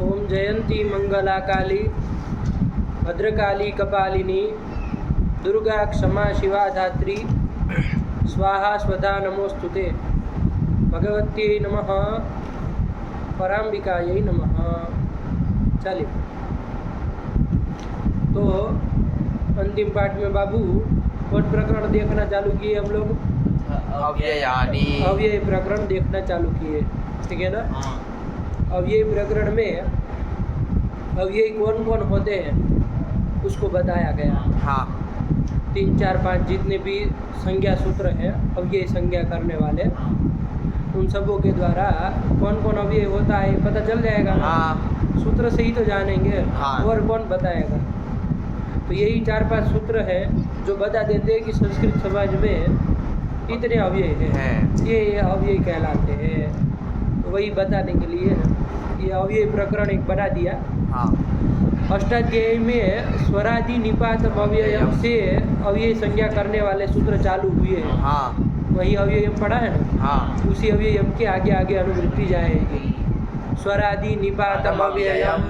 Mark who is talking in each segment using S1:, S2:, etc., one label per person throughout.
S1: ओम जयंती मंगला काली भद्रकाली कपालिनी दुर्गा क्षमा शिवा धात्री स्वाहा स्वधा नमोस्तुते भगवत्यै नमः पराम्बिकायै नमः। चलिए, तो अंतिम पाठ में बाबू कौन प्रकरण देखना चालू किए हम लोग? अव्यय प्रकरण देखना चालू किए, ठीक है ना? अव्यय प्रकरण में अव्यय कौन कौन होते हैं उसको बताया गया।
S2: हाँ।
S1: 3, 4, 5 जितने भी संज्ञा सूत्र हैं अव्यय संज्ञा करने वाले, उन सबों के द्वारा कौन कौन अव्यय होता है पता चल जाएगा ना।
S2: हाँ।
S1: सूत्र से ही तो जानेंगे।
S2: हाँ।
S1: और कौन बताएगा? तो यही 4-5 सूत्र हैं जो बता देते हैं कि संस्कृत समाज में इतने अव्यय हैं, ये अव्यय कहलाते हैं। तो वही बताने के लिए ये अव्यय प्रकरण एक बना दिया।
S2: हाँ।
S1: अष्टाध्यायी में स्वरादि निपातम अव्ययम से अव्यय संज्ञा करने वाले सूत्र चालू हुए हैं।
S2: हाँ।
S1: वही अव्ययम पढ़ा है ना।
S2: हाँ।
S1: उसी अव्ययम के आगे आगे अनुवृत्ति जाएगी। स्वरादि निपातम अव्ययम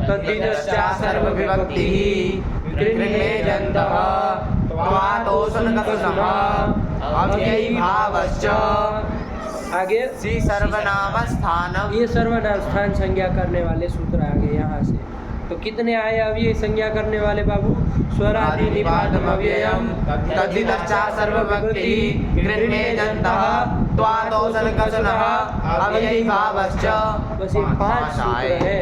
S1: तद्धितश्चा सर्वविभक्तिः कृन्मे जन्तः त्वातोषणकसुनः अव्ययी भावश्च। आगे
S2: सी सर्वनाम स्थानम,
S1: ये सर्वनाम स्थान संज्ञा करने वाले सूत्र आ गए यहाँ से। तो कितने आए अव्यय संज्ञा करने वाले बाबू? स्वरादि निपातम अव्ययम
S2: तद्धितश्चा सर्वविभक्तिः कृन्मे जन्तः त्वातोषणकसुनः अव्ययी भावश्च।
S1: बस ये 5 सूत्र है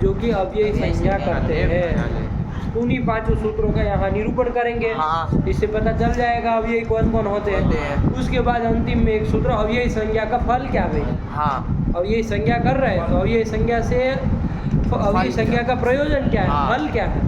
S1: जो कि अव्यय संज्ञा करते हैं। उन्हीं 5 सूत्रों का यहाँ निरूपण करेंगे।
S2: हाँ।
S1: इससे पता चल जाएगा अव्यय कौन कौन होते हैं। उसके बाद अंतिम में एक सूत्र अव्यय संज्ञा का फल क्या है।
S2: हाँ।
S1: अव्यय संज्ञा कर रहे हैं तो अव्यय संज्ञा से अव्यय संज्ञा का प्रयोजन क्या है,
S2: हाँ।
S1: फल क्या है?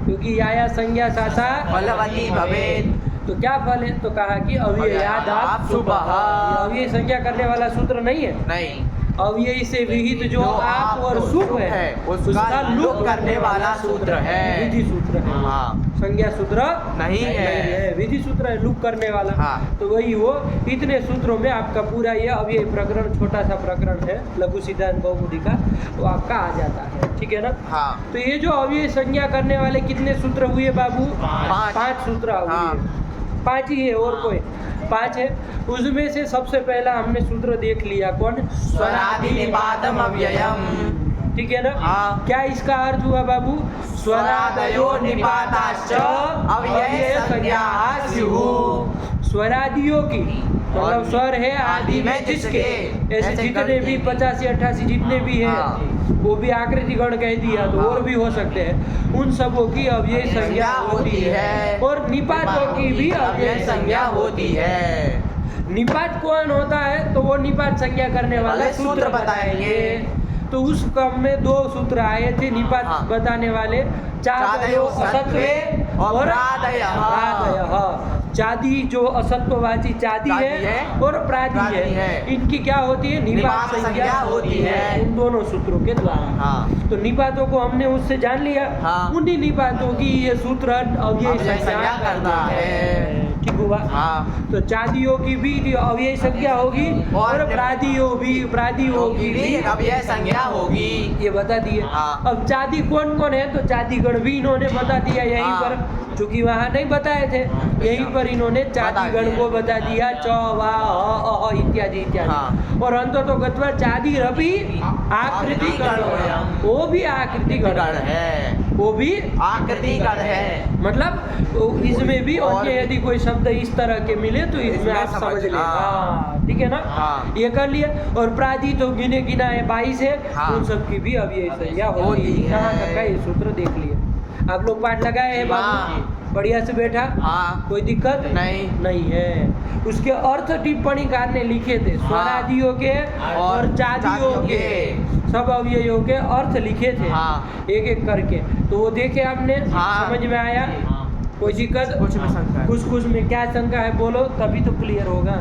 S1: क्योंकि आया संज्ञा सासा
S2: फलवती भवेत्।
S1: तो क्या फल है? तो कहा कि अव्ययादाप शुभः। ये अव्यय संज्ञा करने वाला सूत्र नहीं है।
S2: नहीं,
S1: अव्यय से विहित जो आप और शुभ है उसका लुक
S2: करने वाला सूत्र है,
S1: विधि सूत्र है।
S2: हाँ।
S1: संज्ञा सूत्र
S2: नहीं है,
S1: विधि सूत्र है, लुक करने वाला।
S2: हाँ।
S1: तो वही वो इतने सूत्रों में आपका पूरा ये अव्यय प्रकरण, छोटा सा प्रकरण है लघु सिद्धांत कौमुदी का, वो आपका आ जाता है, ठीक है ना?
S2: हाँ।
S1: तो ये जो अव्यय संज्ञा करने वाले कितने सूत्र हुए बाबू? 5 सूत्र हुए।
S2: हाँ।
S1: 5 ही है, और कोई 5 है। उसमें से सबसे पहला हमने सूत्र देख लिया, कौन?
S2: स्वरादि निपातम अव्ययम,
S1: ठीक है ना?
S2: हाँ।
S1: क्या इसका अर्थ हुआ बाबू?
S2: स्वरादयो निपाताश्च अव्यय संज्ञाः स्युः।
S1: स्वरादियों की मतलब स्वर है आदि में जिसके, ऐसे जितने भी 85 88 जितने भी हैं,
S2: हाँ।
S1: वो भी आकृति गण कह दिया तो और भी हो सकते हैं। उन सबों की अव्यय संज्ञा होती है और निपातों की भी अव्यय संज्ञा होती है। निपात कौन होता है? तो वो निपात संज्ञा करने वाला सूत्र बताएंगे। तो उस क्रम में 2 सूत्र आए थे निपात
S2: हाँ।
S1: बताने वाले, चादयो असत्वे और प्रादयः। चादी जो असत्ववाची चादी है और प्रादी है, इनकी क्या होती है? निपात संज्ञा होती है उन दोनों सूत्रों के द्वारा।
S2: हाँ।
S1: तो निपातों को हमने उससे जान लिया।
S2: हाँ।
S1: उन्हीं निपातों की ये सूत्र अव्यय संज्ञा करता है, ठीक हुआ?
S2: हाँ।
S1: तो चादियों की भी अव्यय संज्ञा होगी और प्रादियों की भी
S2: अव्यय संज्ञा होगी,
S1: ये बता दिए।
S2: हाँ।
S1: अब चादी कौन कौन है? तो चादी गण भी इन्होंने बता दिया यहीं
S2: हाँ।
S1: पर, चूंकि वहाँ नहीं बताए थे, यहीं पर इन्होंने चादी गण को बता दिया, च वा अ इत्यादि इत्यादि।
S2: हाँ।
S1: और अंत तो गत्वा चादी रवि आकृति गण, वो भी आकृति गण
S2: है,
S1: वो भी
S2: आकृति गण है।
S1: मतलब इसमें भी अन्य यदि कोई शब्द इस तरह के मिले तो इसमें आप समझ लें। हाँ, ठीक है ना?
S2: हाँ।
S1: ये कर लिया। और प्रादी तो गिने गिनाए 22 है,
S2: हाँ।
S1: उन सब की भी अव्यय संज्ञा होती है। यहाँ तक का ये सूत्र देख लिया। आप लोग पाठ लगाए हैं बाबू?
S2: हाँ।
S1: बढ़िया से बैठा?
S2: हाँ।
S1: कोई दिक्कत
S2: नहीं
S1: है। उसके अर्थ टिप्पणीकार ने लिखे थे, स्वरादियों के और चादियों के सब अव्ययों के अर्थ लिखे थे।
S2: हाँ।
S1: एक एक करके, तो वो देखे आपने?
S2: हाँ।
S1: समझ में आया? कोई दिक्कत?
S2: कुछ में शंका है।
S1: कुछ में क्या शंका है बोलो, तभी तो क्लियर होगा।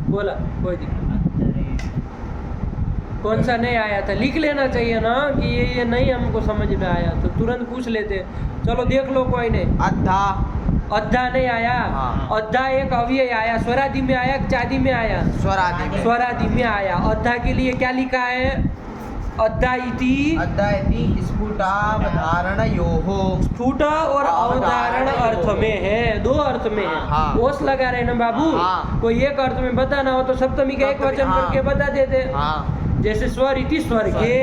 S1: बोला कोई दिक्कत? कौन सा नहीं आया था? लिख लेना चाहिए ना कि ये नहीं हमको समझ में आया, तो तुरंत पूछ लेते। चलो देख लो, कोई नहीं।
S2: अद्धा,
S1: अद्धा नहीं आया।
S2: हाँ।
S1: अद्धा एक अव्यय आया, स्वरादि में आया, चादी में आया,
S2: स्वरादि में।
S1: स्वरादि में आया। अद्धा के लिए क्या लिखा है? अद्धा इति
S2: अद्धा इति स्फुटावधारणयोः
S1: स्फुट और अवधारण अर्थ में है, दो अर्थ में है।
S2: हाँ।
S1: ओस लगा रहे ना बाबू,
S2: हाँ।
S1: कोई एक अर्थ में बताना हो तो सप्तमी का एक वचन
S2: हाँ।
S1: करके बता देते,
S2: हाँ
S1: जैसे स्वर इति स्वर्गे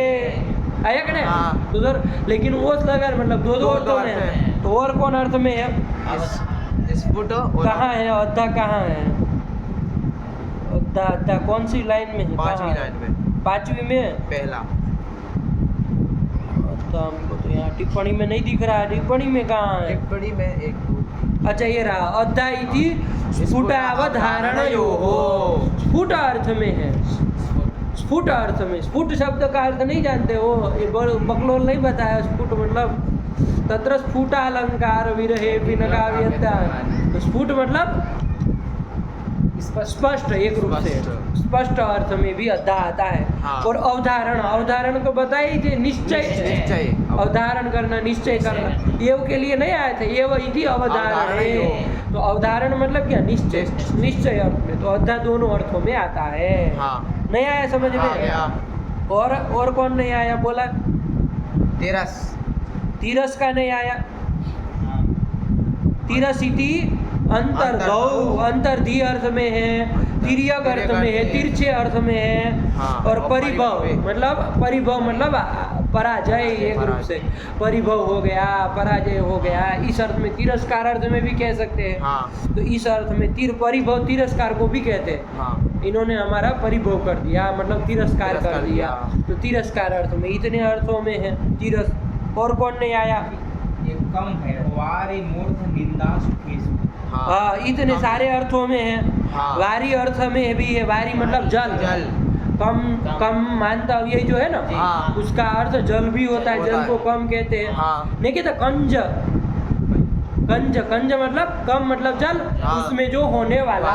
S1: आया कि नहीं?
S2: हाँ।
S1: तो उधर लेकिन ओस लगा रहे, मतलब दो
S2: दो
S1: अर्थों में
S2: अर्थ
S1: है।
S2: में।
S1: तो और कौन अर्थ में है?
S2: स्फुट और
S1: कहाँ है अद्धा, कहाँ है अद्धा? अद्धा कौन सी लाइन में है?
S2: पांचवी
S1: कहाँ है?
S2: लाइन में
S1: पांचवी में
S2: पहला।
S1: तो हमको तो यहाँ टिप्पणी में नहीं दिख रहा है, टिप्पणी में कहाँ है?
S2: टिप्पणी में एक दो।
S1: अच्छा ये रहा, अद्धा इति स्फुटावधारणयोः, स्फुट अर्थ में है। स्फुट अर्थ में, स्फुट शब्द का अर्थ नहीं जानते हो, ये बकलोल नहीं बताया। स्फुट मतलब तत्र स्फुटालंकार विरहे विनकाव्यता, तो स्फुट मतलब स्पष्ट, एक रूप से स्पष्ट अर्थ में भी अद्धा आता है।
S2: हाँ।
S1: और अवधारण, अवधारण को बताई थी, निश्चय, अवधारण करना, निश्चय करना। एव के लिए नहीं आए थे, एव इति अवधारण है। तो अवधारण मतलब क्या? निश्चय, निश्चय अर्थ में। तो अद्धा दोनों अर्थों में आता है।
S2: हाँ।
S1: नहीं आया समझ में? और कौन नहीं आया बोला?
S2: तेरस।
S1: तीरस का नहीं आया। तीरस इति अंतर्गौ, अंतर्धी अर्थ में है, तिर्यक अर्थ में है, तिरछे अर्थ में है।
S2: हाँ।
S1: और परिभव मतलब, परिभव मतलब पराजय, एक रूप से परिभव हो गया, पराजय हो गया। इस अर्थ में तिरस्कार अर्थ में भी कह सकते हैं।
S2: हाँ।
S1: तो इस अर्थ में परिभव तिरस्कार को भी कहते हैं।
S2: हाँ।
S1: इन्होंने हमारा परिभव कर दिया, मतलब तिरस्कार कर दिया। तो तिरस्कार अर्थ में, इतने अर्थों में है तिरस। और कौन नहीं आया?
S3: ये कम है, वारी मूर्ख निंदा सुखेशु।
S1: हाँ, इतने सारे अर्थों में है।
S2: हाँ।
S1: वारी अर्थ में भी है, वारी मतलब जल,
S2: जल।
S1: कम, कम मानता ये जो है ना,
S2: हाँ।
S1: उसका अर्थ जल भी होता है, जल को कम कहते हैं।
S2: हाँ।
S1: नहीं कहते कंज, कंज, कंज मतलब कम मतलब जल,
S2: हाँ।
S1: उसमें जो होने वाला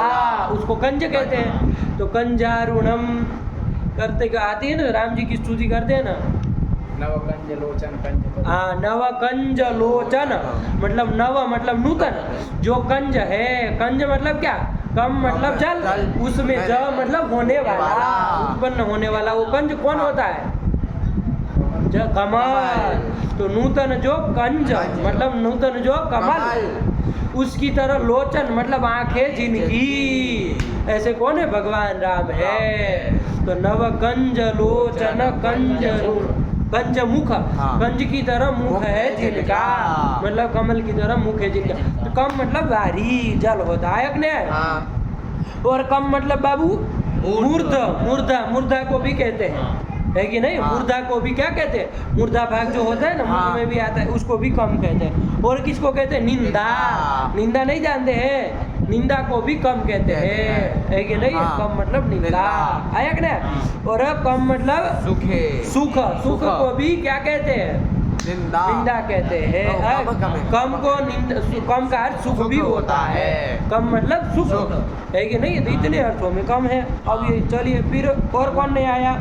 S1: उसको कंज कहते हैं। तो कंजारुणम करते आती है ना, राम जी की स्तुति करते हैं ना,
S3: नवकंज लोचन कंज।
S1: हाँ, नव कंज लोचन मतलब नव मतलब नूतन, जो कंज है, कंज मतलब क्या? कम मतलब जल, उसमें ज मतलब होने वाला, उत्पन्न होने वाला। वो कंज कौन होता है? कमल। तो नूतन जो कंज मतलब नूतन जो कमल, उसकी तरह लोचन मतलब आंखें जिनकी। ऐसे कौन है? भगवान राम है। तो नव कंज लोचन कंज, कंज मुख, कंज की तरह मुख है जिनका, मतलब कमल की तरह मुख है जिनका। तो कम मतलब भारी जल होता है ने। और कम मतलब बाबू मूर्ध, मूर्धा, मूर्धा को भी कहते हैं, है कि नहीं? मूर्धा को भी क्या कहते हैं? मूर्धा भाग जो होता है ना, मुख में भी आता है, उसको भी कम कहते हैं। और किसको कहते हैं? निंदा। निंदा नहीं जानते हैं? निंदा को भी कम कहते हैं, है कि नहीं? कम मतलब निंदा, आया कि नहीं? और कम मतलब सुख, सुख को भी क्या कहते हैं? निंदा कहते हैं। कम को कम का अर्थ सुख भी होता है, कम मतलब सुख, है कि नहीं? तो इतने अर्थों में कम है। अब ये चलिए फिर और कौन नहीं आया?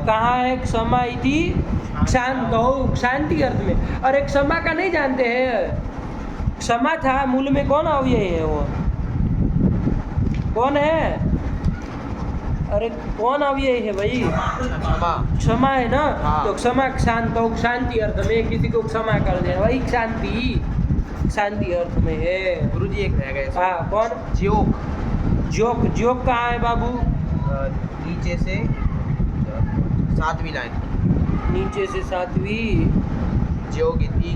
S1: कहाँ है? क्षमा इति शांत, शांति अर्थ में। और एक क्षमा का नहीं जानते हैं? क्षमा था मूल में कौन अव्यय है? वो कौन है? अरे कौन अव्यय है भाई? क्षमा है ना। तो क्षमा शांत, शांति अर्थ में, किसी को क्षमा कर दे वही शांति, शांति अर्थ में है।
S2: गुरुजी एक रह गए।
S1: हाँ, कौन?
S2: ज्योक।
S1: ज्योक, ज्योक कहाँ है बाबू?
S2: नीचे से 7वीं लाइन,
S1: नीचे से 7वीं।
S2: ज्योक इति,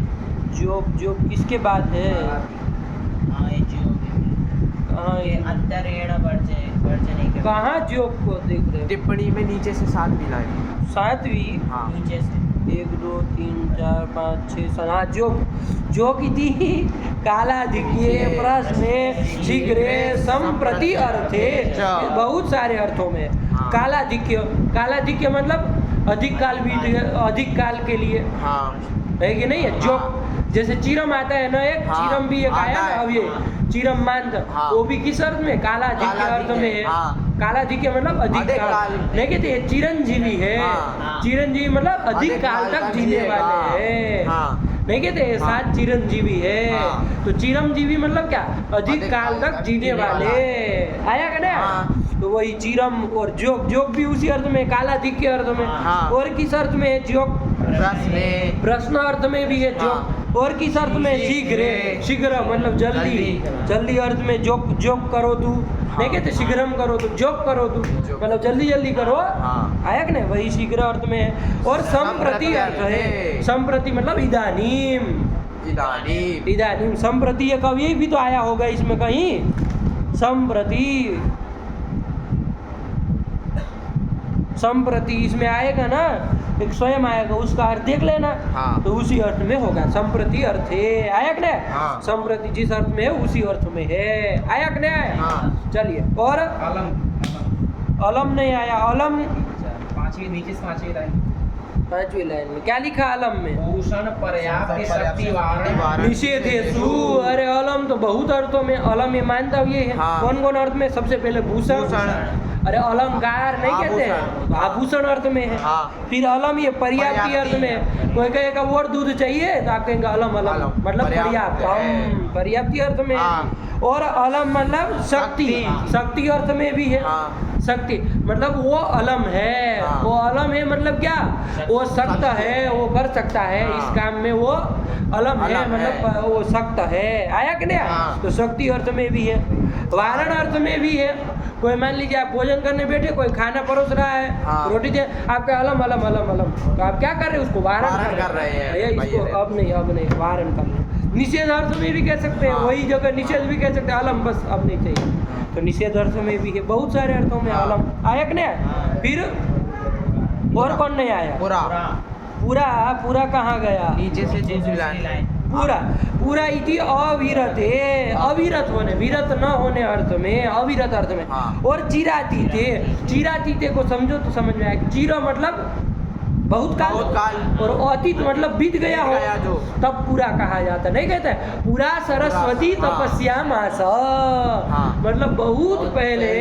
S1: ज्योक, ज्योक किसके बाद है? कहाँ ज्योक को देख रहे हो?
S2: टिप्पणी में नीचे से 7वीं लाइन।
S1: 7वीं?
S2: हाँ।
S3: नीचे से
S1: 1 2 3 4 5 6 7। हाँ, ज्योक, ज्योक इति कालाधिक्ये प्रश्ने शीघ्रे संप्रति अर्थे, बहुत सारे अर्थों में।
S2: हाँ।
S1: कालाधिक्य, कालाधिक्य मतलब अधिक काल बीत गया, अधिक काल के लिए, है कि नहीं है? जो जैसे चिरम आता है ना, एक चिरम भी एक आया ना, अब ये चिरम मांत, वो भी किस अर्थ में? कालाधिक्य अर्थ में है। कालाधिक्य मतलब अधिक काल, नहीं कहते चिरंजीवी है। चिरंजीवी मतलब अधिक काल तक जीने वाले है, नहीं कहते 7 चिरंजीवी है। तो चिरंजीवी मतलब क्या? अधिक काल तक जीने वाले, आया क्या ना? तो वही चिरम और जोग, जोग भी उसी अर्थ में, काला दिख के अर्थ में।
S2: हाँ।
S1: और किस अर्थ में है जोग?
S2: प्रश्न
S1: प्रश्न अर्थ में भी है जोग।
S2: हाँ।
S1: और किस अर्थ में? शीघ्र, शीघ्र मतलब जल्दी, जल्दी अर्थ में जोग, जोग करो तू, नहीं कहते शीघ्रम करो तू, जोग करो तू, मतलब जल्दी जल्दी करो।
S2: हाँ।
S1: आया कि नहीं? वही शीघ्र अर्थ में है। और संप्रति अर्थ है, संप्रति मतलब इदानीम,
S2: इदानीम।
S1: इदानीम संप्रति एक अव्यय भी तो आया होगा इसमें कहीं, संप्रति, संप्रति इसमें आएगा ना, एक स्वयं आएगा, उसका अर्थ देख लेना।
S2: हाँ।
S1: तो उसी अर्थ में होगा, संप्रति अर्थ है। आया कि नहीं?
S2: हाँ।
S1: संप्रति जिस अर्थ में है उसी अर्थ में है। आया कि नहीं आया?
S2: हाँ।
S1: चलिए, और
S3: अलम,
S1: अलम नहीं आया। अलम
S3: पांचवी नीचे से पांचवी लाइन,
S1: 5वीं लाइन में क्या लिखा? अलम में
S3: भूषण पर्याप्त शक्ति वारण
S1: निषेधेषु। अरे अलम तो बहुत अर्थों में, अलम ये मानता ये है।
S2: हाँ।
S1: कौन कौन अर्थ में? सबसे पहले भूषण।
S2: भूषण।
S1: अरे अलंकार नहीं कहते हैं,
S2: आभूषण।
S1: आभूषण अर्थ में है।
S2: हाँ।
S1: फिर अलम ये पर्याप्ति अर्थ में। कोई कहेगा और दूध चाहिए तो आप कहेंगे अलम, अलम
S2: अलम,
S1: मतलब
S2: पर्याप्त है।
S1: पर्याप्त, पर्याप्ति अर्थ में।
S2: हाँ।
S1: और अलम मतलब शक्ति,
S2: शक्ति।
S1: शक्ति अर्थ में भी है।
S2: हाँ।
S1: शक्ति मतलब वो अलम है।
S2: हाँ।
S1: वो अलम है मतलब क्या? वो सख्त है, वो कर सकता है
S2: हाँ।
S1: इस काम में, वो अलम है
S2: अलम
S1: मतलब
S2: है।
S1: वो सख्त है। आया कि नहीं?
S2: हाँ।
S1: तो शक्ति अर्थ में भी है, वारण अर्थ में भी है। कोई मान लीजिए आप भोजन करने बैठे, कोई खाना परोस रहा है,
S2: हाँ।
S1: रोटी दे, आपका अलम अलम अलम अलम, तो आप क्या कर रहे हैं? उसको वारण
S2: वारण कर रहे हैं।
S1: भैया इसको
S2: भाई,
S1: अब नहीं, अब नहीं, वारण कर रहे हैं। निषेध अर्थ में भी कह सकते हैं,
S2: हाँ।
S1: वही जगह निषेध भी कह सकते हैं, अलम बस अब नहीं चाहिए। तो निषेध अर्थ में भी है, बहुत सारे अर्थों में
S2: हाँ।
S1: अलम। आया कि नहीं? फिर और कौन नहीं आया?
S2: पूरा।
S1: पूरा, पूरा कहाँ गया?
S2: नीचे से दूसरी लाइन।
S1: पूरा, पूरा इति अविरत है, अविरत होने, विरत न होने अर्थ में, अविरत अर्थ में।
S2: हाँ।
S1: और चिरातीते, चिरातीते को समझो तो समझ में आएगा। चिर मतलब बहुत काल,
S2: बहुत काल।
S1: और अतीत मतलब बीत गया हो,
S2: बीत गया जो।
S1: तब पूरा कहा जाता। नहीं कहते हैं पूरा सरस्वती
S2: हाँ।
S1: तपस्या मास,
S2: हाँ।
S1: मतलब बहुत पहले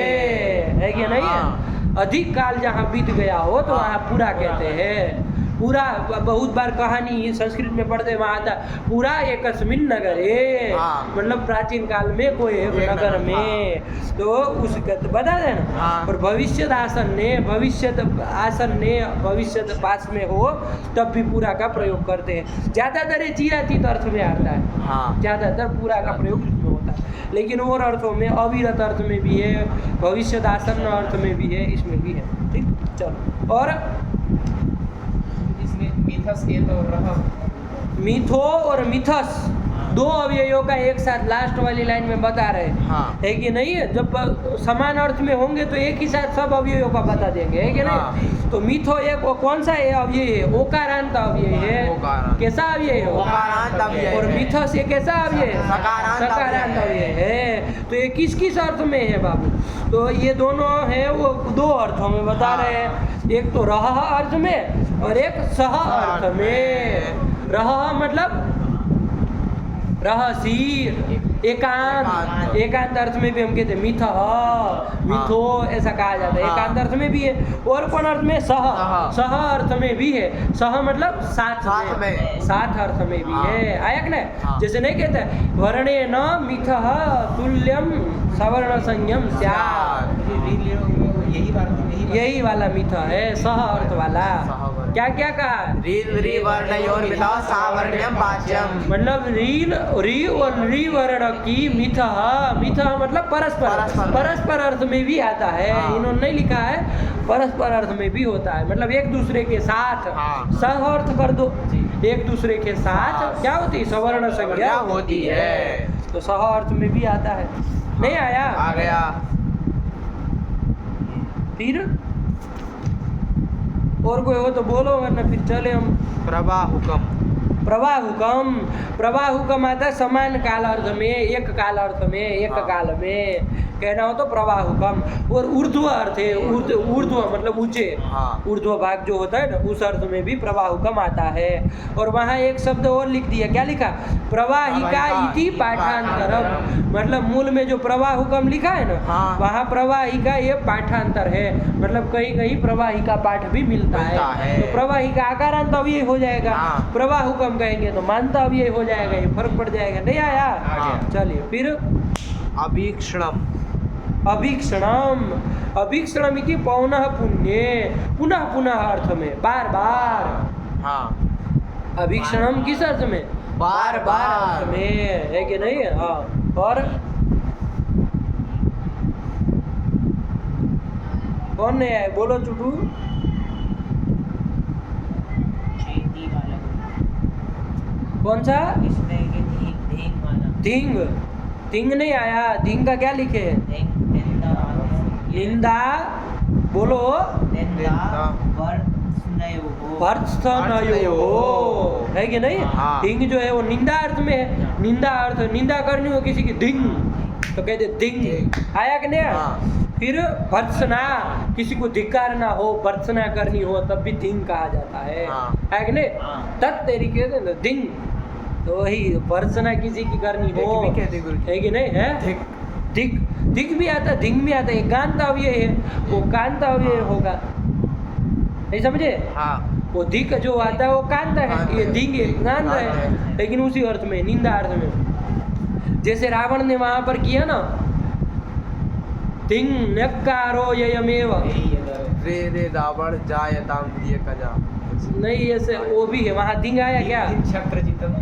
S1: है कि नहीं है?
S2: हाँ।
S1: अधिक काल जहाँ बीत गया हो तो
S2: हाँ।
S1: वहाँ पूरा कहते हैं। पूरा बहुत बार कहानी संस्कृत में पढ़ते वहाँ आता, पूरा एकस्मिन नगरे,
S2: हाँ।
S1: मतलब प्राचीन काल में कोई एक नगर में, तो उसका तो बता देना।
S2: हाँ।
S1: और भविष्य आसन्ने, भविष्य आसन्ने, भविष्य पास में हो तब भी पूरा का प्रयोग करते हैं। ज़्यादातर ये चिरातीत अर्थ में आता है।
S2: हाँ।
S1: ज़्यादातर पूरा का प्रयोग इसमें होता है, लेकिन और अर्थों में अविरत अर्थ में भी है, भविष्य आसन्न अर्थ में भी है, इसमें भी है। ठीक, चलो। और
S3: इसमें मिथस के तो रह,
S1: मिथो और मिथस दो अवयवों का एक साथ लास्ट वाली लाइन में बता रहे हैं।
S2: हाँ।
S1: है कि नहीं है? जब समान अर्थ में होंगे तो एक ही साथ सब अवयवों का बता देंगे, है कि नहीं?
S2: हाँ।
S1: तो मिथो एक वो कौन सा है अवयव है? ओकारांत अवयव है।
S2: ओकारांत।
S1: कैसा अवयव है?
S2: ओकारांत अवयव
S1: और
S2: है।
S1: मिथस ये कैसा अवयव है?
S2: सकारांत अवयव
S1: सकारांत
S2: है।
S1: अवयव है। तो ये किस किस अर्थ में है बाबू? तो ये दोनों है वो दो अर्थों में बता
S2: हाँ।
S1: रहे हैं, एक तो रह अर्थ में और एक सह अर्थ में। रह मतलब रहसी, एकांत, एकांत अर्थ में भी हम कहते हैं मिथ, मिथो ऐसा कहा जाता है।
S2: हाँ।
S1: एकांत अर्थ में भी है। और कौन अर्थ में? सह, सह अर्थ में भी है। सह मतलब साथ
S2: साथ में।
S1: साथ अर्थ में भी
S2: हाँ।
S1: है। आया कि नहीं?
S2: हाँ।
S1: जैसे नहीं कहते वर्णे न मिथ तुल्यम सवर्ण संयम स्यात्,
S3: यही बात,
S1: यही वाला मिथ है, सह अर्थ वाला।
S2: सहवर्ण।
S1: क्या क्या कहा?
S2: री वर्णयोर मिथः सावर्ण्यम वाच्यम।
S1: मतलब रील, री और री वर्ण की मिथ, मिथ मतलब परस्पर,
S2: परस्पर।
S1: परस्पर अर्थ में भी आता है।
S2: हाँ।
S1: इन्होंने नहीं लिखा है, परस्पर अर्थ में भी होता है, मतलब एक दूसरे के साथ।
S2: हाँ।
S1: सह अर्थ कर दो, एक दूसरे के साथ
S2: हाँ।
S1: क्या होती है? सवर्ण संज्ञा
S2: संज्ञा होती है।
S1: तो सह अर्थ में भी आता है। नहीं आया?
S2: आ गया।
S1: फिर और कोई हो तो बोलो, वरना फिर चले हम।
S2: प्रवाहुकम।
S1: प्रवाहुकम, प्रवाहुकम आता है समान काल अर्थ में, एक काल अर्थ में, एक
S2: हाँ।
S1: काल में कहना हो तो प्रवाहुकम। और ऊर्ध्व अर्थ है, ऊर्ध्व मतलब ऊंचे,
S2: हाँ।
S1: ऊर्ध्व भाग जो होता है ना, उस अर्थ में भी प्रवाहुकम आता है। और वहाँ एक शब्द और लिख दिया, क्या लिखा? प्रवाहिका इति पाठांतरम, मतलब मूल में जो प्रवाहुकम लिखा है ना,
S2: हाँ।
S1: वहाँ प्रवाहिका ये पाठांतर है, मतलब कहीं कहीं प्रवाहिका पाठ भी मिलता है। तो प्रवाहिका आकारांत अव्यय हो जाएगा,
S2: हाँ।
S1: प्रवाहुकम कहेंगे तो मानता अव्यय हो जाएगा, ये फर्क पड़ जाएगा। नहीं आया?
S2: हाँ।
S1: चलिए फिर
S2: अभीक्षणम।
S1: अभीक्षणम, अभीक्षणम इति पौनः पुण्ये, पुनः पुनः अर्थ में, बार बार।
S2: हाँ
S1: अभीक्षणम किस अर्थ में?
S2: बार बार
S1: अर्थ में, है कि नहीं? हाँ। और कौन नहीं आए? बोलो चुटू।
S3: चेती वाला
S1: कौन सा?
S3: इसमें ये ढींग वाला
S1: धिंग, धिंग नहीं आया। धिंग का क्या लिखे है? निंदा, बोलो। भर्त्सनयो, है कि नहीं?
S2: हाँ।
S1: धिंग जो है वो निंदा अर्थ में है। निंदा अर्थ, निंदा करनी हो किसी की, धिंग, तो कहते धिंग। आया कि नहीं?
S2: हाँ।
S1: फिर भर्त्सना, किसी को धिक्कारना हो, भर्त्सना करनी हो, तब भी धिंग कहा जाता है।
S2: हाँ।
S1: है कि नहीं?
S3: हाँ।
S1: तत्तरीके से धिंग, तो वही भर्त्सना किसी की करनी हो,
S2: धिक भी कहते गुरु जी।
S1: है कि नहीं? है
S2: धिक।
S1: धिक, धिक भी आता है, धिंग भी आता है। एक गांताव्य है, वो कांताव्य होगा, नहीं समझे?
S2: हाँ
S1: वो धिक जो आता है वो कांता है,
S2: कांता
S1: ये
S2: है।
S1: धिंग गांत
S2: गांत
S1: है,
S2: है।
S1: लेकिन उसी अर्थ में, निंदा अर्थ में। जैसे रावण ने वहां पर किया ना, धिंग नक्कारो ययमेव,
S2: रे रे रावण जायताम दिए कजा।
S1: नहीं ऐसे वो भी है, वहां धिंग आया क्या?
S3: चक्रजितम।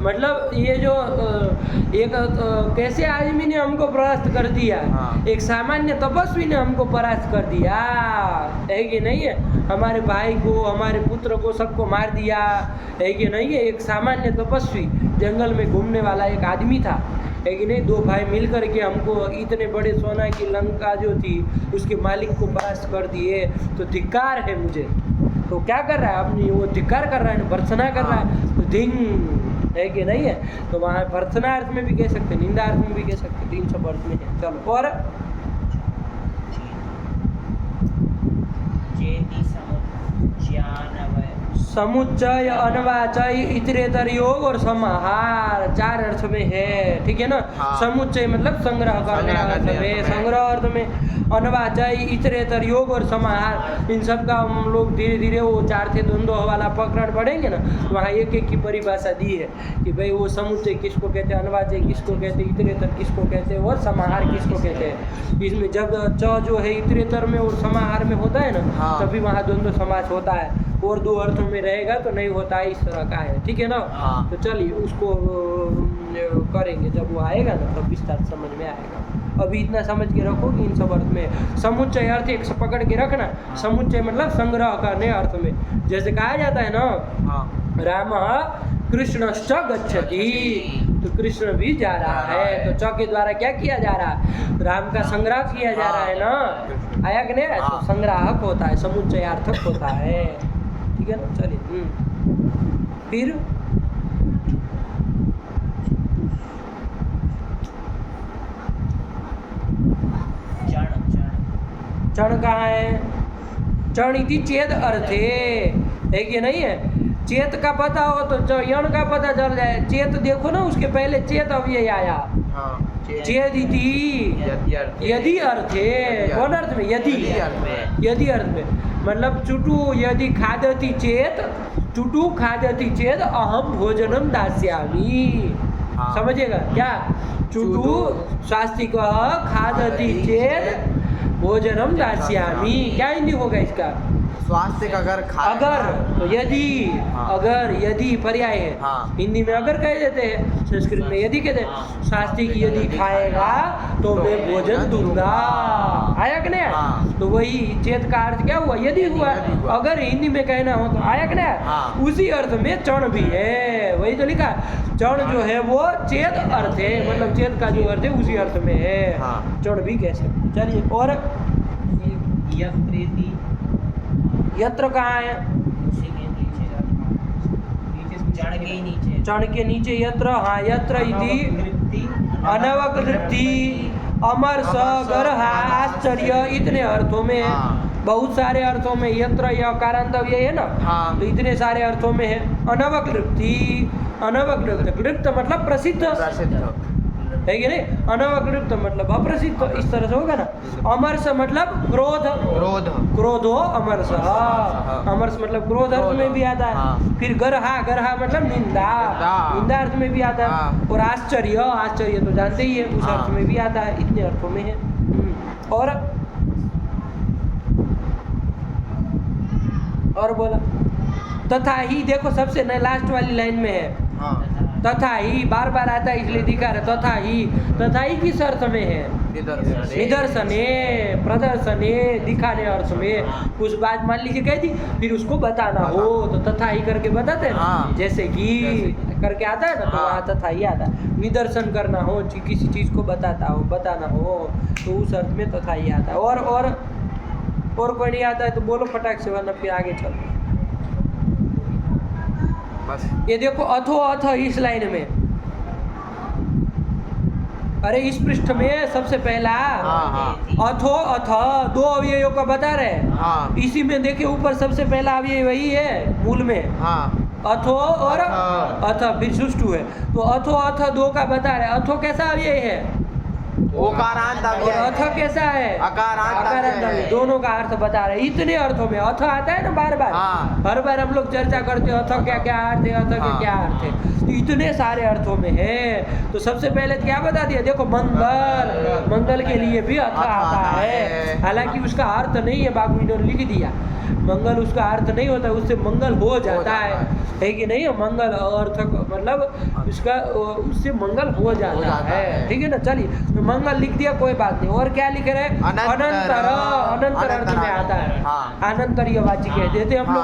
S1: मतलब ये जो एक कैसे आदमी ने हमको परास्त कर दिया,
S2: हाँ।
S1: एक सामान्य तपस्वी ने हमको परास्त कर दिया, है कि नहीं है? हमारे भाई को, हमारे पुत्र को, सबको मार दिया, है कि नहीं है? एक सामान्य तपस्वी, जंगल में घूमने वाला एक आदमी था, है कि नहीं? दो भाई मिल करके हमको इतने बड़े सोना की लंका जो थी उसके मालिक को परास्त कर दिए, तो धिक्कार है मुझे। तो क्या कर रहा है? अपनी वो धिक्कार कर रहा है, भर्त्सना कर रहा है, तो धिंग, है कि नहीं है? तो वहाँ भर्त्सना अर्थ में भी कह सकते, निंदा अर्थ में भी कह सकते, 3 सब अर्थ में है। चलो और
S3: चेती समुच्चयानवय,
S1: समुच्चय, अनवाचय, इतरेतर योग और समाहार 4 अर्थ में है, ठीक है ना?
S2: हाँ।
S1: समुच्चय मतलब संग्रह करने
S2: संग्रह
S1: अर्थ
S2: करने
S1: में,
S2: अर्थ में।
S1: संग्रह अर्थ में। अनवाचय, इतरेतर योग और समाहार, इन सब का हम लोग धीरे धीरे वो 4 से द्वंद्व वाला प्रकरण पढ़ेंगे ना, वहाँ एक एक की परिभाषा दी है कि भाई वो समुच्चय किसको कहते हैं, अनवाचय किसको कहते हैं, इतरेतर किसको कहते हैं, और समाहार किसको कहते हैं। इसमें जब च जो है इतरेतर में और समाहार में होता है ना,
S2: हाँ।
S1: तभी वहाँ द्वंद्व समास होता है, और 2 अर्थों में रहेगा तो नहीं होता है, इस तरह का है, ठीक है ना?
S2: हाँ।
S1: तो चलिए उसको करेंगे, जब वो आएगा ना तब विस्तार समझ में आएगा। अभी इतना समझ के रखो कि इन सब अर्थ में समुच्चय अर्थ एक पकड़ के रखना। समुच्चय मतलब संग्रह करने अर्थ में, जैसे कहा जाता है ना,
S2: हाँ
S1: राम कृष्णश्च गच्छति, तो कृष्ण भी जा रहा है, तो च के द्वारा क्या किया जा रहा है? राम का संग्रह किया जा रहा है ना, आया कि नहीं? तो संग्राहक होता है, समुच्चयार्थक होता है, ठीक है ना? चलिए फिर चण कहाँ है? चण इति चेद अर्थे, है कि नहीं है? चेत का पता हो तो यण का पता चल जाए। चेत देखो ना, उसके पहले चेत अव्यय आया,
S2: हाँ
S1: चेद इति यदि अर्थे, कौन अर्थ में? यदि, यदि अर्थ में, मतलब चुटू यदि खादति चेत, चुटू खादति चेत अहम भोजनम दास्यामि,
S2: हाँ।
S1: समझिएगा क्या? चुटू स्वास्तिक खादति चेत भोजनम दास्यामि, क्या हिंदी होगा इसका?
S2: स्वास्थ्य का अगर
S1: अगर, तो यदि,
S2: हाँ।
S1: अगर, यदि पर्याय है,
S2: हाँ।
S1: हिंदी में अगर कह देते हैं, संस्कृत में यदि कहते हैं। स्वास्तिक यदि खाएगा तो मैं भोजन दूंगा, आया कि नहीं?
S2: हाँ।
S1: तो वही चेत का अर्थ क्या हुआ? यदि हुआ।
S2: यदि हुआ।
S1: अगर हिंदी में कहना हो तो आया कि नहीं?
S2: हाँ।
S1: उसी अर्थ में चण भी है, वही तो लिखा। चण जो है वो चेत अर्थ है, मतलब चेत का जो अर्थ है उसी अर्थ में है,
S2: हाँ।
S1: चण भी कह सकते। चलिए और
S3: यत्रेति,
S1: यत्र कहाँ है?
S3: उसी के नीचे चढ़ के ही नीचे
S1: चण के नीचे यत्र, हाँ, यत्र इति
S3: वृत्ति,
S1: अनवकृति, अमर सगर आश्चर्य, इतने अर्थों में है।
S2: हाँ।
S1: बहुत सारे अर्थों में यत्र या कारांतव्य है ना,
S2: हाँ।
S1: तो इतने सारे अर्थों में है। अनवकृति, अनवकृत, कृत मतलब प्रसिद्ध,
S2: प्रसिद्ध
S1: है कि नहीं? अनवकृत मतलब अप्रसिद्ध, इस तरह से होगा ना। अमरस मतलब क्रोध,
S2: क्रोध,
S1: क्रोधो अमरस, अमरस मतलब क्रोध अर्थ में भी आता है।
S2: हाँ।
S1: फिर गरहा, गरहा मतलब निंदा, निंदा अर्थ में भी आता है।
S2: हाँ।
S1: और आश्चर्य, आश्चर्य तो जानते ही है, उस
S2: हाँ।
S1: अर्थ में भी आता है। इतने अर्थों में है। और बोला तथा ही, देखो सबसे लास्ट वाली लाइन में है
S2: हाँ
S1: तथा ही, बार बार आता है इसलिए दिखा रहे तथा ही किस अर्थ में है? निदर्शने, प्रदर्शने, दिखाने अर्थ में। कुछ बात मान लीजिए कह दी, फिर उसको बताना हो तो तथा ही करके बताते हैं
S2: हाँ।
S1: जैसे कि करके आता है ना, तो वहाँ तथा ही आता है। निदर्शन करना हो, किसी चीज को बताना हो तो उस अर्थ में तथा ही आता है। और कोई नहीं आता है तो बोलो फटाक से, वरना फिर आगे चलो।
S2: बस
S1: ये देखो अथो अथ इस लाइन में, अरे इस पृष्ठ में सबसे पहला अथो अथ दो अवयवों का बता रहे हैं।
S2: हाँ
S1: इसी में देखिए ऊपर सबसे पहला अवयव वही है मूल में,
S2: हाँ
S1: अथो और अथ, फिर सुष्टु है। तो अथो अथ दो का बता रहे। अथो कैसा अवयव है?
S2: ओकारांत
S1: और
S2: अव्यय
S1: अथ कैसा है?
S2: अकारांत अव्यय है।
S1: दोनों का अर्थ बता रहे। इतने अर्थों में अथ आता है ना बार बार,
S2: हाँ।
S1: हर बार हम लोग चर्चा करते हैं अथ क्या क्या अर्थ है, अथ के क्या अर्थ है। तो इतने सारे अर्थों में है। तो सबसे पहले क्या बता दिया, देखो मंगल के लिए भी अथ आता है। हालांकि उसका अर्थ नहीं है, बाबू इन्होंने लिख दिया मंगल उसका अर्थ नहीं होता, उससे मंगल हो जाता है कि नहीं? मंगल अर्थ मतलब उसका उससे मंगल हो जाता है, ठीक है ना। चलिए तो मंगल लिख दिया, कोई बात नहीं। और क्या लिख रहे हैं? अनंतर अर्थ में आता है। अनंतरीय वाची कह देते हम लोग।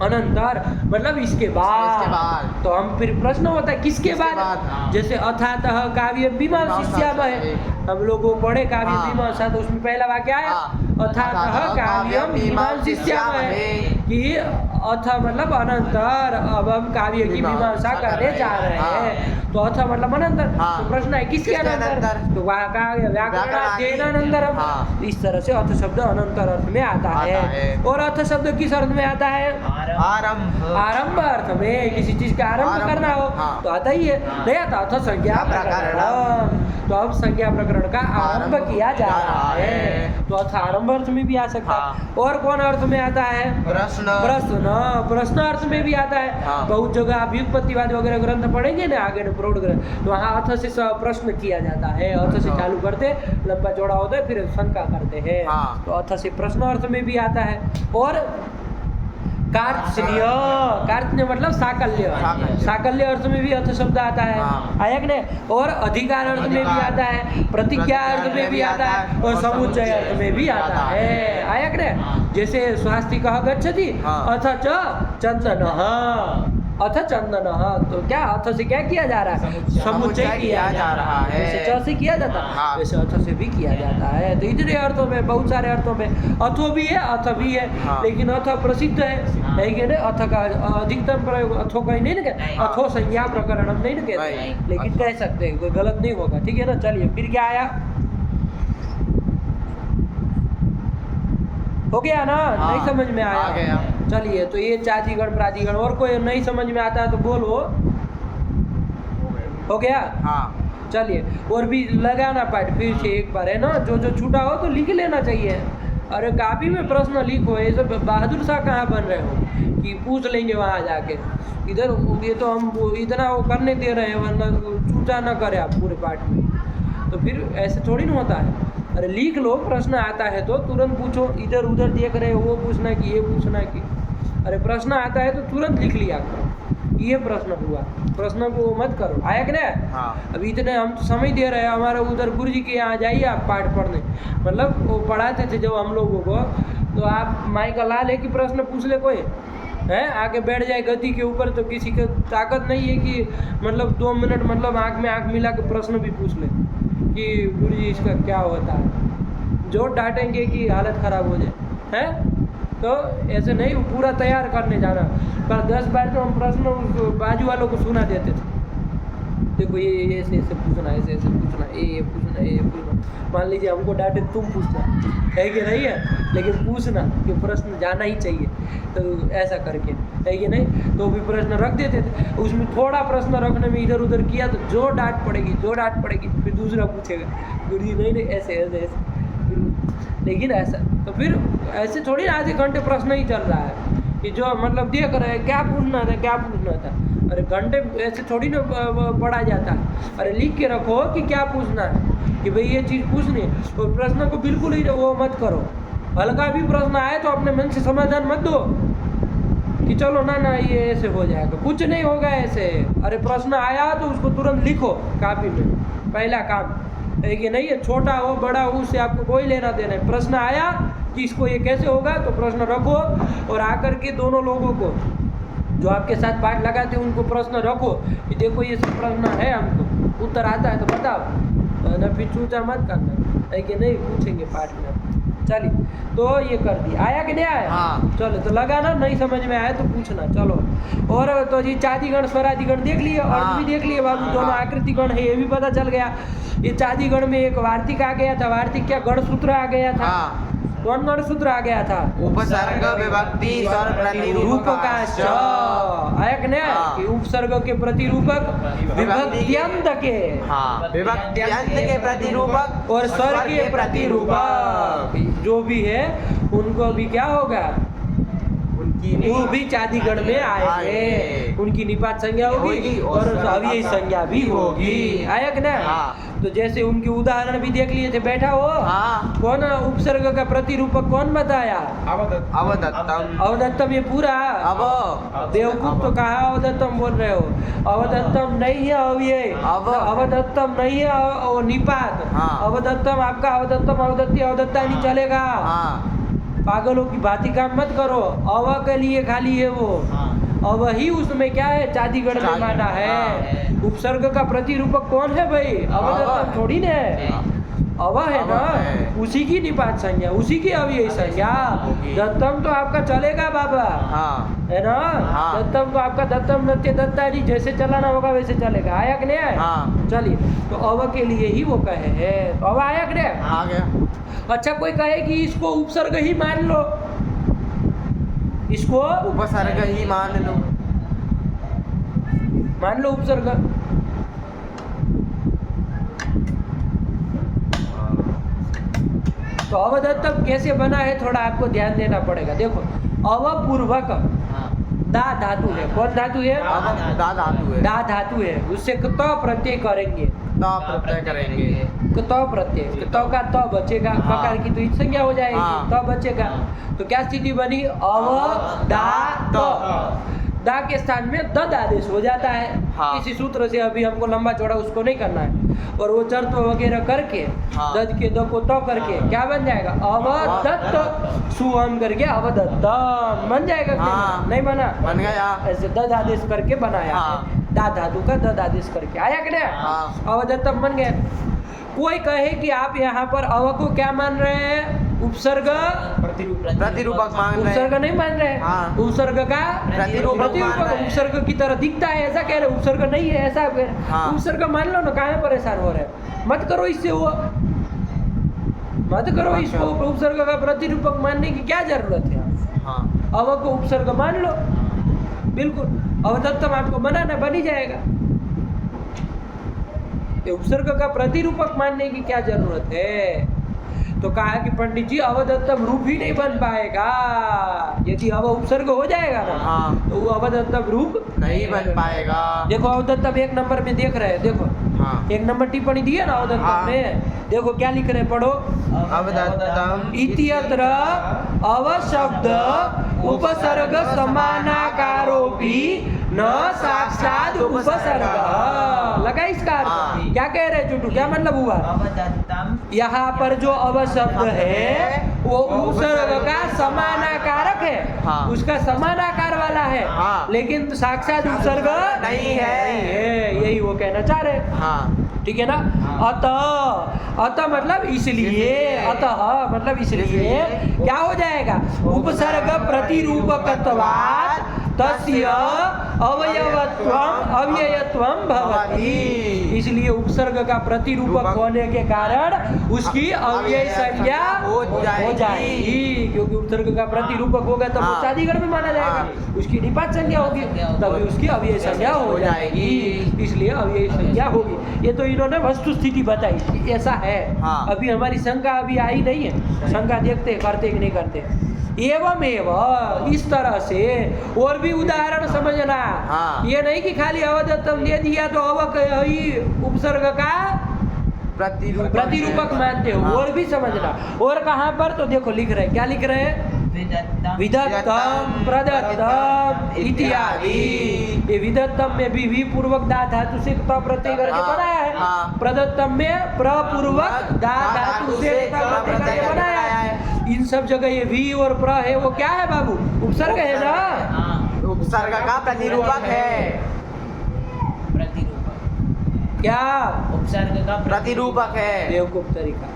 S1: अनंतर मतलब इसके बाद। तो हम फिर प्रश्न होता है किसके बाद? जैसे अथातः काव्य मीमांसिष्यामः है, हम लोग वो पढ़े काव्य मीमांसा, तो उसमें पहला वाक्य आया अथातः काव्यम मीमांसिष्यामः है कि अथ मतलब अनंतर, अब हम काव्य की मीमांसा करने जा रहे हैं। तो अथ मतलब अनंतर। तो प्रश्न है किसके अनंतर? तो व्याकरणाध्ययनानंतरम। इस तरह से अथ शब्द अनंतर अर्थ में आता है। और अथ शब्द किस अर्थ में आता है? आरंभ अर्थ में। किसी चीज का आरंभ करना हो तो आता ही है, नहीं आता अथ संज्ञा प्रकरण। तो अब संज्ञा प्रकरण का आरंभ किया जा रहा है, तो अथ आरंभ अर्थ में भी आ सकता है। और कौन अर्थ में आता है? प्रश्न अर्थ में भी आता है। बहुत जगह आप व्युत्पत्तिवाद वगैरह ग्रंथ पढ़ेंगे ना आगे प्रौढ़ ग्रंथ, तो वहाँ अथ से प्रश्न किया जाता है। अथ से चालू करते, लंबा चौड़ा होता है, फिर शंका करते हैं। तो अथ से प्रश्न अर्थ में भी आता है। और कार्त्स्य मतलब साकल्य अर्थ में भी अर्थ शब्द आता है, आया कि नहीं? और अधिकार अर्थ में भी आता है, प्रतिज्ञा अर्थ में भी आता है, और समुच्चय अर्थ में भी आता है, आया कि नहीं? जैसे स्वास्तिकः गच्छति अथ च चंदनः, अथ चंदनः, तो क्या अथ से क्या किया जा रहा है? समुच्चय किया जा रहा है। जैसे च से किया जाता है वैसे अथ से भी किया जाता है। तो इतने अर्थों में, बहुत सारे अर्थों में अथो भी है, अथ भी है। लेकिन अथ प्रसिद्ध है कि नहीं? अथ का अधिकतम प्रयोग अथो का ही नहीं ना, अथो संज्ञा प्रकरण नहीं ना कहते, लेकिन कह सकते हैं, कोई गलत नहीं होगा, ठीक है ना। चलिए फिर क्या आया? हो गया ना? नहीं समझ में आया? चलिए तो ये जातिगण प्रातिगण। और कोई नहीं समझ में आता है तो बोलो। हो गया? चलिए और भी लगाना पाठ फिर से एक बार, है ना। जो छूटा हो तो लिख लेना चाहिए। अरे कापी में प्रश्न लिखो, ये सब बहादुर शाह कहाँ बन रहे हो कि पूछ लेंगे वहाँ जाके। इधर ये तो हम इतना वो करने दे रहे हैं, वरना छूटा ना करे आप पूरे पाठ में, तो फिर ऐसे थोड़ी ना होता है। अरे लिख लो, प्रश्न आता है तो तुरंत पूछो। इधर उधर देख रहे हो, वो पूछना कि ये पूछना कि, अरे प्रश्न आता है तो तुरंत लिख लिया करो, ये प्रश्न हुआ, प्रश्न को मत करो, आया कि नहीं? अभी इतने हम तो समय दे रहे हैं। हमारे उधर गुरु जी के यहाँ जाइए आप पाठ पढ़ने, मतलब वो पढ़ाते थे जब हम लोगों को, तो आप माइक ला ले कि प्रश्न पूछ ले कोई है, आके बैठ जाए गद्दी के ऊपर, तो किसी की ताकत नहीं है कि मतलब 2 मिनट मतलब आँख में आँख मिला के प्रश्न भी पूछ ले कि गुरुजी इसका क्या होता है। जो डांटेंगे कि हालत ख़राब हो जाए, है तो ऐसे नहीं, पूरा तैयार करने जाना। पर 10 बार तो हम प्रश्न उस बाजू वालों को सुना देते थे, देखो ये ऐसे ऐसे पूछना, ऐसे ऐसे पूछना, ये पूछना, ये पूछना। मान लीजिए हमको डांटे, तुम पूछना है कि नहीं है, लेकिन पूछना कि प्रश्न जाना ही चाहिए, तो ऐसा करके है कि नहीं, तो भी प्रश्न रख देते थे। उसमें थोड़ा प्रश्न रखने में इधर उधर किया तो जो डांट पड़ेगी, फिर दूसरा पूछेगा गुरुजी नहीं ऐसे ऐसे ऐसे। लेकिन ऐसा तो फिर ऐसे थोड़ी आधे घंटे प्रश्न ही चल रहा है कि जो मतलब देख रहे हैं क्या पूछना था। अरे घंटे ऐसे थोड़ी ना पढ़ा जाता है। अरे लिख के रखो कि क्या पूछना है, कि भाई ये चीज़ पूछनी है, और प्रश्न को बिल्कुल ही वो मत करो। हल्का भी प्रश्न आए तो अपने मन से समाधान मत दो कि चलो ना ये ऐसे हो जाएगा, कुछ नहीं होगा ऐसे। अरे प्रश्न आया तो उसको तुरंत लिखो कापी में, पहला काम है कि नहीं है, छोटा हो बड़ा हो उससे आपको कोई लेना देना है। प्रश्न आया कि इसको ये कैसे होगा, तो प्रश्न रखो और आकर के दोनों लोगों को जो आपके साथ पाठ लगाते हैं उनको प्रश्न रखो कि देखो ये सब प्रश्न है, हमको उत्तर आता है तो बताओ, ना फिर चूचा मत करना है कि नहीं, पूछेंगे पाठ में। चलिए तो ये कर दिया, आया कि नहीं आया?
S2: हाँ।
S1: चलो तो लगाना, नहीं समझ में आया तो पूछना। चलो और तो जी चादिगण स्वरादिगण देख लिए, अर्थ भी देख लिए बाबू, दोनों आकृतिगण है ये भी पता चल गया। ये चादिगण में एक वार्तिक आ गया था, वार्तिक क्या गण सूत्र आ गया था। कौन गण सूत्र आ गया था?
S2: उपसर्ग विभक्ति स्वर प्रतिरूपकाश्च।
S1: आया कि नहीं? कि उपसर्ग के प्रतिरूपक, विभक्त्यंत के,
S2: विभक्त्यंत के प्रतिरूपक
S1: और स्वर के प्रतिरूपक जो भी है उनको भी क्या होगा, वो भी चादिगण में आएंगे, उनकी निपात संज्ञा होगी और अव्यय संज्ञा भी होगी। आया कि नहीं? तो जैसे उनके उदाहरण भी देख लिए थे, बैठा हो। कौन उपसर्ग का प्रतिरूपक कौन बताया?
S2: अवदत्तम।
S1: अवदत्तम ये पूरा बेवकूफ तो कहा अवदत्तम बोल रहे हो, अवदत्तम नहीं है अव्यय, अवदत्तम नहीं है और निपात। अवदत्तम आपका अवदत्तम अवदत्ती अवदत्ता नहीं चलेगा, पागलों की भांति काम मत करो। अव के लिए खाली है वो, अव ही उसमें क्या है, चादिगण में माना है। उपसर्ग का प्रतिरूपक कौन है भाई? अवदत्तम थोड़ी ना है, अव है ना, उसी की निपात संज्ञा, उसी की अव्यय संज्ञा। दत्तम तो आपका चलेगा बाबा, है ना? दत्तम तो आपका दत्तम नत्य दत्ता जी जैसे चलाना होगा वैसे चलेगा। आया कि नहीं आया? चलिए तो अव के लिए ही वो कहे है, तो अव आया कि नहीं?
S2: आ गया।
S1: अच्छा कोई कहे कि इसको उपसर्ग ही मान लो, इसको
S2: उपसर्ग ही मान लो,
S1: मान लो उपसर्ग। तो अवदत्तम कैसे बना है थोड़ा आपको ध्यान देना पड़ेगा। देखो अवपूर्वक दा धातु है, कौन धातु है?
S2: दा धातु है।
S1: दा धातु है, उससे त प्रत्यय करेंगे,
S2: ता प्रत्यय करेंगे,
S1: तो प्रत्यय तो का तो बचेगा, प्रकार की तो संज्ञा हो जाएगी, तो बचेगा। तो क्या स्थिति बनी? अवदात, दा के स्थान में दद आदेश हो जाता है। इसी सूत्र से अभी हमको लंबा चौड़ा उसको नहीं करना है, और वो चर्त वगैरह करके दद के द को तो करके क्या बन जाएगा? अवदत्त सुहम करके अवदत्त बन जाएगा। नहीं बना?
S2: बन गया।
S1: ऐसे दद आदेश करके बनाया, दा धातु का दद आदेश करके। आया कि नहीं? अवदत्त बन गया। कोई कहे कि आप यहाँ पर अव को क्या मान रहे हैं? उपसर्ग
S2: प्रतिरूपक मान रहे हैं।
S1: उपसर्ग नहीं मान रहे, उपसर्ग का प्रतिरूपक उपसर्ग की तरह दिखता है ऐसा कह रहे, उपसर्ग नहीं है ऐसा कह रहे। उपसर्ग मान लो ना, कहाँ परेशान हो रहे? मत करो इससे, वो मत करो इसको उपसर्ग का प्रतिरूपक मानने की क्या जरूरत है? अव को उपसर्ग मान लो, बिल्कुल अवदत्तम आपको बनाना बन ही जाएगा। उपसर्ग का प्रतिरूपक मानने की क्या जरूरत है? तो कहा कि पंडित जी अवदत्तम रूप ही नहीं बन पाएगा, यदि अव उपसर्ग हो जाएगा ना तो वो अवदत्तम रूप
S2: नहीं बन पाएगा।
S1: देखो अवदत्तम एक नंबर में देख रहे हैं, देखो एक नंबर टिप्पणी दी है ना अवदत्तम में, देखो क्या लिख रहे हैं, पढ़ो।
S2: अवदत्तम
S1: इत्यत्र अवशब्द उपसर्ग समानाकारोपि न साक्षात उपसर्ग। लगा इसका अर्थ? क्या कह रहे चुटू, क्या मतलब हुआ? यहाँ पर जो अवशब्द है वो उपसर्ग का समानाकारक है, उसका समानाकार वाला है, लेकिन साक्षात उपसर्ग नहीं है, यही वो कहना चाह रहे। ठीक है ना? अतः मतलब इसलिए, अतः मतलब इसलिए क्या हो जाएगा? उपसर्ग प्रतिरूपकत्वात् तस्य अवयवत्वम अव्ययत्वम भवति। इसलिए उपसर्ग का प्रतिरूपक होने के कारण उसकी अव्यय संज्ञा हो जाएगी, क्योंकि उपसर्ग का प्रतिरूपक होगा तब वो चादिगण में माना जाएगा, उसकी निपात संज्ञा होगी तभी उसकी अव्यय संज्ञा हो जाएगी, इसलिए अव्यय संज्ञा होगी। ये तो इन्होंने वस्तु स्थिति बताई कि ऐसा है। अभी हमारी शंका अभी आई नहीं है, शंका देखते करते कि नहीं करते। एवं इस तरह से और भी उदाहरण समझना, ये नहीं कि खाली अवदत्तम दे दिया तो अव ही उपसर्ग का प्रतिरूपक मानते हो।
S2: हाँ।
S1: और भी समझना। और कहाँ पर तो देखो लिख रहे हैं, क्या लिख रहे हैं? विधत्तम प्रदत्तम इत्यादि। ये विधत्तम में भी पूर्वक दा धातु से त प्रत्यय करके
S2: हाँ,
S1: बनाया है।
S2: हाँ।
S1: प्रदत्तम में प्रपूर्वक दा धातु से त प्रत्यय करके बनाया है। इन सब जगह ये भी और प्र है, वो क्या है बाबू? उपसर्ग है ना।
S2: उपसर्ग का प्रतिरूपक है।
S1: क्या
S4: उपसर्ग का
S2: प्रतिरूपक है।
S1: बेवकूफ तरीका।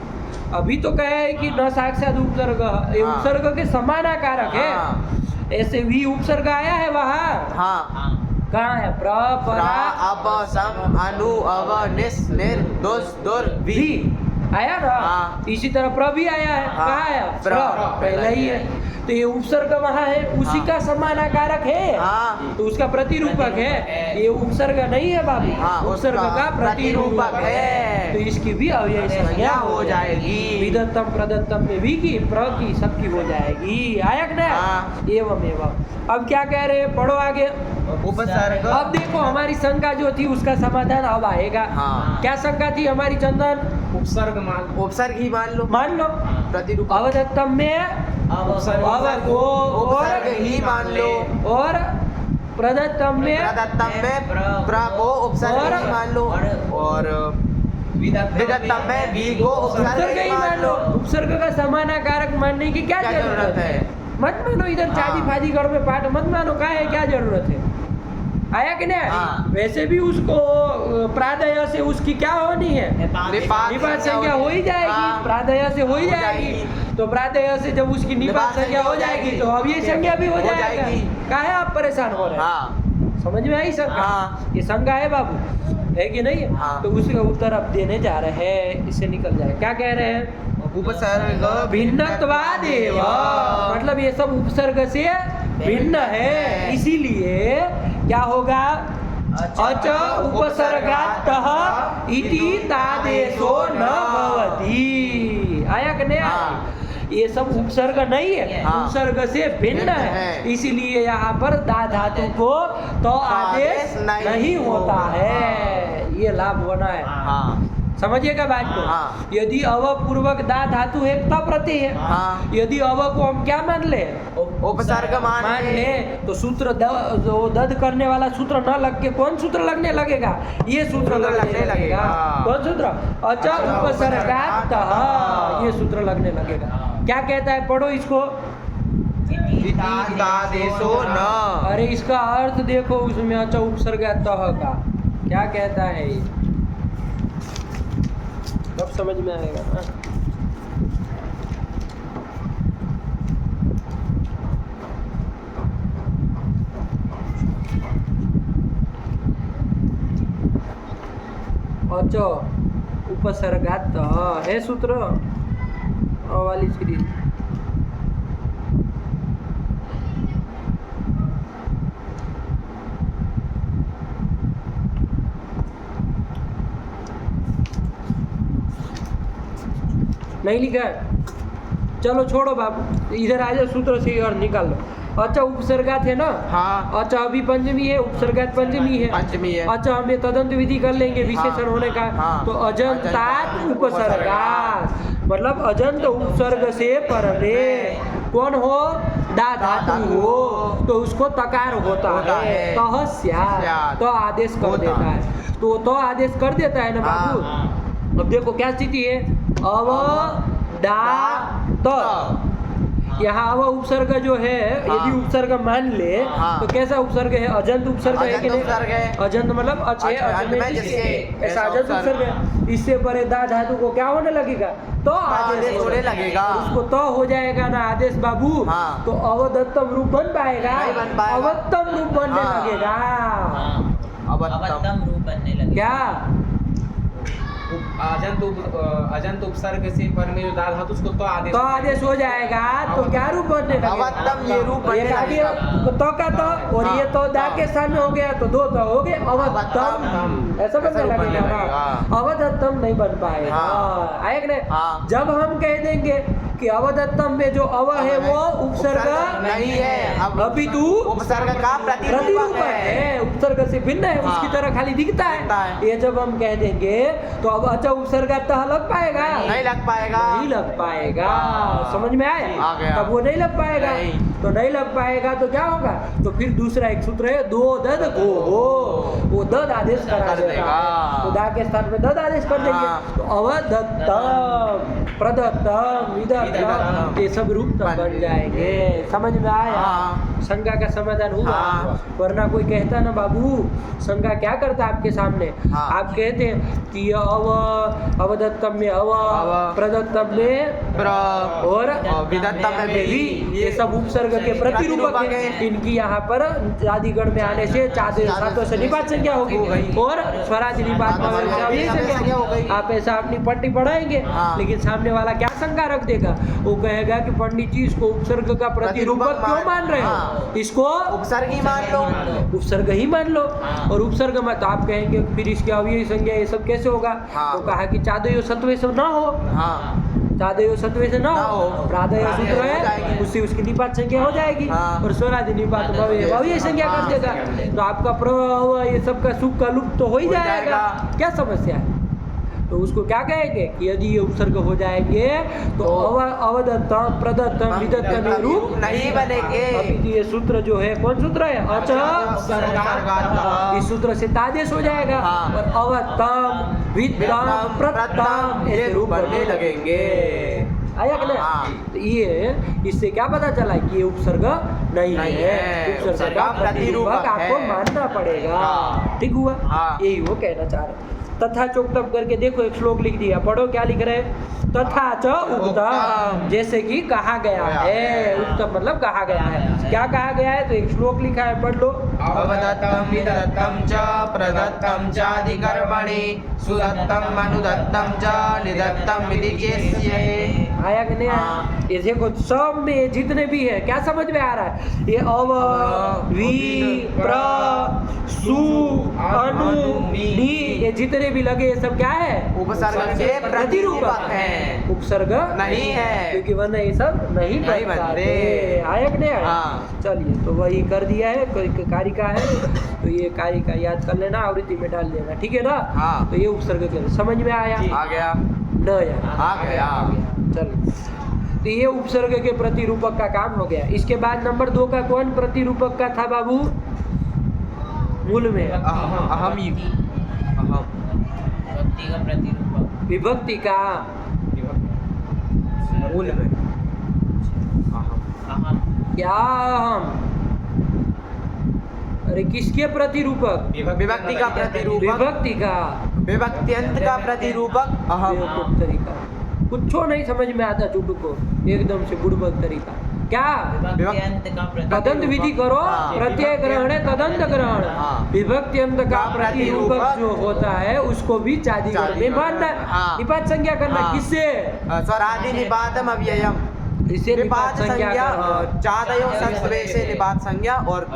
S1: अभी तो कहे है कि न साक्षात उपसर्ग, ये
S2: हाँ।
S1: उपसर्ग के समानाकारक है।
S2: हाँ।
S1: ऐसे भी उपसर्ग आया है वहाँ।
S2: हाँ।
S1: कहाँ है? प्र
S2: प्रा
S1: परा
S2: अप सम अनु अव निस निर दुस दुर
S1: भी
S2: वी।
S1: आया ना।
S2: हाँ।
S1: इसी तरह प्र भी आया है।
S2: हाँ।
S1: कहाँ आया?
S2: प्र।
S1: पहला ही है। तो ये उपसर्ग वहाँ है, उसी
S2: हाँ।
S1: का समानाकारक है।
S2: हाँ।
S1: तो उसका प्रतिरूपक है। ये उपसर्ग नहीं है बाबू।
S2: हाँ,
S1: उपसर्ग
S2: उसका
S1: का प्रतिरूपक
S2: प्रतिरूपक
S1: है।
S2: है।
S1: तो इसकी भी अव्यय संज्ञा हो जाएगी। विदत्तम प्रदत्तम में भी की, प्र की, सबकी हो जाएगी। आया कि नहीं?
S2: हाँ।
S1: एवं एवं। अब क्या कह रहे हैं? पढ़ो आगे।
S2: उपसर्ग।
S1: अब देखो हमारी शंका जो थी उसका समाधान अब आएगा।
S2: हाँ।
S1: क्या शंका थी हमारी चंदन?
S3: उपसर्ग मान
S2: उपसर्ग ही मान लो।
S1: मान लो
S2: प्रतिरूपक।
S1: अवदत्तम में अव को
S2: उपसर्ग ही मान लो।
S1: और प्रदत्तम में
S2: प्रदत्तम में प्र को उपसर्ग ही मान लो। और विदत्तम में वी को
S1: उपसर्ग
S2: उपसर्ग
S1: ही मान लो। उपसर्ग का समानाकारक मानने की क्या
S2: क्या
S1: जरूरत है? मत मानो इधर
S2: हाँ।
S1: चादी फादी घर में पाठ मत मानो। क्या है, क्या जरूरत है? आया कि नहीं?
S2: हाँ।
S1: वैसे भी उसको प्रादय से उसकी क्या होनी है? निपात संज्ञा हो ही जाएगी।
S2: हाँ।
S1: प्रादय से हो ही
S2: हो
S1: जाएगी।
S2: जाएगी।
S1: तो प्रादय से जब उसकी निपात संज्ञा हो जाएगी तो अब ये संज्ञा भी हो
S2: हो
S1: जाएगा।
S2: जाएगी।
S1: क्या है आप परेशान हो रहे हैं?
S2: हाँ।
S1: समझ में आई शंका?
S2: हाँ।
S1: ये शंका है बाबू, है कि नहीं?
S2: हाँ।
S1: तो उसका उत्तर अब देने जा रहे हैं, इससे निकल जाए। क्या कह रहे हैं?
S2: उपसर्ग
S1: भिन्नत्वादेव, मतलब ये सब उपसर्ग से भिन्न है, इसीलिए क्या होगा? अच उपसर्गातः इति तादेशो न भवति। आया कि नहीं?
S2: हाँ।
S1: ये सब उपसर्ग नहीं है,
S2: हाँ।
S1: उपसर्ग से भिन्न है, इसीलिए यहाँ पर दा धातु को तो आदेश नहीं होता है। ये लाभ होना है।
S2: हाँ।
S1: समझिएगा बात को।
S2: हाँ।
S1: यदि अव पूर्वक दा धातु है तब प्रत्यय है।
S2: हाँ।
S1: यदि अव को हम क्या मान ले?
S2: उपसर्ग मान
S1: ले तो सूत्र जो दद करने वाला सूत्र न लग के कौन सूत्र लगने लगेगा? ये सूत्र लगने लगेगा। कौन सूत्र? अच उपसर्गातः, ये सूत्र लगने लगेगा। क्या कहता है? पढ़ो इसको।
S2: तादेशो न।
S1: अरे इसका अर्थ देखो उसमें अच उपसर्गातः का क्या कहता है ये, अब समझ में आएगा ना। अच उपसर्गात है सूत्र वाली सीरीज। नहीं लिखा है? चलो छोड़ो बाबू, इधर आ जाओ, सूत्र से और निकाल लो। अच्छा उपसर्गात है ना?
S2: हाँ।
S1: अच्छा अभी पंचमी है, उपसर्गात पंचमी है।
S2: पंचमी है।
S1: अच्छा हमें तदंत विधि कर लेंगे विशेषण होने का।
S2: हाँ।
S1: तो अजंतात उपसर्गात, मतलब अजंत उपसर्ग से पहले कौन हो? दा धातु हो, तो उसको तकार होता है। तह स्यात्, तो आदेश कर देता है। तो आदेश कर देता है ना बाबू। अब देखो क्या स्थिति है? अव दा त, यहाँ अव उपसर्ग जो है, यदि उपसर्ग मान ले तो कैसा उपसर्ग है? अजंत उपसर्ग है कि नहीं? अजंत मतलब अच्छे ऐसा अजंत उपसर्ग है। इससे परे दा धातु को क्या होने लगेगा? तो आदेश
S2: होने लगेगा।
S1: उसको तो हो जाएगा ना आदेश बाबू।
S2: हाँ।
S1: तो अवदत्तम रूप बन पाएगा?
S2: नहीं बन पाएगा।
S1: अवत्तम रूप बनने लगेगा।
S4: अवत्तम रूप बनने लगेगा।
S1: क्या?
S3: अजंत उपसर्ग से पर में जो दा धातु उसको तो आदेश
S1: हो जाएगा। तो क्या रूप बनने लगेगा?
S2: अवत्तम ये रूप बनने
S1: ये आगे
S2: लगेगा।
S1: तो का तो, और ये तो दा के सामने हो गया तो दो तो हो गए अवत्तम, ऐसा बनने लगेगा ना। अवदत्तम नहीं बन पाएगा।
S2: हाँ।
S1: आए कि नहीं?
S2: हाँ।
S1: जब हम कह देंगे कि अवदत्तम में जो अव है वो उपसर्ग
S2: नहीं है,
S1: अपितु
S2: उपसर्ग का प्रतिरूपक
S1: प्रतिरूपक
S2: है।
S1: है, उपसर्ग से भिन्न है,
S2: हाँ।
S1: उसकी तरह खाली दिखता
S2: दिखता
S1: है।
S2: है।
S1: ये जब हम कह देंगे तो अब अच्छा उपसर्ग तह लग पाएगा?
S2: नहीं लग पाएगा।
S1: नहीं लग पाएगा। समझ में आया?
S2: आ गया।
S1: तब वो नहीं लग पाएगा।
S2: नहीं।
S1: तो नहीं लग पाएगा तो क्या होगा? तो फिर दूसरा एक सूत्र है दो दद गो हो, वो दद आदेश करा
S2: कर
S1: देगा।
S2: देगा।
S1: तो दा के स्थान पे दद आदेश कर देंगे।
S2: हाँ।
S1: तो अवदत्तम, प्रदत्तम, विदत्तम, ये सब रूप तब बन जाएंगे। समझ में आया?
S2: हाँ।
S1: शंका का समाधान हुआ।
S2: हाँ।
S1: वरना कोई कहता ना बाबू, शंका क्या करता आपके सामने?
S2: हाँ।
S1: आप कहते हैं कि अवदत्तम में अव, प्रदत्तम में
S2: प्र
S1: और
S2: विदत्तम में भी,
S1: ये सब उपसर्ग के प्रतिरूपक है। इनकी यहाँ पर आदिगण में आने से सातों से निपात संज्ञा होगी और स्वराज निपात में अव्यय संज्ञा हो गई। आप ऐसा अपनी पट्टी पढ़ाएंगे,
S2: हाँ।
S1: लेकिन सामने वाला क्या शंका रख देगा? वो कहेगा कि पंडित जी इसको उपसर्ग का प्रतिरूपक क्यों मान रहे हो?
S2: हाँ।
S1: इसको
S2: उपसर्ग ही मान लो।
S1: उपसर्ग ही मान लो। और उपसर्ग में तो आप कहेंगे फिर इसके अव्यय संज्ञा ये सब कैसे होगा?
S2: हाँ।
S1: तो कहा कि चादयो सत्वे सब ना हो,
S2: हाँ।
S1: चादयो सत्वे से ना
S2: ना
S1: हो,
S2: हो।
S1: प्रादय सूत्र
S2: हो
S1: है,
S2: जाएगी।
S1: उससे उसकी निपात संज्ञा हो जाएगी।
S2: हाँ।
S1: और स्वरादि निपात भव्य संज्ञा कर देगा। तो आपका प्रवाह ये सब का सुख का लुप्त तो हो ही
S2: हो
S1: जाएगा।
S2: जाएगा।
S1: क्या समस्या है? तो उसको क्या कहेंगे कि यदि ये उपसर्ग हो जाएंगे तो अवदत्तम, प्रदत्तम, विदत्तम ये रूप
S2: नहीं बनेंगे।
S1: अभी ये सूत्र जो है कौन सूत्र है? अच। इस सूत्र से तादेश हो जाएगा।
S2: हाँ।
S1: और अवत्तम, वित्तम, प्रत्तम
S2: ये
S1: ऐसे
S2: रूप बनने लगेंगे।
S1: आया कि नहीं?
S2: हाँ।
S1: तो ये इससे क्या पता चला कि ये उपसर्ग नहीं
S2: नहीं
S1: है।
S2: है।
S1: उपसर्ग का
S2: प्रतिरूपक
S1: प्रतिरूपक आपको
S2: है।
S1: मानना पड़ेगा।
S2: हाँ।
S1: ठीक हुआ?
S2: हाँ।
S1: यही वो कहना चाह रहे। तथा चोक्तम करके देखो, एक श्लोक लिख दिया, पढ़ो क्या लिख रहे हैं? तथा च उक्तम, जैसे कि कहा गया है। उक्तम मतलब कहा गया है। क्या कहा गया है? तो एक श्लोक लिखा है, पढ़ लो।
S2: अवदत्तम विदत्तम च प्रदत्तम च अधिकर्मणि सुदत्तम अनुदत्तम च निदत्तम विदिच्यते।
S1: आया कि नहीं आया?
S2: हाँ।
S1: ये देखो सब में जितने भी है क्या समझ में आ रहा है? ये अव, वि, प्र, सु, अनु, नि, ये जितने भी लगे ये सब क्या है?
S2: उपसर्ग के प्रतिरूपक है।
S1: उपसर्ग
S2: नहीं है।
S1: क्योंकि वरना ये सब नहीं
S2: नहीं
S1: बनते।
S2: बनते।
S1: आया कि नहीं आया?
S2: हाँ।
S1: चलिए, तो वही कर दिया है, कोई कारिका है तो ये कारिका याद कर लेना, आवृत्ति में डाल लेना, ठीक है ना?
S2: हाँ।
S1: तो ये उपसर्ग के समझ में आया?
S2: आ गया।
S1: न आया?
S2: आ गया।
S1: चलो, तो ये उपसर्ग के प्रतिरूपक का काम हो गया। इसके बाद नंबर 2 का कौन प्रतिरूपक का था बाबू? मूल में
S2: अहम
S4: भक्ति का प्रतिरूपक।
S1: विभक्ति का
S2: मूल में
S4: अहम।
S1: क्या? हम अरे किसके प्रतिरूपक?
S2: विभक्ति का प्रतिरूपक।
S1: विभक्ति का
S2: विभक्त्यंत का प्रतिरूपक अहम।
S1: बेवकूफ तरीका, कुछ नहीं समझ में आता चुटू को, एकदम से बुड़बक तरीका। क्या?
S4: विभक्त्यंत का
S1: तदंत विधि करो।
S2: हाँ।
S1: प्रत्यय ग्रहण है तदंत ग्रहण।
S2: हाँ।
S1: विभक्त्यंत का प्रतिरूपक जो होता है उसको भी चादिगण में मानना है।
S2: हाँ।
S1: निपात संज्ञा करना
S2: हाँ।
S1: किससे?
S2: स्वरादि निपातम अव्ययम।
S1: इसे
S2: निपात संज्ञा
S1: करना।
S2: चादयो सत्वे से निपात संज्ञा और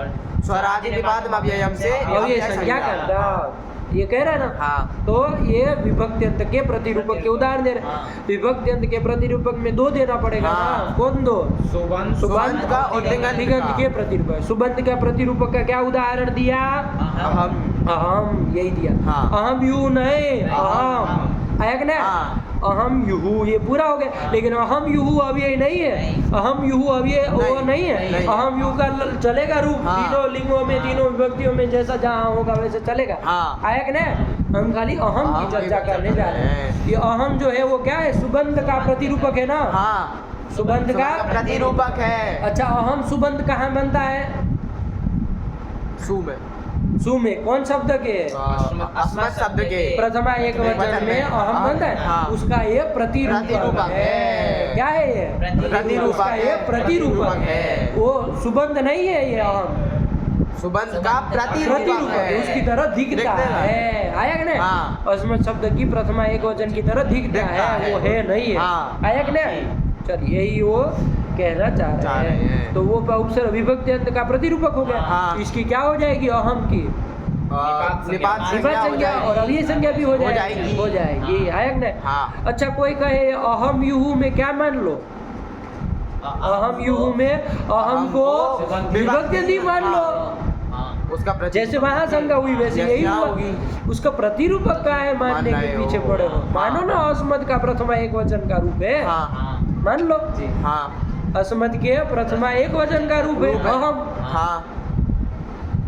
S2: स्वरादि निपातम अव्ययम से
S1: अव्यय संज्ञा करना। ये कह रहा है ना?
S2: हाँ।
S1: तो ये विभक्त्यंत के प्रतिरूपक के उदाहरण दे रहे। विभक्त्यंत के प्रतिरूपक में 2 देना पड़ेगा
S2: हाँ।
S1: ना? कौन 2?
S3: सुबंध
S2: सुबंध का और तिङन्त
S1: तिङन्त
S2: का।
S1: के प्रतिरूपक। सुबंध का प्रतिरूपक का क्या उदाहरण दिया?
S2: अहम।
S1: अहम, यही दिया।
S2: हाँ।
S1: अहम यू नहीं, अहम। आया कि नहीं?
S2: हाँ।
S1: अहम युहू, ये पूरा हो गया। लेकिन अहम युहू अव्यय नहीं है। अहम युहू अव्यय वो नहीं है।
S2: नहीं।
S1: अहम यू का चलेगा रूप,
S2: हाँ।
S1: तीनों लिंगों में, तीनों विभक्तियों में जैसा जहाँ होगा वैसे चलेगा।
S2: हाँ।
S1: आया कि नहीं? हम खाली अहम की चर्चा करने जा रहे हैं। ये अहम जो है वो क्या है? सुबंध का प्रतिरूपक है ना?
S2: हाँ।
S1: सुबंध का
S2: प्रतिरूपक है।
S1: अच्छा, अहम सुबंध कहाँ बनता है?
S2: सु में।
S1: सु में कौन शब्द के?
S2: अस्मत् शब्द के।
S1: प्रथमा एक वचन में अहम बनता है।
S2: हाँ।
S1: उसका ये प्रतिरूपक
S2: प्रतिरूपक
S1: है।
S2: है।
S1: क्या है ये?
S2: प्रतिरूपक
S1: उसका ये
S2: है।
S1: प्रतिरूपक है। वो सुबंध नहीं है ये अहम।
S2: सुबंध का प्रतिरूपक
S1: प्रतिरूपक है,
S2: है।
S1: उसकी तरह दिखता है। आया कि नहीं?
S2: हाँ।
S1: अस्मत् शब्द की प्रथमा एक वचन की तरह दिखता है, वो है नहीं है।
S2: हाँ।
S1: आया कि नहीं? चलिए, यही वो कहना चाह रहे हैं। तो वो उपसर्ग विभक्त्यंत का प्रतिरूपक हो गया।
S2: हाँ।
S1: इसकी क्या हो जाएगी? अहम की
S2: निपात
S1: निपात
S2: संज्ञा हो
S1: संज्ञा और
S2: जाएगी।
S1: अव्यय संज्ञा भी हो
S2: जाएगी।
S1: जाएगी। हो जाएगी। आया कि नहीं?
S2: हाँ।
S1: अच्छा, कोई कहे अहम युहू में क्या मान लो? अहम युहू में अहम को विभक्ति नहीं मान लो।
S2: उसका
S1: जैसे वहां शंका हुई वैसे यही हुआ। उसका प्रतिरूपक का है मानने के पीछे पड़े हो। मानो ना अस्मद का प्रथमा एक वचन का रूप है,
S2: हाँ
S1: मान लो।
S2: हाँ
S1: अस्मद के प्रथमा एक वचन का रूप है अहम।
S2: हाँ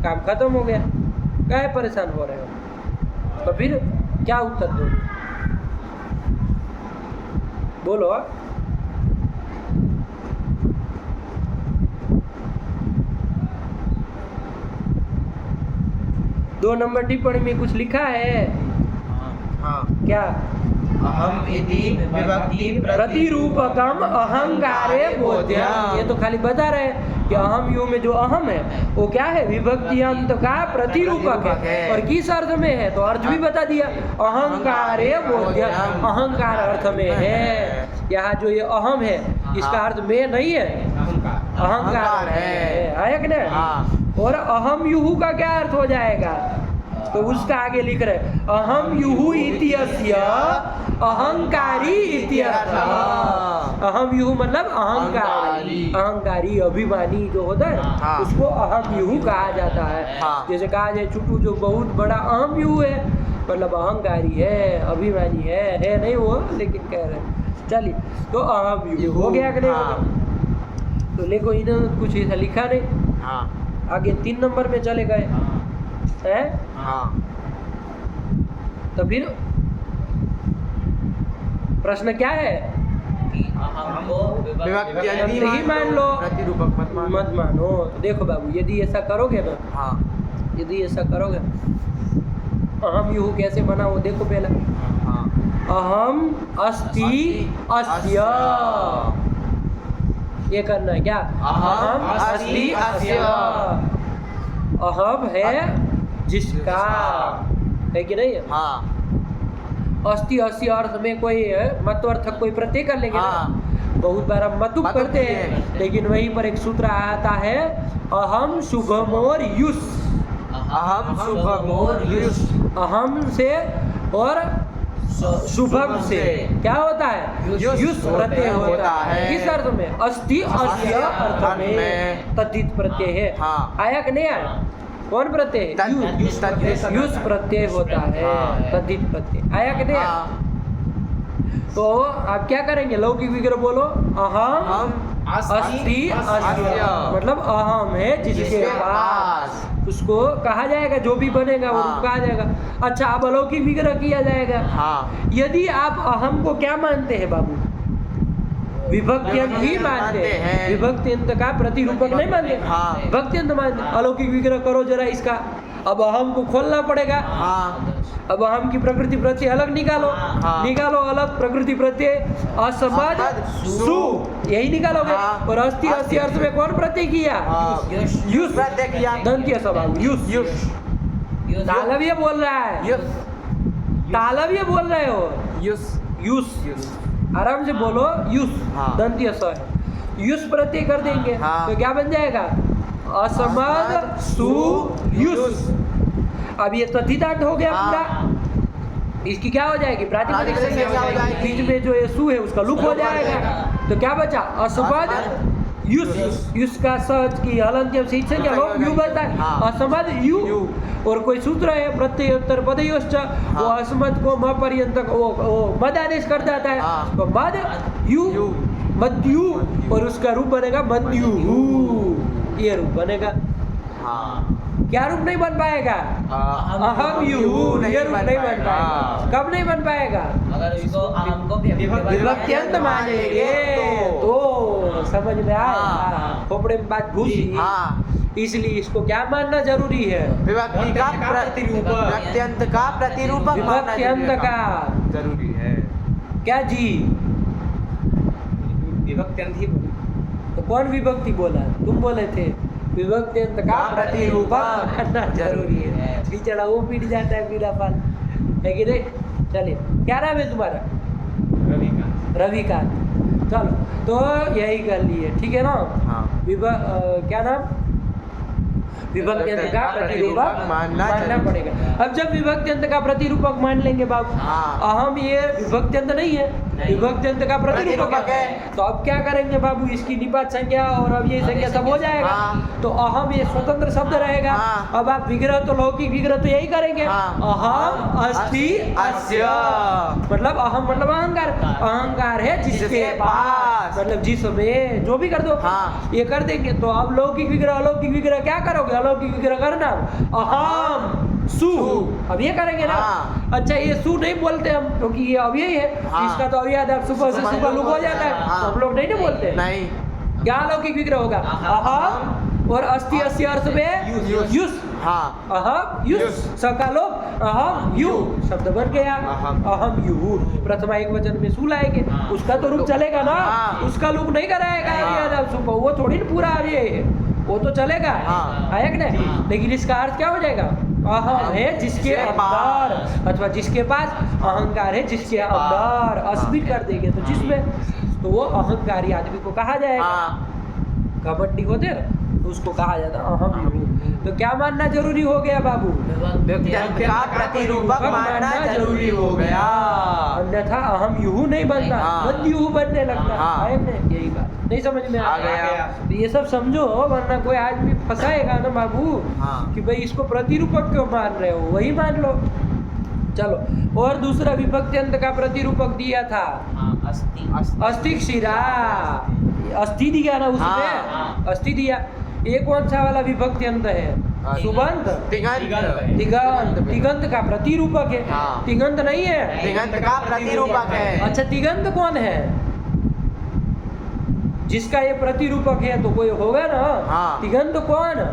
S1: काम खत्म हो गया। काहे परेशान हो रहे हो? तो फिर क्या उत्तर दो? बोलो। दो नंबर टिप्पणी में कुछ लिखा है
S2: हाँ
S1: क्या?
S2: अहम इति विभक्ति
S1: प्रतिरूपकम अहंकारे बोध्यम। ये तो खाली बता रहे हैं कि अहम यू में जो अहम है वो क्या है? विभक्ति अंत का प्रतिरूपक है। और किस अर्थ में है? तो अर्थ भी बता दिया, अहंकारे बोध्यम। अहंकार अर्थ में है। यहाँ जो ये अहम है इसका अर्थ में नहीं है, अहंकार है। आया कि नहीं?
S2: हाँ।
S1: और अहम युहू का क्या अर्थ हो जाएगा? तो उसका आगे लिख रहे अहम युहू इत्यस्य अहंकारी इत्यर्थः। अहम युहू मतलब अहंकारी, अहंकारी अभिमानी जो होता है
S2: हाँ।
S1: उसको अहम युहू कहा जाता है।
S2: हाँ।
S1: जैसे कहा जाए चुटू जो बहुत बड़ा अहम युहू है, मतलब अहंकारी है, अभिमानी है नहीं वो, लेकिन कह रहे हैं। चलिए, तो अहम युहू हो गया कि नहीं?
S2: हाँ।
S1: तो देखो इन्होंने कुछ ऐसा लिखा नहीं।
S2: हाँ
S1: आगे 3 नंबर में चले गए हैं।
S2: हाँ
S1: तो फिर प्रश्न क्या है?
S2: विभक्ति
S1: अंत ही मान लो,
S2: प्रतिरूपक मत मानो।
S1: मत मानो। तो देखो बाबू, यदि ऐसा करोगे ना,
S2: हाँ
S1: यदि ऐसा करोगे, अहम युहू कैसे बना वो देखो पहले।
S2: हाँ
S1: अहम अस्ति अस्य, ये करना है क्या?
S2: अहम अस्ति अस्य।
S1: अहम है जिसका, है कि नहीं?
S2: हाँ
S1: अस्ति अस्ति अर्थ में कोई मतवर्थक कोई प्रत्यय कर लेंगे
S2: हाँ।
S1: ना। बहुत बार हम मतुप
S2: मतुप
S1: करते
S2: भी
S1: हैं,
S2: है।
S1: लेकिन वहीं पर एक सूत्र आता है अहम शुभमोर युष।
S2: अहम शुभमोर युष।
S1: अहम से और शुभम से क्या होता है? युष प्रत्यय होता है। किस अर्थ में? अस्ति अस्य अर्थ में तद्धित प्रत्यय है।
S2: हाँ।
S1: आया कि नहीं आया? कौन प्रत्यय? युष प्रत्यय होता है,
S2: हाँ।
S1: तद्धित प्रत्यय। आया कि नहीं आया?
S2: हाँ
S1: तो आप क्या करेंगे? लौकिक विग्रह बोलो। अहम
S2: हम
S1: अस्ति अस्य, मतलब अहम है जिसके पास। उसको कहा जाएगा, जो भी बनेगा वो
S2: हाँ।
S1: कहा जाएगा। अच्छा, अब अलौकिक विग्रह किया जाएगा।
S2: हाँ
S1: यदि आप अहम को क्या मानते हैं बाबू? विभक्ति अंत ही मानते हैं। विभक्ति अंत का प्रतिरूपक नहीं मानते।
S2: हाँ।
S1: विभक्ति अंत मानते। अलौकिक विग्रह करो जरा इसका। अब अहम को खोलना पड़ेगा।
S2: हाँ
S1: अब अहम की प्रकृति प्रत्यय अलग निकालो।
S2: हाँ।
S1: निकालो अलग प्रकृति प्रत्यय असमद सु, यही निकालोगे।
S2: हाँ।
S1: और अस्ति अस्ति अर्थ में कौन प्रत्यय किया? युष
S2: प्रत्यय किया।
S1: दंत्य स्वभाव युष।
S2: युष
S1: तालव्य बोल रहा है,
S2: युष
S1: तालव्य बोल रहे हो।
S2: युष
S1: युष, आराम से बोलो। युष
S2: हाँ।
S1: दंत्य स है। युष प्रत्यय कर देंगे
S2: हाँ।
S1: तो क्या बन जाएगा? असमद सु युष। अब ये तद्धितांत हो गया
S2: हाँ।
S1: पूरा। इसकी क्या हो जाएगी? प्रातिपदिक
S2: प्रातिपदिक
S1: संज्ञा
S2: संज्ञा
S1: हो
S2: हो
S1: जाएगी।
S2: जाएगी।
S1: बीच में जो ये सु है उसका लुप हो
S2: लुप हो
S1: जाएगा।
S2: जाएगा।
S1: तो क्या बचा? असमद युष। युष का सच की हलंत्यम से इच्छा क्या हो? यू बनता है।
S2: हाँ।
S1: असमद यू।
S2: यू।
S1: और कोई सूत्र है प्रत्यय उत्तर पदयोश्च, वो अस्मद को म पर्यंत वो मद आदेश कर जाता है।
S2: हाँ।
S1: तो मद यू,
S2: यू।
S1: मद्यु, और उसका रूप बनेगा मद्यु। ये रूप बनेगा।
S2: हाँ
S1: क्या रूप नहीं बन पाएगा? अहम यू, ये रूप नहीं बन पाएगा। कब नहीं बन पाएगा?
S4: अगर इसको अहम को
S1: विभक्ति अंत मानेंगे तो समझ में आया।
S2: हाँ।
S1: खोपड़े में बात घुसी।
S2: हाँ
S1: इसलिए इसको क्या मानना जरूरी है?
S2: विभक्ति का प्रतिरूपक, विभक्त्यंत का प्रतिरूपक मानना
S1: विभक्त्यंत का
S2: जरूरी है।
S1: क्या जी?
S3: विभक्ति अंत ही
S1: तो कौन विभक्ति बोला? तुम बोले थे। विभक्त्यंत का प्रतिरूपक मानना जरूरी है। बिचड़ा वो पीट जाता है पीला पाल, है कि नहीं? चलिए, क्या नाम है तुम्हारा? रविकांत। चलो, तो यही कर लिए, ठीक है ना?
S2: हाँ
S1: क्या नाम? विभक्ति अंत का प्रतिरूपक मानना पड़ेगा। अब जब विभक्ति अंत का प्रतिरूपक मान लेंगे बाबू,
S2: हाँ।
S1: अहम ये विभक्ति अंत नहीं है, विभक्ति अंत का प्रतिरूपक
S2: प्रतिरूपक
S1: है।
S2: है।
S1: तो अब क्या करेंगे बाबू, इसकी निपात संज्ञा और अब ये संज्ञा सब हो जाएगा।
S2: हाँ।
S1: तो अहम ये स्वतंत्र शब्द रहेगा।
S2: हाँ।
S1: अब आप विग्रह तो लौकिक विग्रह तो यही करेंगे,
S2: हाँ।
S1: अहम अस्ति
S2: अस्य।
S1: मतलब अहम मतलब अहंकार, अहंकार है जिसके पास, मतलब जिसमें, जो भी कर दो
S2: हाँ।
S1: ये कर देंगे। तो अब लौकिक विग्रह अलौकिक विग्रह क्या करोगे, अलौकिक विग्रह करना अहम सु, अब ये करेंगे ना।
S2: हाँ।
S1: अच्छा ये सु नहीं बोलते हम क्योंकि ये अव्यय है,
S2: हाँ।
S1: इसका तो अव्यय है, सुबह से सुबह लुक हो जाता है,
S2: हाँ।
S1: तो हम लोग नहीं ना बोलते।
S2: नहीं।
S1: क्या अलौकिक विग्रह होगा, अहम और अस्ति अस्य अर्थ में युस,
S2: हाँ।
S1: अहम युस,
S2: युस।
S1: सका लोग अहम यु शब्द बन गया,
S2: अहम।
S1: अहम यु। प्रथमा एक वचन में सु लाएंगे, उसका तो रूप चलेगा ना,
S2: हाँ।
S1: उसका रूप नहीं कराएगा
S2: हाँ।
S1: वो थोड़ी ना पूरा अव्यय है, वो तो चलेगा,
S2: हाँ।
S1: आया कि नहीं। लेकिन इसका अर्थ क्या हो जाएगा, अहम है जिसके अंदर, अथवा जिसके पास, अहंकार है जिसके अंदर, अस्मित कर देंगे तो जिसमें, तो वो अहंकारी आदमी को कहा जाएगा।
S2: हाँ।
S1: कबड्डी होते हैं तो उसको कहा जाता है अहम यु। तो क्या मानना जरूरी हो गया बाबू,
S2: विभक्ति अंत का प्रतिरूपक मानना जरूरी हो गया।
S1: अन्यथा अहम युहू नहीं बनता,
S2: हाँ।
S1: मद्युहू बनने लगता
S2: हाँ।
S1: है ना। यही बात नहीं समझ में
S2: आ गया।
S1: तो ये सब समझो, वरना कोई आदमी फंसाएगा ना बाबू
S2: हाँ।
S1: कि भाई इसको प्रतिरूपक क्यों मान रहे हो, वही मान लो। चलो, और दूसरा विभक्ति अंत का प्रतिरूपक दिया था अस्थि क्षीरा, अस्थि दिया ना उसमें,
S2: हाँ।
S1: अस्थि दिया। एक कौन सा वाला विभक्ति अंत है, सुबंत,
S2: तिगंत।
S1: तिगंत, तिगंत का प्रतिरूपक है।
S2: हाँ।
S1: तिगंत नहीं है,
S2: तिगंत का प्रतिरूपक है।
S1: अच्छा तिगंत कौन है, जिसका ये प्रतिरूपक है तो कोई होगा ना।
S2: हाँ।
S1: तिगंत कौन,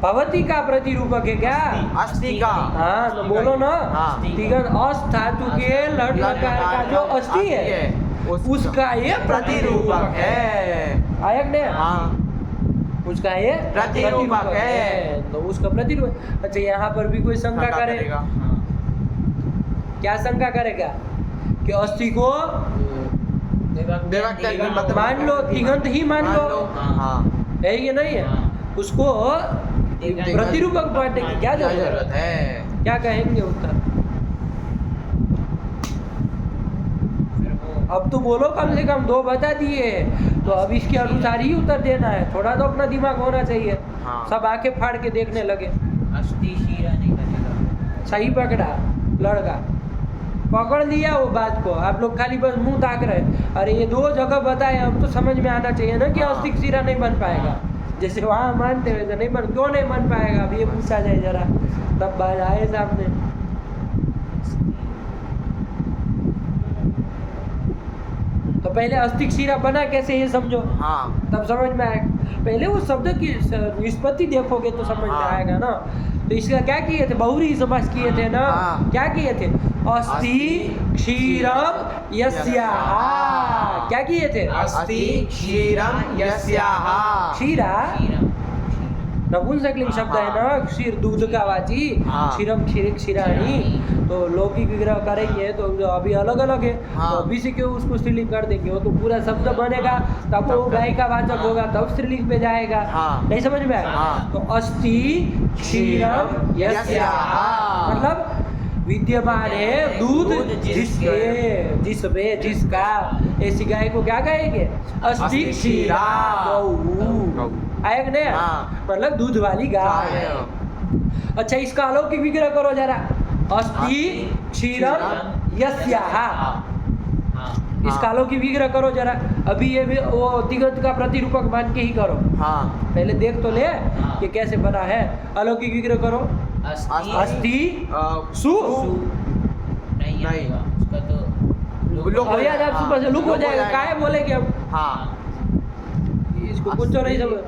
S1: भवती का प्रतिरूपक है क्या,
S2: अस्थि का।
S1: हाँ तो बोलो ना।
S2: हाँ।
S1: तिगंत अस धातु के लट लकार का जो अस्थि है उसका ये
S2: प्रतिरूपक है।
S1: आयक ने,
S2: हाँ।
S1: उसका ये
S2: प्रतिरूपक है।
S1: तो उसका प्रतिरूपक। अच्छा यहाँ पर भी कोई शंका करे,
S2: करेगा।
S1: क्या शंका करेगा कि अस्थि को
S2: विभक्ति अंत मतलब
S1: मान लो, तिगंत ही मान लो,
S2: हाँ।
S1: है कि नहीं है, उसको प्रतिरूपक बांटने की क्या
S2: क्या
S1: जरूरत
S2: जरूरत
S1: है,
S2: है।
S1: क्या कहेंगे उत्तर। अब तो बोलो, कम से कम 2 बता दिए हैं, तो अब इसके अनुसार ही उत्तर देना है। थोड़ा तो अपना दिमाग होना चाहिए।
S2: हाँ।
S1: सब आंखें फाड़ के देखने लगे।
S4: अस्थि शीरा नहीं करेगा।
S1: सही पकड़ा लड़का, पकड़ लिया वो बात को। आप लोग खाली बस मुंह ताक रहे। अरे ये 2 जगह बताए, अब तो समझ में आना चाहिए ना कि
S2: हाँ।
S1: अस्तिक सिरा नहीं बन पाएगा। जैसे वहाँ मानते हुए तो नहीं बन, क्यों नहीं बन पाएगा, अब ये पूछा जाए जरा, तब बात आए सामने। तो पहले अस्तिक सिरा बना कैसे ये समझो,
S2: हाँ।
S1: तब समझ में आएगा। पहले वो शब्द की निष्पत्ति देखोगे तो समझ में
S2: हाँ।
S1: आएगा ना। तो इसका क्या किए थे, बहुरी समास किए थे ना।
S2: हाँ।
S1: क्या किए थे, अस्थि क्षीरम यस्याः, क्या किए थे,
S2: अस्थि क्षीरम यस्याः।
S1: क्षीरा नपुंसकलिंग शब्द है ना, क्षीर दूध का वाची,
S2: हाँ।
S1: क्षीरम क्षीर क्षीराणी। तो लौकिक विग्रह करेंगे तो जो अभी अलग अलग है,
S2: हाँ।
S1: तो अभी से क्यों उसको स्त्रीलिंग कर देंगे, वो तो पूरा शब्द बनेगा तब वो गाय का वाचक होगा, तब स्त्रीलिंग पे जाएगा।
S2: हाँ।
S1: नहीं समझ में आया।
S2: हाँ।
S1: तो अस्थि क्षीरम यस्याः मतलब विद्यमान है दूध जिसके, जिसमें, जिसका। ऐसी गाय को क्या कहेंगे, अस्थि क्षीरा गौ। आया कि नहीं,
S2: हाँ।
S1: मतलब दूध वाली गाय। अच्छा इसका अलौकिक विग्रह करो जरा, अस्थि क्षीरम यस्याः। इसका अलौकिक विग्रह करो जरा। अभी ये भी वो तिगंत का प्रतिरूपक मान के ही करो।
S2: हाँ।
S1: पहले देख तो ले कि कैसे बना है। अलौकिक विग्रह करो, अस्थि सु।
S4: नहीं
S2: नहीं।
S4: होगा, उसका तो
S2: लुक हो
S1: अब यार आप सुबह से लुक हो जाएगा,
S2: जाएगा।
S1: काहे बोलेंगे अब,
S2: हाँ।
S1: इसको कुछ तो नहीं समझ।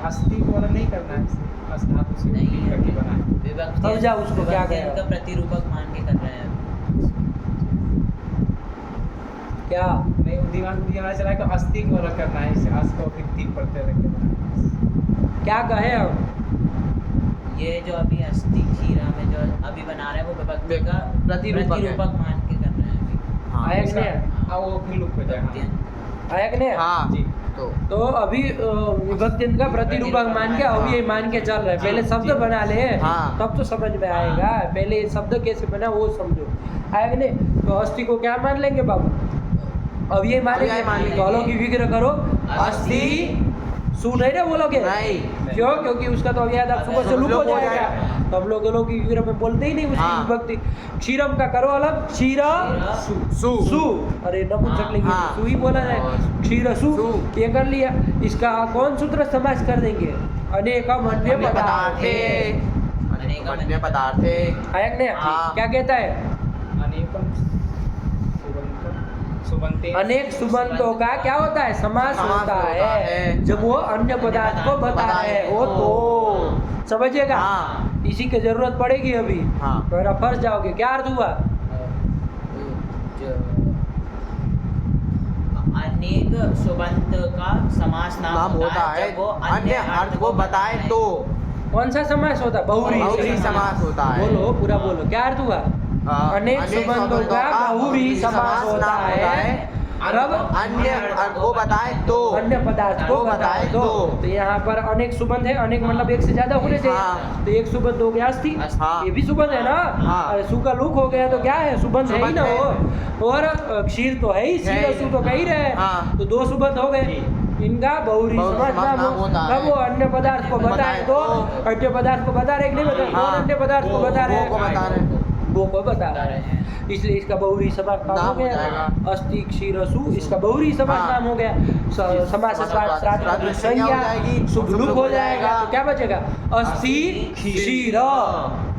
S3: अस्थि वाला नहीं करना है, धातु से
S4: नहीं
S3: मिल करके बना है।
S4: विभक्ति
S1: समझा उसको क्या
S4: विभक्ति
S1: कहेगा।
S4: का प्रतिरूपक मान के कर रहे हैं।
S1: क्या
S3: नहीं, दिमाग में हमारा चला है कि अस्थि वाला करना है, इसे अस को फिर 3 प्रत्यय रख के बनाना है।
S1: क्या कहे अब,
S4: ये जो अभी अस्थि क्षीरा में जो अभी बना रहे हैं वो विभक्ति का
S2: प्रतिरूपक है।
S4: प्रतिरूपक मान के कर रहे हैं अभी।
S2: हाँ।
S1: आया कि नहीं,
S3: हाँ, वो फिर लुक हो
S4: विभक्ति
S3: जाएगा।
S1: आया कि नहीं।
S2: हाँ।
S3: जी।
S1: तो अभी विभक्ति का प्रतिरूपक मान के अभी ये मान के चल रहे हैं। पहले शब्द बना ले,
S2: हाँ।
S1: तब तो समझ में आएगा। पहले शब्द कैसे बना वो समझो। आया कि नहीं? तो अस्थि को क्या मान लेंगे बाबू? अब ये मानेंगे तो अलौकिक विग्रह करो अस्थि सु नहीं ना बोलोगे?
S2: नहीं।
S1: क्यों? क्योंकि उसका तो अव्यय आप सुबह से लुक हो जाएगा, तो हम लोग अलौकिक विग्रह में बोलते ही नहीं उसकी
S2: हाँ।
S1: विभक्ति। क्षीरम का करो अलग, क्षीर
S2: सु
S1: सु, अरे नपुंसक लिंग
S2: हाँ।
S1: सु ही बोला जाए, क्षीर सु,
S2: सु।
S1: ये कर लिया। इसका कौन सूत्र समास कर देंगे? अनेकम अन्य पदार्थे।
S2: अन्य पदार्थे।
S1: आया कि नहीं?
S2: हाँ।
S1: क्या कहता है?
S3: अनेकम सुबंते
S1: अनेक सुबंतों का क्या होता है? समास होता है जब वो अन्य पदार्थ को बता रहे हैं वो, तो समझिएगा।
S2: हाँ।
S1: इसी की जरूरत पड़ेगी अभी,
S2: हाँ।
S1: मेरा फंस जाओगे। क्या अर्थ हुआ?
S4: अनेक सुबंत का समास नाम
S2: होता है
S4: जब वो
S2: अन्य अर्थ को बताए तो।
S1: कौन सा समास होता है? बहुरी
S2: बहुव्रीहि समास होता है।
S1: बोलो, पूरा बोलो, क्या अर्थ हुआ? अनेक सुबंतों का बहुव्रीहि समास होता है रब
S2: अन्य अर्थ को बताए तो।
S1: अन्य पदार्थ को बताए तो। तो यहाँ पर अनेक सुबंध है, अनेक मतलब एक से ज्यादा होने चाहिए।
S2: हाँ।
S1: तो एक सुबंध हो गया अस्थि,
S2: हाँ।
S1: ये भी सुबंध है ना।
S2: हाँ।
S1: अरे सु का लुक हो गया तो क्या है? सुबंध है ही ना
S2: सुबंध
S1: वो। और क्षीर तो है ही, क्षीर
S2: है।
S1: सु तो कह ही रहे।
S2: हाँ।
S1: तो दो सुबंध हो गए, इनका बहुरी
S2: बहुव्रीहि
S1: समास नाम
S2: नाम होता है।
S1: तब वो अन्य पदार्थ को बताए तो। अन्य पदार्थ को बता रहे कि नहीं बता रहे?
S2: हाँ।
S1: कौन अन्य पदार्थ को बता रहे
S2: वो को बता रहे हैं।
S1: वो को बता रहे हैं, इसलिए इसका बहुरी समास नाम हो
S2: नाम हो
S1: गया
S2: जाएगा।
S1: अस्थि क्षीर सु, इसका बहुरी समास
S2: हाँ।
S1: नाम हो गया। समास
S2: प्रातिपदिक संज्ञा हो जाएगी,
S1: शुभ लुक हो जाएगा, तो क्या बचेगा? अस्थि क्षीर,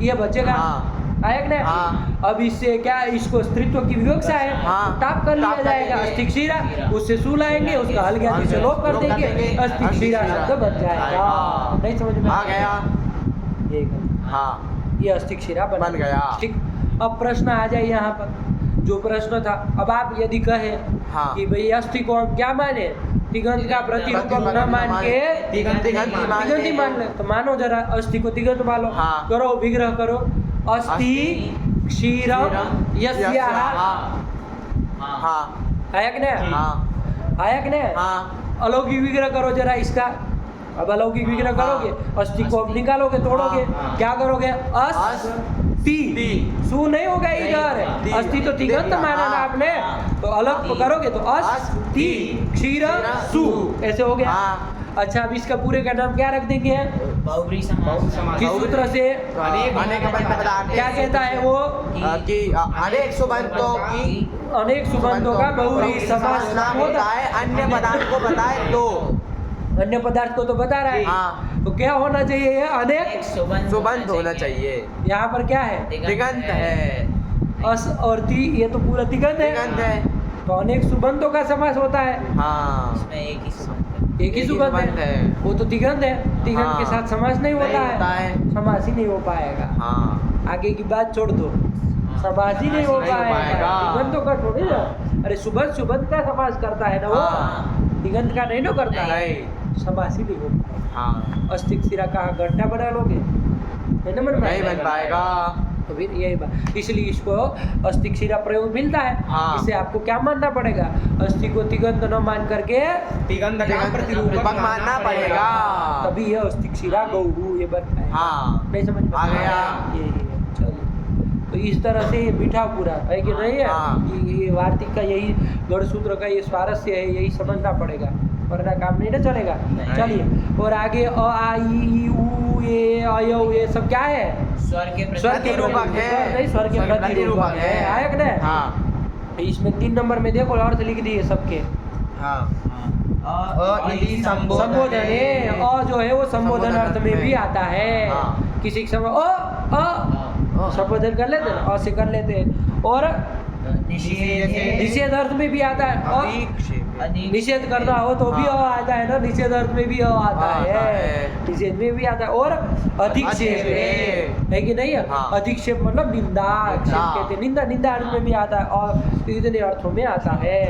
S1: ये बचेगा।
S2: हाँ।
S1: आया कि नहीं?
S2: हाँ।
S1: अब इससे क्या, इसको स्त्रीत्व की विवक्षा है,
S2: हाँ।
S1: तो टाप कर लिया
S2: टाप कर
S1: जाएगा
S2: देंगे।
S1: अस्थि क्षीरा, उससे सु लाएंगे, उसका हल ज्ञाति से लोप कर देंगे, अस्थि क्षीरा शब्द बच जाएगा।
S2: हाँ।
S1: नहीं समझ में
S2: आ गया।
S1: ये गया।
S2: हाँ।
S1: ये अस्थि क्षीरा
S2: बन गया।
S1: ठीक। अब प्रश्न आ जाए यहाँ पर, जो प्रश्न था। अब आप यदि कहे
S2: हाँ।
S1: कि भाई अस्थि को हम क्या माने, तिगंत का प्रतिरूपक न मान के
S2: तिगंत
S1: तिगंती मान ले, तो मानो जरा अस्थि को तिगंत मानो।
S2: हाँ।
S1: करो विग्रह करो, अस्थि क्षीरम यस्याः।
S2: हाँ।
S1: आया कि नहीं?
S2: हाँ।
S1: आया कि नहीं?
S2: हाँ।
S1: अलौकिक विग्रह करो जरा इसका। अब अलौकिक विग्रह करोगे, अस्थि को अब निकालोगे, तोड़ोगे,
S2: हाँ।
S1: क्या करोगे? अस्थि, सु नहीं होगा इधर,
S2: ती।
S1: अस्थि तो तिगंत
S2: हाँ।
S1: माना ना आपने, तो अलग करोगे तो अस्थि क्षीर सु, ऐसे हो गया।
S2: हाँ।
S1: अच्छा, अब इसका पूरे का नाम क्या रख देंगे?
S4: बहुव्रीहि समास।
S1: किस सूत्र से?
S2: अनेक पदार्थ
S1: क्या कहता है वो?
S2: कि अनेक सुबंतों की
S1: अनेक सुबंधों का बहुव्रीहि समास
S2: नाम होता है अन्य पदार्थ को बताए तो।
S1: अन्य पदार्थ को तो बता रहा है।
S2: हाँ।
S1: तो क्या होना चाहिए? ये अनेक
S2: सुबंत होना चाहिए।
S1: यहाँ पर क्या है?
S2: तिगंत है।
S1: अस और ती, ये तो पूरा तिगंत है।
S2: तिगंत है।
S1: तो अनेक सुबंधों का समास होता है।
S2: हाँ।
S4: इसमें एक ही सुबंत है।
S1: एक ही सुबंध है, वो तो तिगंत है। तिगंत
S2: हाँ।
S1: के साथ समास नहीं होता
S2: नहीं होता
S1: है,
S2: है।
S1: समास ही नहीं हो पाएगा।
S2: हाँ।
S1: आगे की बात छोड़ दो, समास ही नहीं हो
S2: नहीं हो
S1: पाएगा।
S2: पाएगा।
S1: तिगंतों का थोड़ी ना, अरे सुबंध सुबंध का समास करता है ना वो,
S2: हाँ।
S1: तिगंत का नहीं ना करता है,
S2: नहीं।
S1: समास ही नहीं हो पाएगा।
S2: हाँ।
S1: अस्थि क्षीरा का घंटा बना लोगे, है ना? मन में
S2: नहीं बन पाएगा।
S1: तो फिर यही बात, इसलिए इसको अस्थि क्षीरा प्रयोग मिलता है।
S2: हाँ।
S1: इससे आपको क्या मानना पड़ेगा? अस्थि को तिगंत न मान करके
S3: तिगंत का
S2: प्रतिरूपक मानना पड़ेगा।
S1: तभी ये अस्थि क्षीरा गौरु ये बनता है।
S2: हाँ।
S1: नहीं समझ में
S2: आ गया।
S1: ये है, चलिए। तो इस तरह से ये मीठा पूरा है कि नहीं है?
S2: हाँ।
S1: ये वार्तिक का यही गढ़सूत्र का ये स्वारस्य है, यही समझना पड़ेगा, वरना काम नहीं ना चलेगा।
S4: नहीं।
S1: चलिए, और आगे अ आ ई उ ये अयो ये सब क्या है?
S4: स्वर के
S1: स्वर के
S2: प्रतिरूपक है।
S1: नहीं, स्वर के प्रतिरूपक है। आया कि नहीं?
S2: हाँ।
S1: इसमें 3 नंबर में देखो अर्थ लिख दिए सबके।
S2: हाँ।
S4: इति
S1: संबोधन है, अ जो है वो संबोधन अर्थ में भी आता है।
S2: हाँ।
S1: किसी के समय अ संबोधन कर लेते हैं, अ से कर लेते हैं। और निषेध अर्थ में भी आता है, निषेध करना हो तो भी अ आता है ना, निषेध अर्थ में भी अ आता है, निषेध में भी आता है। और अधिक्षेप है कि नहीं है?
S2: हाँ।
S1: अधिक्षेप मतलब निंदा, क्षेप कहते हैं, निंदा, निंदा अर्थ में भी आता है, और इतने अर्थों में आता है।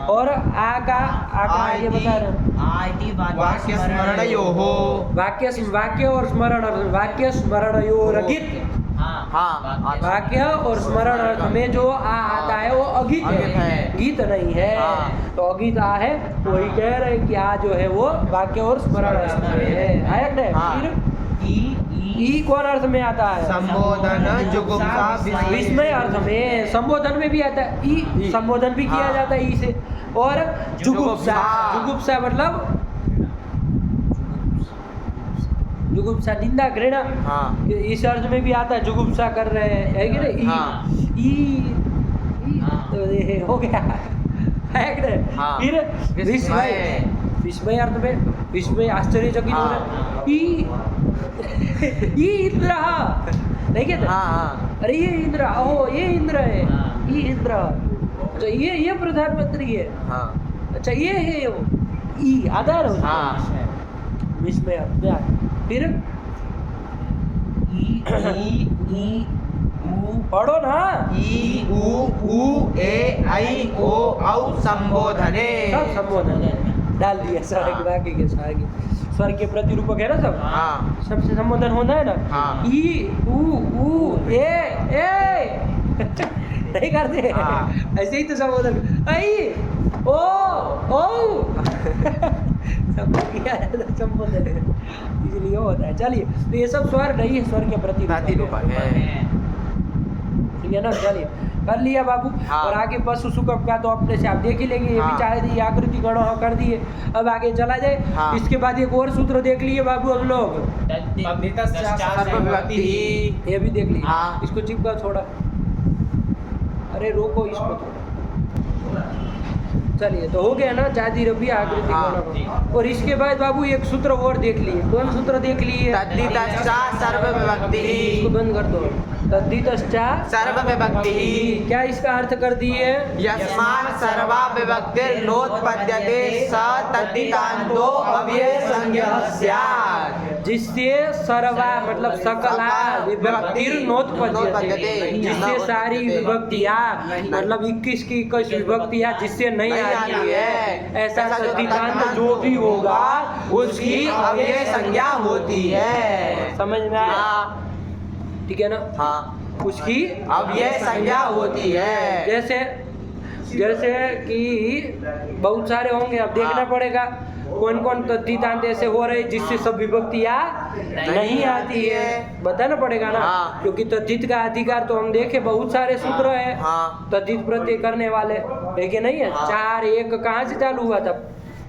S1: और आ का ये बता रहे हैं,
S2: वाक्य स्मरणयोः।
S1: वाक्य और स्मरण अर्थ, वाक्य स्मरणयोरगित।
S2: हाँ।
S1: वाक्य और स्मरण अर्थ में जो आ आता है वो अगित
S2: अगित
S1: है,
S2: है।
S1: गीत नहीं है।
S2: हाँ।
S1: तो अगित आ है, वही कह रहे हैं कि आ जो है वो वाक्य और स्मरण अर्थ में है। आया कि नहीं?
S2: हाँ।
S1: फिर ई कौन अर्थ में आता है?
S2: संबोधन, जुगुप्सा,
S1: विस्मय अर्थ में। संबोधन में भी आता है ई, संबोधन भी किया
S2: हाँ।
S1: जाता है ई से। और जुगुप्सा,
S2: जुगुप्सा।
S1: जुगुप्सा मतलब जुगुप्सा निंदा घृणा,
S2: हाँ।
S1: इस अर्थ में भी आता है। जुगुप्सा कर रहे हैं, है कि नहीं?
S2: हाँ।
S1: ई तो ये हो गया है कि नहीं?
S2: हाँ।
S1: फिर
S2: विस्मय।
S1: विस्मय, विस्मय अर्थ में विस्मय आश्चर्यचकित हो रहा है। ई इंद्र नहीं कहते?
S2: हाँ।
S1: अरे ये इंद्र, ओहो ये इंद्र है,
S4: हाँ।
S1: ये इंद्र। अच्छा ये प्रधानमंत्री है।
S2: हाँ।
S1: अच्छा ये है वो ई आधार है उसका।
S2: हाँ।
S1: विस्मय अर्थ में आता है। फिर पढ़ो ना।
S2: ई उ ए ऐ ओ औ संबोधने।
S1: सब संबोधन डाल दिया सारे के बाकी के सारे के स्वर के प्रतिरूपक है ना सब।
S2: हाँ।
S1: सबसे संबोधन होना है ना।
S2: हाँ।
S1: ई ऊ ए नहीं करते।
S2: हाँ।
S1: ऐसे ही तो संबोधन आई ओ सब किया है तो संबोधन है, इसलिए होता है। चलिए तो ये सब स्वर नहीं है, स्वर के
S2: प्रतिरूपक है।
S1: ठीक है ना। चलिए कर लिया बाबू।
S2: हाँ।
S1: और आगे पशु सुकप का तो अपने से आप देख ही लेंगे। ये भी
S2: हाँ।
S1: चाहे दी आकृति गणो कर दिए। अब आगे चला जाए।
S2: हाँ।
S1: इसके बाद एक और सूत्र देख लिए बाबू हम लोग,
S2: सर्वविभक्ति ही।
S1: ये भी देख लिए।
S2: हाँ।
S1: इसको चिपका थोड़ा, अरे रोको इसको थोड़ा। चलिए तो हो गया ना जाति रवि आकृति
S2: हाँ।
S1: गणो। और इसके बाद बाबू एक सूत्र और देख लिए। कौन सूत्र देख लिए?
S2: तद्धितश्च सर्वविभक्ति
S1: इसको
S2: ही।
S1: बंद कर दो। तद्धितश्च
S2: सर्वविभक्ति ही।
S1: क्या इसका अर्थ कर दिए?
S2: यस्मात् सर्वा विभक्तिर्नोत्पद्यते स तद्धितान्तो अव्ययसंज्ञः स्यात्।
S1: जिससे सर्वा मतलब सकला विभक्तिर्नोत्पद्यते, जिससे सारी विभक्तियाँ मतलब 21 की 21 विभक्तियाँ जिससे नहीं आती है, ऐसा तद्धितांत जो भी होगा
S2: उसकी अव्यय संज्ञा होती है।
S1: समझ में आया?
S2: हाँ।
S1: ठीक है ना।
S2: हाँ।
S1: उसकी
S2: अव्यय संज्ञा होती है।
S1: जैसे कि बहुत सारे होंगे, अब देखना
S2: हाँ।
S1: पड़ेगा कौन कौन तद्धितांत ऐसे हो रहे जिससे सब विभक्तियाँ नहीं आती है, बताना पड़ेगा ना।
S2: हाँ।
S1: क्योंकि तद्धित का अधिकार तो हम देखे बहुत सारे सूत्र है
S2: हाँ।
S1: तद्धित प्रत्यय करने वाले, है कि नहीं है?
S2: हाँ।
S1: 4 1 कहाँ से चालू हुआ था?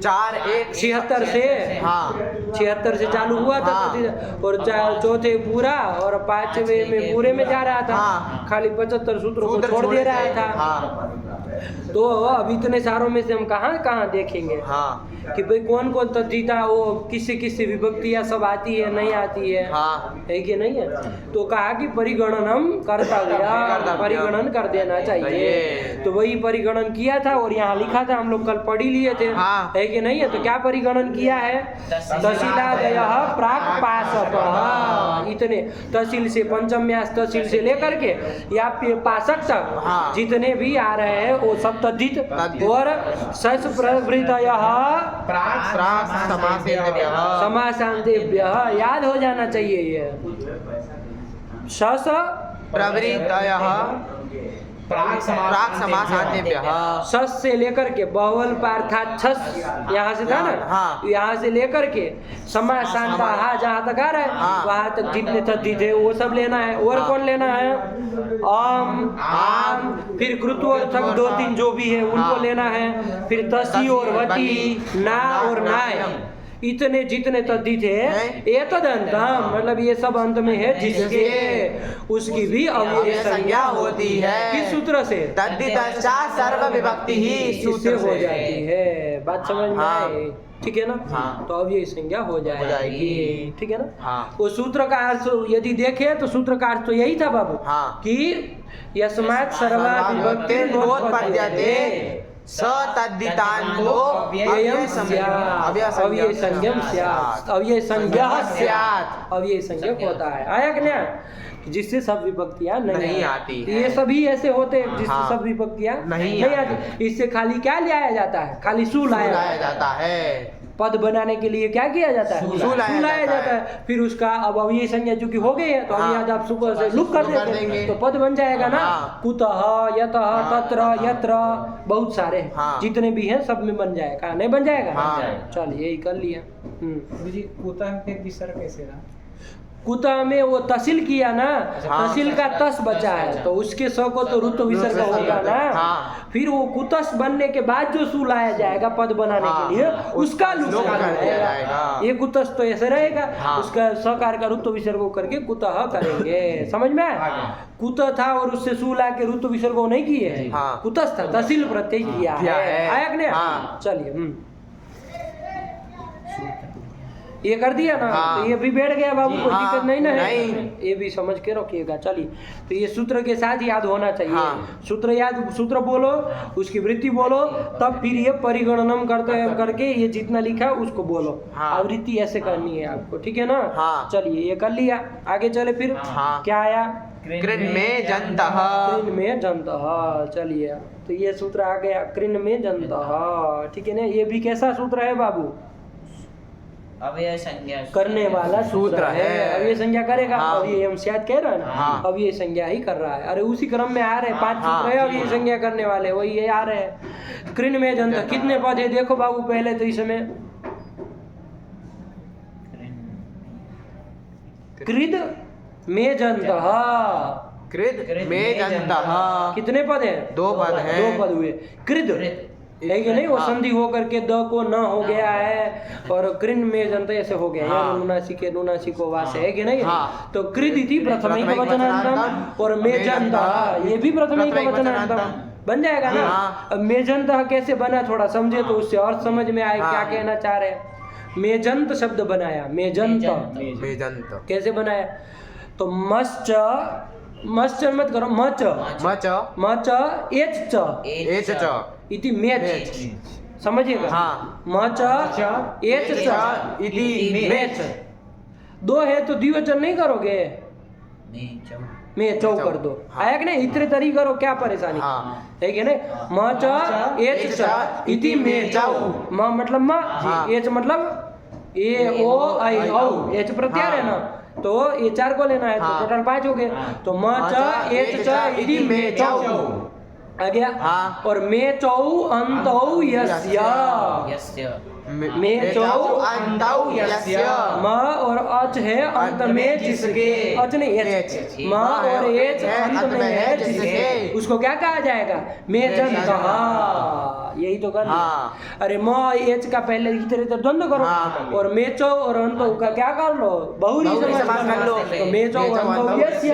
S2: 4 1
S1: 76 से।
S2: हाँ।
S1: 76 से चालू हुआ था
S2: हाँ।
S1: तद्धित। और चौथे पूरा और 5वें में पूरे में जा रहा था।
S2: हाँ।
S1: खाली 75 सूत्रों को
S2: सूत्र
S1: छोड़ दे रहा
S2: थे।
S1: था।
S2: हाँ।
S1: तो अब इतने सारों में से हम कहाँ देखेंगे
S2: हाँ।
S1: कि भाई कौन कौन तद्धिता वो किससे विभक्तियाँ सब आती है नहीं आती है,
S2: हाँ।
S1: है कि नहीं है? तो कहा कि परिगणनम कर्तव्य, परिगणन कर देना चाहिए। तो वही परिगणन किया था और यहाँ लिखा था, हम लोग कल पढ़ ही लिए थे।
S2: हाँ।
S1: है कि नहीं है? तो क्या परिगणन किया है? तहसीलादयः प्राक् पाशकः, इतने तहसील से पंचम्यास तहसील से लेकर के या फिर पाशक तक
S2: हाँ।
S1: जितने भी आ रहे हैं वो सब तद्धित। और सस प्रवृत्तयः
S2: प्राक् समासेभ्यः।
S1: समासान्तेभ्यः, याद हो जाना चाहिए ये। सस
S2: प्रवृत्तयः प्राक् समासान्तेभ्यः।
S1: सस से लेकर के बहुवल पार्थात छस यहाँ से था ना।
S2: हाँ।
S1: यहाँ से लेकर के समासांता हा जहाँ तक आ रहा है
S2: हाँ।
S1: वहाँ तक जितने तद्धित है वो सब लेना है। और
S2: हाँ।
S1: कौन लेना है? आम, फिर कृत्वर्थक 2-3 जो भी है उनको
S2: हाँ।
S1: लेना है। फिर तसी और वती, ना और नाय, इतने जितने तद्धित है ये तदंतम मतलब ये सब अंत में है जिसके, उसकी भी अव्यय संज्ञा
S2: होती है।
S1: किस सूत्र से?
S2: तद्धितश्च सर्वविभक्ति ही
S1: इससे
S2: सूत्र
S1: हो जाती
S2: से।
S1: है। बात समझ में
S2: हाँ।
S1: आए? ठीक है ना।
S2: हाँ।
S1: तो अब ये संज्ञा हो जाएगी। ठीक है ना।
S2: हाँ।
S1: वो सूत्र का अर्थ यदि देखे तो सूत्र का अर्थ तो यही था बाबू।
S2: हाँ।
S1: कि यस्मात् सर्वा
S2: विभक्तिर्नोत्पद्यते स तद्धितान्तो अव्यय
S1: संज्ञम स्यात्। अव्यय संज्ञा स्यात्, अव्यय संज्ञक होता है। आया कि नहीं? जिससे सब विभक्तियाँ नहीं
S2: आती
S1: ये सभी ऐसे होते हैं जिससे
S2: हाँ।
S1: सब विभक्तियाँ
S2: नहीं
S1: आती। इससे खाली क्या लाया जाता है? खाली सु लाया
S2: जाता है।
S1: पद बनाने के लिए क्या किया जाता है?
S2: सु
S1: लाया जाता है। फिर उसका अब अव्यय संज्ञा चूंकि हो गई है तो
S2: हाँ।
S1: अभी आप सुबह से लुक कर देंगे तो पद बन जाएगा ना।
S2: हाँ।
S1: कुतः, यतः, तत्र, यत्र, बहुत सारे
S2: हाँ।
S1: जितने भी हैं सब में बन जाएगा। नहीं बन जाएगा?
S2: हाँ।
S1: चलिए यही कर लिया।
S3: गुरुजी कुतः के विसर्ग कैसे रहा?
S1: कुतः में वो तहसील किया ना,
S2: हाँ।
S1: तहसील का तस बचा है तो उसके स को तो रुत्व विसर्ग होगा ना।
S2: हाँ।
S1: फिर वो कुतस बनने के बाद जो सु लाया जाएगा पद बनाने
S2: हाँ।
S1: के लिए उसका लुक
S2: लुक कर दिया
S1: जाएगा।
S2: जाएगा।
S1: ये कुतस तो ऐसे रहेगा,
S2: हाँ।
S1: उसका सकार का रुत्व विसर्ग करके कुतः करेंगे। समझ में आया? कुत था और उससे सु ला के रुत्व विसर्ग नहीं किए,
S2: हाँ।
S1: कुतस था, तहसील प्रत्यय किया है। आया कि नहीं?
S2: हाँ।
S1: चलिए ये कर दिया ना।
S2: हाँ।
S1: तो ये भी बैठ गया बाबू, कोई
S2: हाँ।
S1: दिक्कत नहीं ना है?
S2: नहीं।
S1: ये भी समझ के रखिएगा। चलिए तो ये सूत्र के साथ याद होना चाहिए।
S2: हाँ।
S1: सूत्र बोलो, उसकी वृत्ति बोलो, तब फिर ये परिगणनम करके ये जितना लिखा है उसको बोलो।
S2: हाँ।
S1: आवृत्ति ऐसे करनी है आपको, ठीक है ना?
S2: हाँ।
S1: चलिए ये कर लिया, आगे चले फिर।
S2: हाँ।
S1: क्या आया?
S2: कृन में जंतः।
S1: कृन में जंतः। चलिए तो ये सूत्र आ गया, कृन में जंतः, ठीक है ना? ये भी कैसा सूत्र है बाबू?
S4: अव्यय संज्ञा
S1: करने वाला सूत्र है। अब ये संज्ञा करेगा।
S2: हाँ।
S1: अब ये हम शायद कह रहे हैं ना।
S2: हाँ।
S1: अब ये संज्ञा ही कर रहा है। अरे उसी क्रम में आ रहे हैं, 5
S2: हाँ।
S1: सूत्र है, अब ये संज्ञा करने वाले वही ये आ रहे हैं। कृन में जंत कितने पद है देखो बाबू पहले तो इसमें। कृद में जंत
S2: कृत में जंतः।
S1: कितने पद है?
S2: 2 पद है।
S1: 2 पद हुए। कृद है कि नहीं? वो
S2: हाँ।
S1: संधि होकर के द को न हो गया है और कृन में जंत ऐसे हो गया है।
S2: हाँ।
S1: नुनासी के नुनासी को वास है कि नहीं?
S2: हाँ।
S1: तो कृदिति प्रथमिक वचनांतम और मेजंतः ये भी प्रथमिक वचनांतम बन जाएगा ना।
S2: हाँ।
S1: अब मेजंतः कैसे बना थोड़ा समझे तो उससे और समझ में आए क्या
S2: हाँ।
S1: कहना चाह रहे हैं। मेजंत शब्द बनाया, मेजंत
S2: में जंत।
S1: कैसे बनाया? तो मश्च मत करो, मच
S2: मच
S1: मच एच च
S2: एच च
S1: इति मेच, समझिएगा?
S2: हाँ।
S1: मच एच च
S2: इति
S1: मेच। 2 है तो द्विवचन नहीं करोगे, मैं चौ कर दो।
S2: हाँ।
S1: आया कि नहीं? इतने तरी करो, क्या परेशानी
S2: हाँ।
S1: है कि नहीं? मच एच च इति मेचौ। म मतलब म,
S2: हाँ।
S1: एच मतलब ए ओ आई औ, एच प्रत्यार है ना, तो ये 4 को लेना है तो
S2: हाँ।
S1: टोटल 5 हो गए। तो म च एच च इति मेचौ आ गया।
S2: हाँ।
S1: और मेचौ अंतौ यस्य, मेचौ
S2: अंतौ यस्य।
S1: म और अच है अंत में जिसके, अच नहीं एच, म और एच अंत में है जिसके, उसको क्या कहा जाएगा? मेजंतः। यही तो करना।
S2: हाँ।
S1: अरे म एच का पहले इधर इधर द्वंद्व करो
S2: हाँ।
S1: और मेचौ और अंतौ का क्या कर लो? बहुरी समास कर लो। तो मेचौ अंतौ यस्य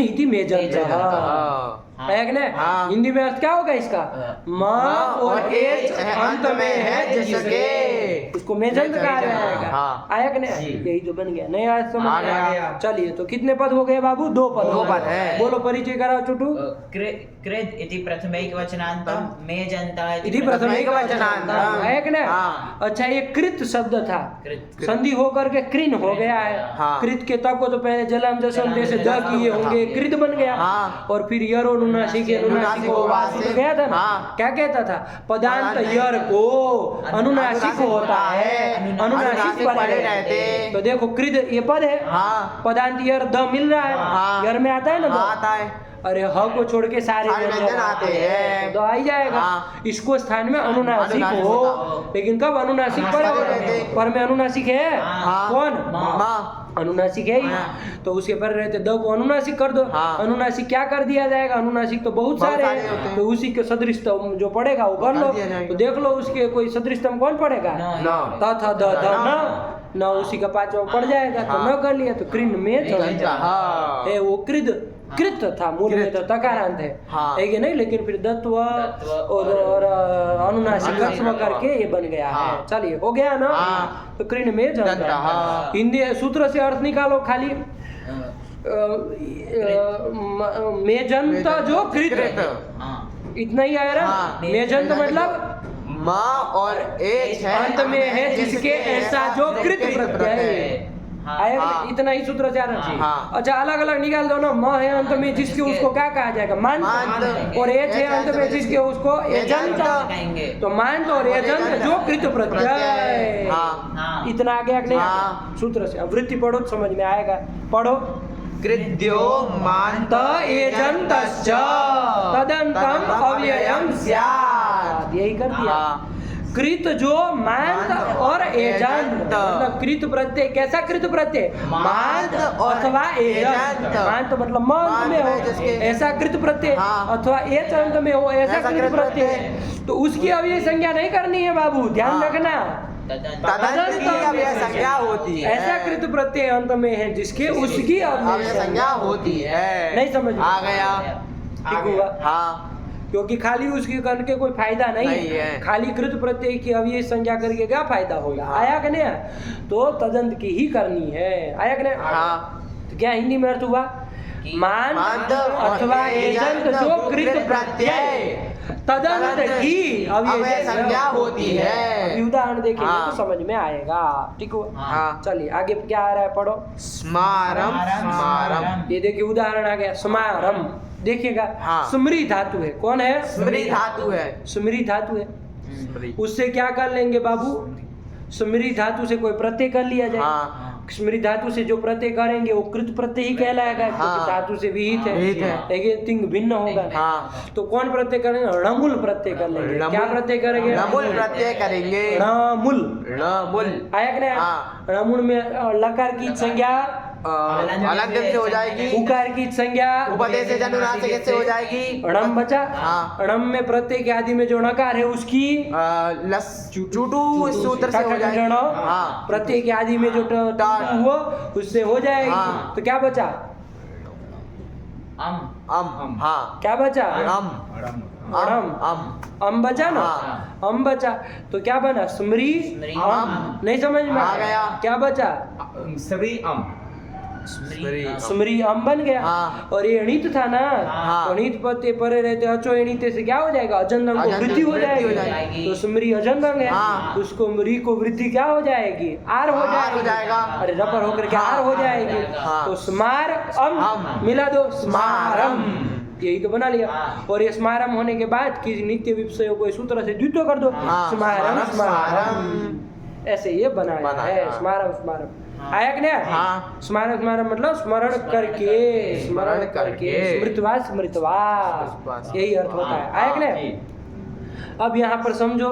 S1: इति मेजंतः है कि नहीं?
S2: हाँ।
S1: हिंदी में अर्थ क्या होगा इसका? म और एच अंत में है जिसके, उसको मेजंत कहा जाएगा।
S2: हाँ।
S1: आया कि नहीं? यही तो बन गया। नहीं आया समझ
S2: आ
S1: में?
S2: गया।
S1: चलिए तो कितने पद हो गए बाबू? 2 पद।
S2: 2 पद है।
S1: बोलो परिचय कराओ चुटू।
S4: कृत इति प्रथमैक वचनांतम मेजंतः
S1: इति प्रथमैक वचनांतम है कि नहीं?
S2: हाँ।
S1: अच्छा ये कृत शब्द था,
S4: कृत
S1: संधि होकर के कृन हो गया है।
S2: हाँ।
S1: कृत के तक को तो पहले जलम जसम जैसे द किए होंगे, कृत बन गया।
S2: हाँ।
S1: और फिर यरो नुनासी के नुनासी को वासी तो गया था ना।
S2: हाँ।
S1: क्या कहता था? पदांत यर को अनुनासिक होता है, अनुनासिक पड़े रहते। तो देखो कृत ये पद है।
S2: हाँ।
S1: पदांत यर द मिल रहा है।
S2: हाँ।
S1: यर में आता है ना द?
S2: हाँ, आता है।
S1: अरे ह को छोड़ के सारे
S2: व्यंजन आते हैं।
S1: तो आ ही जाएगा।
S2: हाँ।
S1: इसको स्थान में अनुनासिक
S2: अनुनासिक
S1: हो,
S2: होता।
S1: लेकिन कब अनुनासिक पर
S2: रहते।
S1: पर में अनुनासिक है।
S2: हाँ।
S1: कौन?
S2: माँ।
S1: अनुनासिक है ही।
S2: हाँ।
S1: तो उसके पर रहते द को अनुनासिक कर दो।
S2: हाँ।
S1: अनुनासिक क्या कर दिया जाएगा? अनुनासिक तो बहुत
S2: बहुत
S1: सारे
S2: सारे होते
S1: हैं,
S2: हैं।
S1: तो उसी के सदृशतम जो पड़ेगा वो कर
S2: कर
S1: लो।
S2: दिया जाएगा।
S1: तो देख लो उसके कोई सदृशतम कौन पड़ेगा?
S2: न।
S1: त थ द ध न, उसी का 5वां पड़ जाएगा। तो
S2: हाँ।
S1: न कर लिया तो कृन में
S2: हाँ।
S1: है वो कृत कृत था, मूल में तो तकारांत है।
S2: हाँ।
S1: है कि नहीं? लेकिन फिर दत्व और अनुनासिक रस्म करके ये बन गया है।
S2: हाँ।
S1: चलिए हो गया ना?
S2: हाँ।
S1: तो कृन में
S2: जंतः।
S1: जंतः। हिंदी सूत्र से अर्थ निकालो खाली। मेजंत जो कृत, इतना ही आया ना?
S2: हाँ।
S1: मेजंत मतलब
S2: माँ और एच है
S1: अंत में है जिसके ऐसा जो कृत प्रत्यय आया।
S2: हाँ।
S1: इतना ही सूत्र से आ रहा है।
S2: हाँ।
S1: अच्छा अलग अलग निकाल दो ना। म है अंत में जिसके, उसको क्या कहा जाएगा? मांत।
S2: मांत।
S1: और एच है अंत में जिसके, उसको एजंत।
S4: कहेंगे।
S1: तो मांत और एजंत जो कृत प्रत्यय।
S2: हाँ।
S1: इतना आ गया कि नहीं?
S2: हाँ।
S1: सूत्र से अब वृत्ति पढ़ो तो समझ में आएगा। पढ़ो।
S2: कृद्यो मान्त
S1: एजंतश्च तदंतम अव्ययम स्यात्। यही कर दिया।
S2: हाँ।
S1: कृत जो मांत और एजंत, मतलब कृत प्रत्यय, कैसा कृत प्रत्यय?
S2: मांत और
S1: अथवा एजंत।
S2: एजंत।
S1: मांत मतलब मांत में हो
S2: जिसके-
S1: ऐसा कृत प्रत्यय,
S2: हाँ।
S1: अथवा एजंत में हो ऐसा
S2: ऐसा
S1: कृत
S2: कृत
S1: प्रत्यय,
S2: प्रत्यय।
S1: तो उसकी अव्यय संज्ञा नहीं करनी है बाबू, ध्यान
S2: हाँ।
S1: रखना।
S2: तदंत की अव्यय संज्ञा होती है।
S1: ऐसा कृत प्रत्यय अंत में है जिसके उसकी
S2: अव्यय
S1: अव्यय
S2: संज्ञा होती है।
S1: नहीं समझ में?
S2: आ गया।
S1: ठीक हुआ?
S2: हाँ
S1: क्योंकि खाली उसकी करने के कोई फायदा नहीं
S2: नहीं
S1: है।
S2: है।
S1: खाली कृत प्रत्यय की अव्यय संज्ञा करके क्या फायदा होगा?
S2: हाँ।
S1: आया कि नहीं? तो तदंत की ही करनी है। आया कि नहीं?
S2: हाँ।
S1: तो क्या हिंदी में अर्थ हुआ? मान
S2: मांत और
S1: अथवा एजंत जो कृत प्रत्यय तदंत की
S2: अव्यय संज्ञा होती है।
S1: अभी उदाहरण देखेंगे
S2: हाँ।
S1: तो समझ में आएगा। ठीक हुआ?
S2: हाँ।
S1: चलिए आगे क्या आ रहा है, पढ़ो।
S2: स्मारम स्मारम।
S1: ये देखिए उदाहरण आ गया, समारम। देखिएगा,
S2: हाँ।
S1: स्मृति धातु है। कौन है?
S2: स्मृति धातु है।
S1: स्मृति धातु है।
S2: स्मृति।
S1: उससे क्या कर लेंगे बाबू? स्मृति धातु से कोई प्रत्यय कर लिया जाए।
S2: हाँ।
S1: स्मृति धातु से जो प्रत्यय करेंगे वो कृत प्रत्यय ही कहलाएगा, क्योंकि
S2: हाँ।
S1: धातु से विहित
S2: विहित
S1: है,
S2: है।
S1: लेकिन तिंग भिन्न होगा।
S2: हाँ।
S1: तो कौन प्रत्यय करेंगे? णमुल प्रत्यय कर लेंगे। क्या प्रत्यय करेंगे?
S2: णमुल प्रत्यय करेंगे।
S1: णमुल।
S2: णमुल।
S1: आया कि नहीं?
S2: हाँ।
S1: णमुल में लकार की संज्ञा
S2: अलंकृत से हो जाएगी।
S1: उकार की संज्ञा
S2: उपदेश से जनुनासिक से हो जाएगी।
S1: णम बचा।
S2: हाँ।
S1: णम में प्रत्यय के आदि में जो णकार है उसकी
S2: लस चुटू इस सूत्र से हो जाएगी। हाँ।
S1: प्रत्यय के आदि में जो हुआ उससे हो जाएगी।
S2: हाँ।
S1: तो क्या बचा?
S2: अम। हाँ।
S1: क्या बचा?
S2: अम।
S1: अम।
S2: अम।
S1: अम बचा ना?
S2: हाँ।
S1: अम बचा तो क्या बना? स्मृ
S2: अम।
S1: नहीं समझ में
S2: आ गया।
S1: क्या बचा?
S3: सभी
S1: स्मृ अम बन गया।
S2: हाँ।
S1: और ये अणित था ना,
S2: हाँ।
S1: अणित पत्ते परे रहते अचो अणित से क्या हो जाएगा? अजंदंग को
S2: अजंदंग
S1: वृद्धि हो
S2: वृद्धि हो
S1: जाएगी।
S2: जाएगी।
S1: तो स्मृ अजंदंग है।
S2: हाँ।
S1: उसको मृ को वृद्धि क्या हो जाएगी? आर हो
S2: आर
S1: जाएगी।
S2: हो जाएगा।
S1: अरे रपर होकर के आर हो जाएगी।
S2: हाँ।
S1: तो स्मार
S2: अम।
S1: मिला दो, स्मारम। यही तो बना लिया।
S4: हाँ।
S1: और ये स्मारम होने के बाद किसी नित्य विषयों को सूत्र से द्वित्व कर दो।
S2: हाँ।
S1: स्मारम
S2: स्मारम।
S1: स्मारम ऐसे ये बनाया
S2: बनाया,
S1: है।
S2: हाँ।
S1: स्मारम स्मारम आया कि नहीं?
S2: हाँ।
S1: स्मारक स्मारक मतलब स्मरण करके, स्मरण करके, स्मृतवा स्मृतवा, यही अर्थ होता है। आया कि नहीं? अब यहाँ पर समझो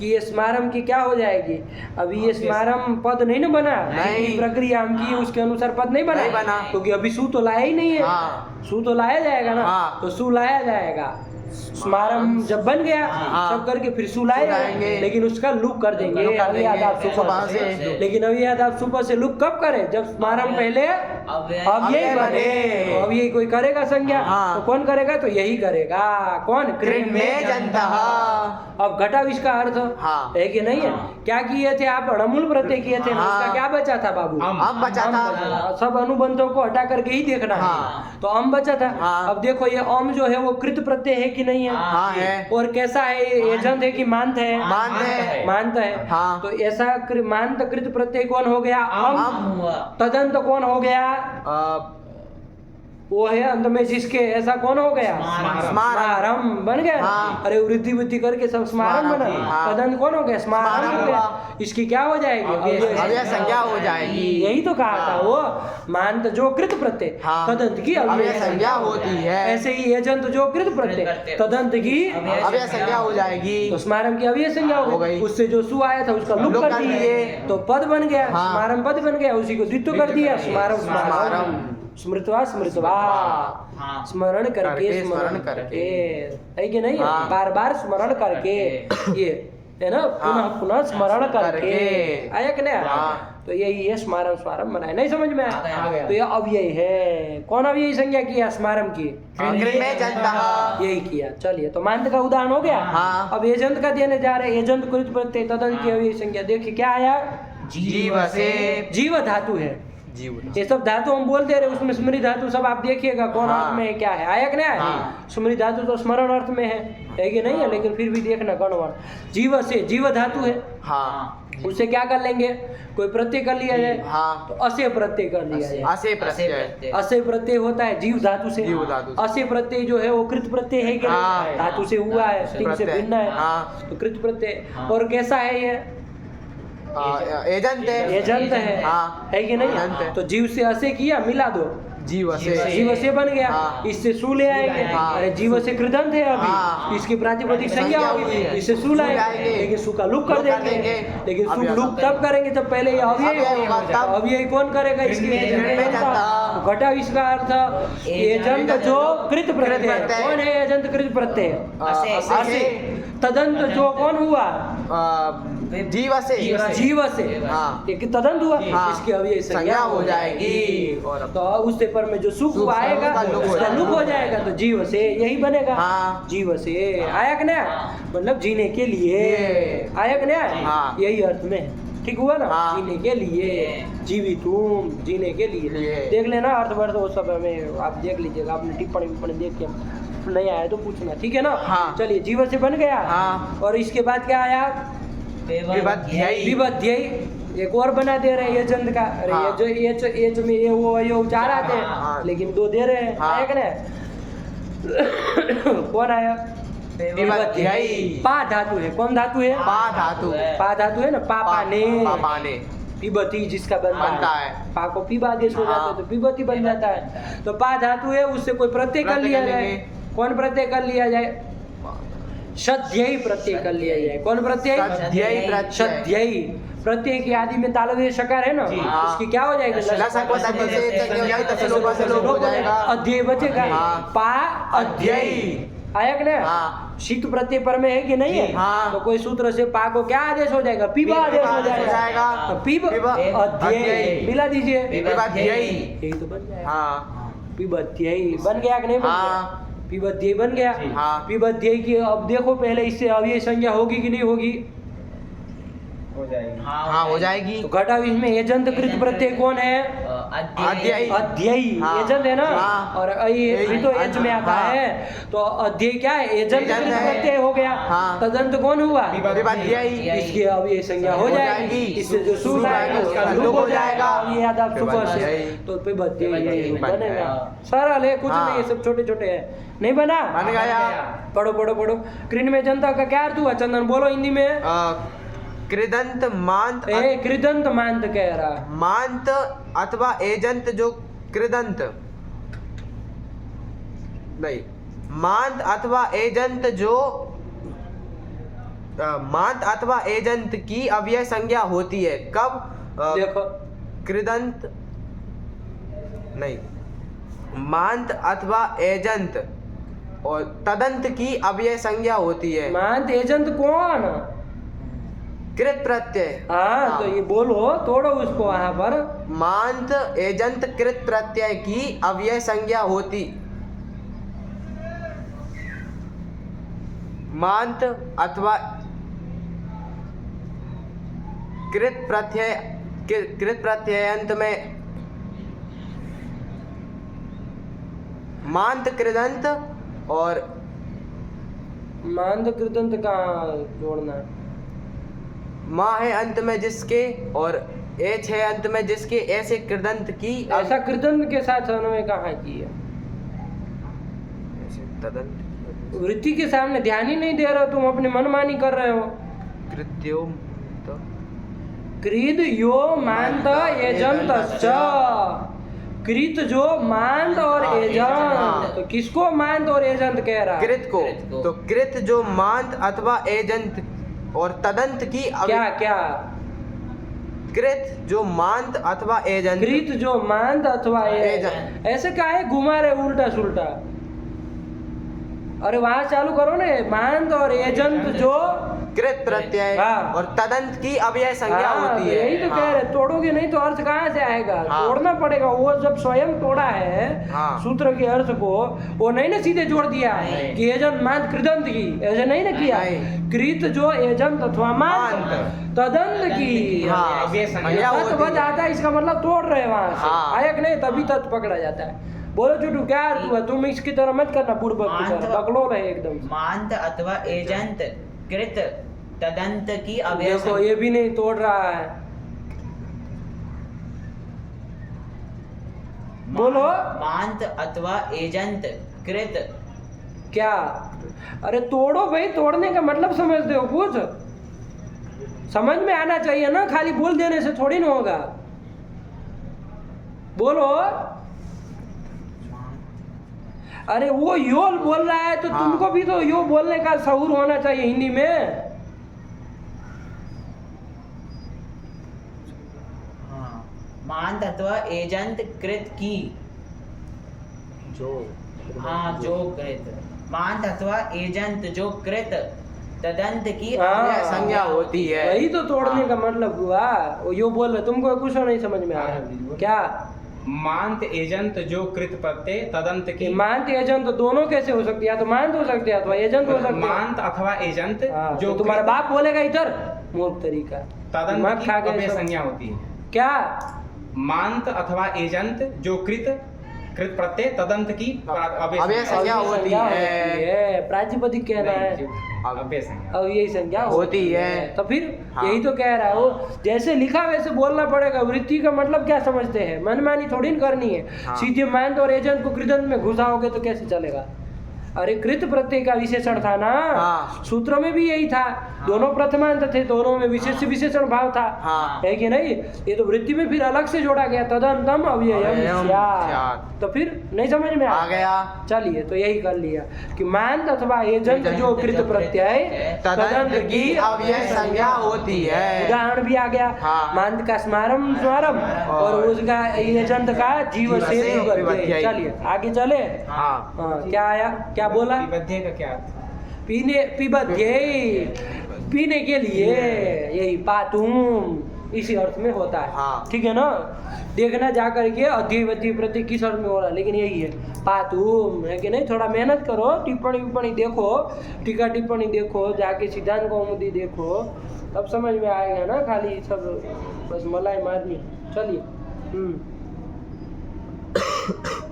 S1: कि ये स्मारम की क्या हो जाएगी? अभी ये स्मारम पद नहीं ना बना,
S2: नहीं।
S1: जितनी प्रक्रिया हम की उसके अनुसार पद नहीं
S2: नहीं बना।
S1: क्योंकि अभी सु तो लाया ही नहीं है।
S2: हाँ।
S1: सु तो लाया जाएगा ना।
S2: हाँ।
S1: तो सु लाया जाएगा। स्मारम जब बन गया
S2: हाँ।
S1: सब करके फिर सु लाएगा,
S2: लाएंगे।
S1: लेकिन उसका लुक कर देंगे।
S2: लुक कर
S1: अभी
S2: देंगे।
S1: याद आप सुबह
S2: सुबह
S1: से।
S2: से।
S1: लेकिन अभी याद आप सुबह से लुक कब करे? जब स्मारम पहले अब यही
S2: अव्यय
S1: बने।
S2: बने।
S1: अब यही कोई करेगा संज्ञा?
S2: हाँ।
S1: तो कौन करेगा? तो यही करेगा। कौन?
S2: कृण्मेजन्तः।
S1: अब घटाविष का अर्थ
S2: हाँ।
S1: है कि नहीं है? क्या किए थे आप? णमुल प्रत्यय किए थे ना?
S2: हाँ।
S1: उसका क्या बचा था बाबू?
S2: अम बचा था।
S1: अम। सब अनुबंधों को हटा करके ही देखना है।
S2: हाँ।
S1: तो अम बचा था।
S2: हाँ।
S1: अब देखो ये अम जो है वो कृत प्रत्यय है कि नहीं है?
S2: हाँ है।
S1: और कैसा है? ये एजंत है कि मांत है?
S2: मांत है।
S1: मांत है।
S2: हाँ।
S1: तो ऐसा मांत कृत प्रत्यय कौन हो गया? अम। तदंत कौन हो गया? वो है अंत में जिसके, ऐसा कौन हो गया? स्मारम बन गया।
S2: हाँ।
S1: अरे वृद्धि वृद्धि करके सब स्मारम बना।
S2: हाँ।
S1: तदंत कौन हो गया? स्मारम
S2: स्मारम
S1: हो गया।
S2: हुआ।
S1: इसकी क्या हो जाएगी?
S2: अव्यय संज्ञा हो जाएगी।
S1: यही तो कहा था वो, मांत जो कृत प्रत्यय
S2: हाँ।
S1: तदंत की
S2: अव्यय संज्ञा होती है।
S1: ऐसे ही एजंत जो कृत प्रत्यय तदंत की
S2: अव्यय संज्ञा हो जाएगी।
S1: तो स्मारम की अव्यय संज्ञा
S2: हो
S1: हो
S2: गई।
S1: गई। उससे जो सु आया था उसका लुक कर दिए तो पद बन गया।
S2: हाँ।
S1: स्मारम पद बन गया, उसी को द्वित्व कर दिया। स्मारम स्मारम
S2: स्मारम।
S1: स्मृतवा स्मृतवा,
S4: हाँ।
S1: स्मरण करके स्मरण करके, है कि नहीं?
S2: हाँ।
S1: बार बार स्मरण करके, ये है ना? पुनः पुनः स्मरण करके। आया कि नहीं?
S2: हाँ।
S1: तो यही है स्मारम स्मारम बनाया। नहीं समझ में
S4: आ
S1: आया?
S4: गया।
S1: तो ये अव्यय है। कौन अव्यय संज्ञा किया? स्मारम की।
S2: कृण्मेजन्तः।
S1: यही किया। चलिए तो मांत का उदाहरण हो गया।
S2: हाँ।
S1: अब एजंत का देने जा रहे हैं। एजंत कृत प्रत्यय तदंत की अव्यय संज्ञा। देखिए क्या आया?
S2: जीव से।
S1: जीव धातु है।
S2: जीव।
S1: ये सब धातु हम बोलते रहे, उसमें स्मृति धातु सब आप देखिएगा कौन
S2: हाँ।
S1: अर्थ में है, क्या है। आया कि नहीं आया?
S2: हाँ।
S1: स्मृति धातु तो स्मरण अर्थ में है कि नहीं है? लेकिन फिर भी देखना गणवर्ण। जीव से, जीव धातु है,
S2: हाँ।
S1: उससे क्या कर लेंगे? कोई प्रत्यय कर लिया जाए
S2: हाँ।
S1: तो असे प्रत्यय कर लिया जाए।
S2: असे प्रत्यय।
S1: असे प्रत्यय होता है जीव धातु से।
S2: जीव धातु से।
S1: असे प्रत्यय जो है वो कृत प्रत्यय है कि
S2: हाँ।
S1: नहीं? धातु से हुआ है, तिंग से
S2: प्रत्यय।
S1: भिन्न है।
S2: हाँ।
S1: तो कृत प्रत्यय। और कैसा है ये?
S2: एजंत है।
S1: एजंत है।
S2: हाँ।
S1: है कि
S2: एजंत
S1: नहीं?
S2: है।
S1: तो जीव से असे किया, मिला दो।
S2: जीव से
S1: जीव से बन गया,
S2: हाँ।
S1: इससे सु ले आएंगे।
S2: हाँ।
S1: अरे जीव से कृदंत है अभी,
S2: हाँ।
S1: इसकी प्रातिपदिक संज्ञा
S2: संज्ञा
S1: होगी,
S2: हुई है।
S1: इससे सु
S2: सु
S1: लाएंगे,
S2: लाएंगे।
S1: लेकिन सु का लुक कर
S2: लुक कर
S1: देंगे,
S2: देंगे।
S1: लेकिन
S2: अब
S1: सु
S2: यहाँ
S1: लुक तब करेंगे जब पहले ये अव्यय
S2: अव्यय
S1: होगा,
S2: होगा तब।
S1: अव्यय कौन करेगा इसके
S3: में
S2: जनता।
S1: घटा इसका अर्थ एजंत जो कृत प्रत्यय,
S2: प्रत्यय।
S1: कौन है एजंत कृत प्रत्यय?
S2: असे
S1: तदंत जो कौन हुआ?
S2: जीव से
S1: जीव से,
S2: हाँ।
S1: एक तदंत हुआ,
S2: हाँ।
S1: इसकी अव्यय संज्ञा हो जाएगी।
S2: और
S1: तो उस पेपर में जो सुख
S2: सुख
S1: आएगा
S2: उसका लुक हो
S1: उसका लुक हो जाएगा, तो जीव से यही बनेगा।
S2: हाँ।
S1: जीव से आया कि नहीं? मतलब जीने के लिए आया कि नहीं?
S2: हाँ।
S1: यही अर्थ में ठीक हुआ ना,
S2: हाँ।
S1: जीने के लिए, जीवी तुम जीने के लिए। देख लेना अर्थ वर्थ वो सब हमें आप देख लीजिएगा, आपने टिप्पणी विप्पणी देख के नहीं आया तो पूछना, ठीक है ना।
S2: हाँ।
S1: चलिए जीव से बन गया।
S2: हाँ।
S1: और इसके बाद क्या आया?
S2: विबध्यई।
S1: विबध्यई एक और बना दे रहे हैं ये चंद का। अरे
S2: हाँ।
S1: ये जो एच में ये वो ये उचार आते हैं,
S2: हाँ।
S1: लेकिन दो दे रहे हैं।
S2: हाँ।
S1: आया कि नहीं? कौन आया?
S2: विबध्यई।
S1: पा धातु है, कौन धातु है?
S2: पा धातु।
S1: पा धातु है ना, पापा ने
S2: पापा ने
S1: पिबती जिसका बनता
S2: है।
S1: पा को पीबा आदेश हो जाता है तो पिबती बन जाता है। तो पा धातु है, उससे कोई प्रत्यय कर
S2: प्रत्यय
S1: लिया
S2: कर
S1: जाए।
S2: लेंगे।
S1: कौन प्रत्यय कर लिया जाए? सध्यई प्रत्यय कर लिया जाए। कौन प्रत्यय?
S2: सध्यई प्रत्यय।
S1: सध्यई प्रत्यय की आदि में तालव्य शकार है ना,
S2: हाँ।
S1: उसकी क्या हो जाएगी?
S2: लसक को सदी से तक हो जाएगी, तब लोग से लोग हो जाएगा।
S1: अध्यय बचेगा।
S2: हाँ।
S1: पा अध्यय आया कि नहीं?
S2: हाँ।
S1: शीत प्रत्यय पर में है कि नहीं है?
S2: हाँ।
S1: तो कोई सूत्र से पा को क्या आदेश हो जाएगा? पीबा आदेश हो जाएगा। तो पीब अध्यय
S2: अध्यय।
S1: मिला दीजिए,
S2: विबध्यई।
S1: यही तो बन जाएगा।
S2: हाँ।
S1: पिबध्यई बन गया कि नहीं बन
S2: हाँ।
S1: गया? पिबध्यई बन गया।
S2: हाँ।
S1: पिबध्यई की अब देखो पहले इससे अव्यय संज्ञा होगी कि नहीं होगी?
S3: हो जाएगी।
S2: हाँ हो जाएगी।
S1: तो घटा इसमें एजंत कृत प्रत्यय कौन है?
S2: अध्यय।
S1: अध्ययी
S2: हाँ।
S1: एजंत है ना।
S2: हाँ।
S1: और ये तो एज में आता
S2: हाँ।
S1: है, तो अध्यय क्या है? एजंत
S2: एजंत
S1: कृत
S2: है।
S1: प्रत्यय हो गया।
S2: हाँ।
S1: तदंत कौन हुआ?
S2: विबध्यई।
S1: इसकी अब ये संज्ञा हो जाएगी, इससे जो सूल आएगा उसका लुक हो जाएगा। अब ये याद आप सुबह से
S2: विबध्यई।
S1: तो पिबध्यई
S2: बन
S1: बनेगा।
S2: गया।
S1: सरल है, कुछ
S2: हाँ।
S1: नहीं, ये सब छोटे छोटे है। नहीं बना?
S2: बन गया।
S1: पढ़ो पढ़ो पढ़ो। कृन में जनता का क्या अर्थ हुआ? चंदन बोलो हिंदी में।
S2: कृदंत मांत
S1: ए कृदंत मांत कह रहा।
S2: मांत अथवा एजंत जो कृदंत नहीं, मांत अथवा एजंत जो मांत अथवा एजंत की अव्यय संज्ञा होती है कब?
S1: देखो
S2: कृदंत नहीं, मांत अथवा एजंत और तदंत की अव्यय संज्ञा होती है
S1: मांत एजंत कौन?
S2: कृत प्रत्यय।
S1: हाँ तो ये बोलो, तोड़ो उसको वहां पर।
S2: मांत एजंत कृत प्रत्यय की अव्यय संज्ञा होती। मांत अथवा कृत प्रत्यय अंत में मांत कृदंत और
S1: मांत कृदंत कहाँ जोड़ना?
S2: माँ है अंत में जिसके और एच है अंत में जिसके, ऐसे कृदंत की
S1: ऐसा कृदंत के साथ अन्वय कहाँ किया?
S2: ऐसे तदंत
S1: वृत्ति के सामने ध्यान ही नहीं दे रहे हो, तुम अपनी मनमानी कर रहे हो।
S2: कृत्यो तो
S1: कृद यो मांत एजंतश्च। कृत जो मांत और
S2: हाँ,
S1: एजंत, तो किसको मांत और एजंत कह रहा?
S2: कृत को। तो कृत जो मांत अथवा एजंत और तदंत की
S1: क्या क्या?
S2: कृत जो मांत अथवा एजंत।
S1: कृत जो मांत अथवा
S2: एजंत।
S1: ऐसे काहे घुमा रहे उल्टा सुल्टा? अरे वहां चालू करो ना, मांत और एजंत जो
S2: कृत प्रत्यय
S1: हाँ।
S2: और तदंत की अव्यय संज्ञा
S1: हाँ,
S2: होती है।
S1: यही तो कह रहे, तोड़ोगे नहीं तो अर्थ कहाँ से आएगा?
S2: हाँ।
S1: तोड़ना पड़ेगा। वो जब स्वयं तोड़ा है
S2: हाँ।
S1: सूत्र के अर्थ को, वो नहीं ना सीधे जोड़ दिया
S4: नहीं।
S1: कि एजंत मांत कृदंत की, ऐसे नहीं ना किया।
S2: नहीं।
S1: कृत जो एजंत अथवा मांत
S2: मांत।
S1: तदंत की
S2: हाँ,
S3: अव्यय संज्ञा
S2: संज्ञा
S1: तत्
S2: होती
S1: बच
S2: है।
S1: आता है, इसका मतलब तोड़ रहे वहां से।
S2: हाँ।
S1: आयक नहीं तभी तत् पकड़ा जाता है। बोलो चुटू क्या अर्थ हुआ? तुम इसकी तरह मत करना, पूर्व की तरह बकलो रहे एकदम से।
S4: मांत अथवा एजंत कृत तदंत की अव्यय
S1: देखो ये भी नहीं तोड़ रहा है। बोलो।
S4: मांत अथवा एजंत कृत।
S1: क्या? अरे तोड़ो भाई, तोड़ने का मतलब समझते हो? कुछ समझ में आना चाहिए ना, खाली बोल देने से थोड़ी ना होगा। बोलो। अरे वो यो बोल रहा है तो
S2: हाँ।
S1: तुमको भी तो यो बोलने का शऊर होना चाहिए हिंदी में।
S4: हाँ, मान तत्व एजंत कृत की।
S2: जो
S4: हाँ, जो कृत। मान तत्व एजंत जो कृत तदंत की
S1: हाँ।
S4: अव्यय
S2: संज्ञा होती है।
S1: वही तो तोड़ने का मतलब हुआ। वो यो बोल रहे, तुमको कुछ नहीं समझ में आ रहा क्या?
S3: मांत एजंत जो कृत प्रत्यय तदंत की।
S1: मांत एजंत तो दोनों कैसे हो सकती है? या तो मांत हो सकती है अथवा एजंत हो सकती है।
S3: मांत अथवा एजंत
S1: हाँ,
S3: जो
S1: तो तुम्हारा
S3: कृत
S1: बाप बोलेगा इधर मूर्ख तरीका।
S3: तदंत
S1: दिमाग
S3: की
S1: खा गए
S3: अव्यय
S1: सब।
S3: संज्ञा होती है।
S1: क्या?
S3: मांत अथवा एजंत जो कृत प्रत्यय तदंत की
S2: अव्यय
S3: अव्यय
S2: संज्ञा
S1: अव्यय
S2: होती
S1: संज्ञा
S2: है।
S1: प्रातिपदिक कहना है।
S3: नहीं, अव्यय संज्ञा।
S1: अब यही संज्ञा
S2: होती है।
S1: तो फिर
S2: हाँ।
S1: यही तो कह रहा है वो, जैसे लिखा वैसे बोलना पड़ेगा। वृत्ति का मतलब क्या समझते हैं? मनमानी थोड़ी न करनी है।
S2: हाँ।
S1: सीधे मांत और एजंत को कृदंत में घुसाओगे तो कैसे चलेगा? अरे कृत प्रत्यय का विशेषण था ना।
S2: हाँ।
S1: सूत्र में भी यही था। दोनों प्रथमांत थे, दोनों में विशेष विशेषण भाव था।
S2: हाँ।
S1: है कि नहीं? ये तो वृत्ति में फिर अलग से जोड़ा गया, तदंतम अव्ययम
S2: अव्ययम
S1: स्यात्।
S2: स्यात्।
S1: तो फिर नहीं समझ में
S2: आ गया।
S1: चलिए तो यही कर लिया कि मांत अथवा एजंत जो कृत प्रत्यय
S2: तदंत की अव्यय संज्ञा होती है।
S1: उदाहरण भी आ गया।
S2: हाँ।
S1: मांत का स्मारम स्मारम और उसका एजंत का जीव से
S2: से
S1: विपत्ति।
S2: विपत्ति।
S1: चलिए आगे चले।
S2: हाँ।
S1: हाँ, क्या आया? क्या बोला?
S3: विबद्धे का क्या अर्थ?
S1: पीने पिबध्यै, पीने के लिए। यही पातुम इसी अर्थ में होता है।
S2: हाँ।
S1: ठीक है ना? देखना जा करके अध्ययवती प्रति किस अर्थ में हो रहा है, लेकिन यही है पातुम। है कि नहीं? थोड़ा मेहनत करो, टिप्पणी विप्पणी देखो, टीका टिप्पणी देखो, जाके सिद्धांत कौमुदी देखो, तब समझ में आएगा ना। खाली सब बस मलाई मारनी। चलिए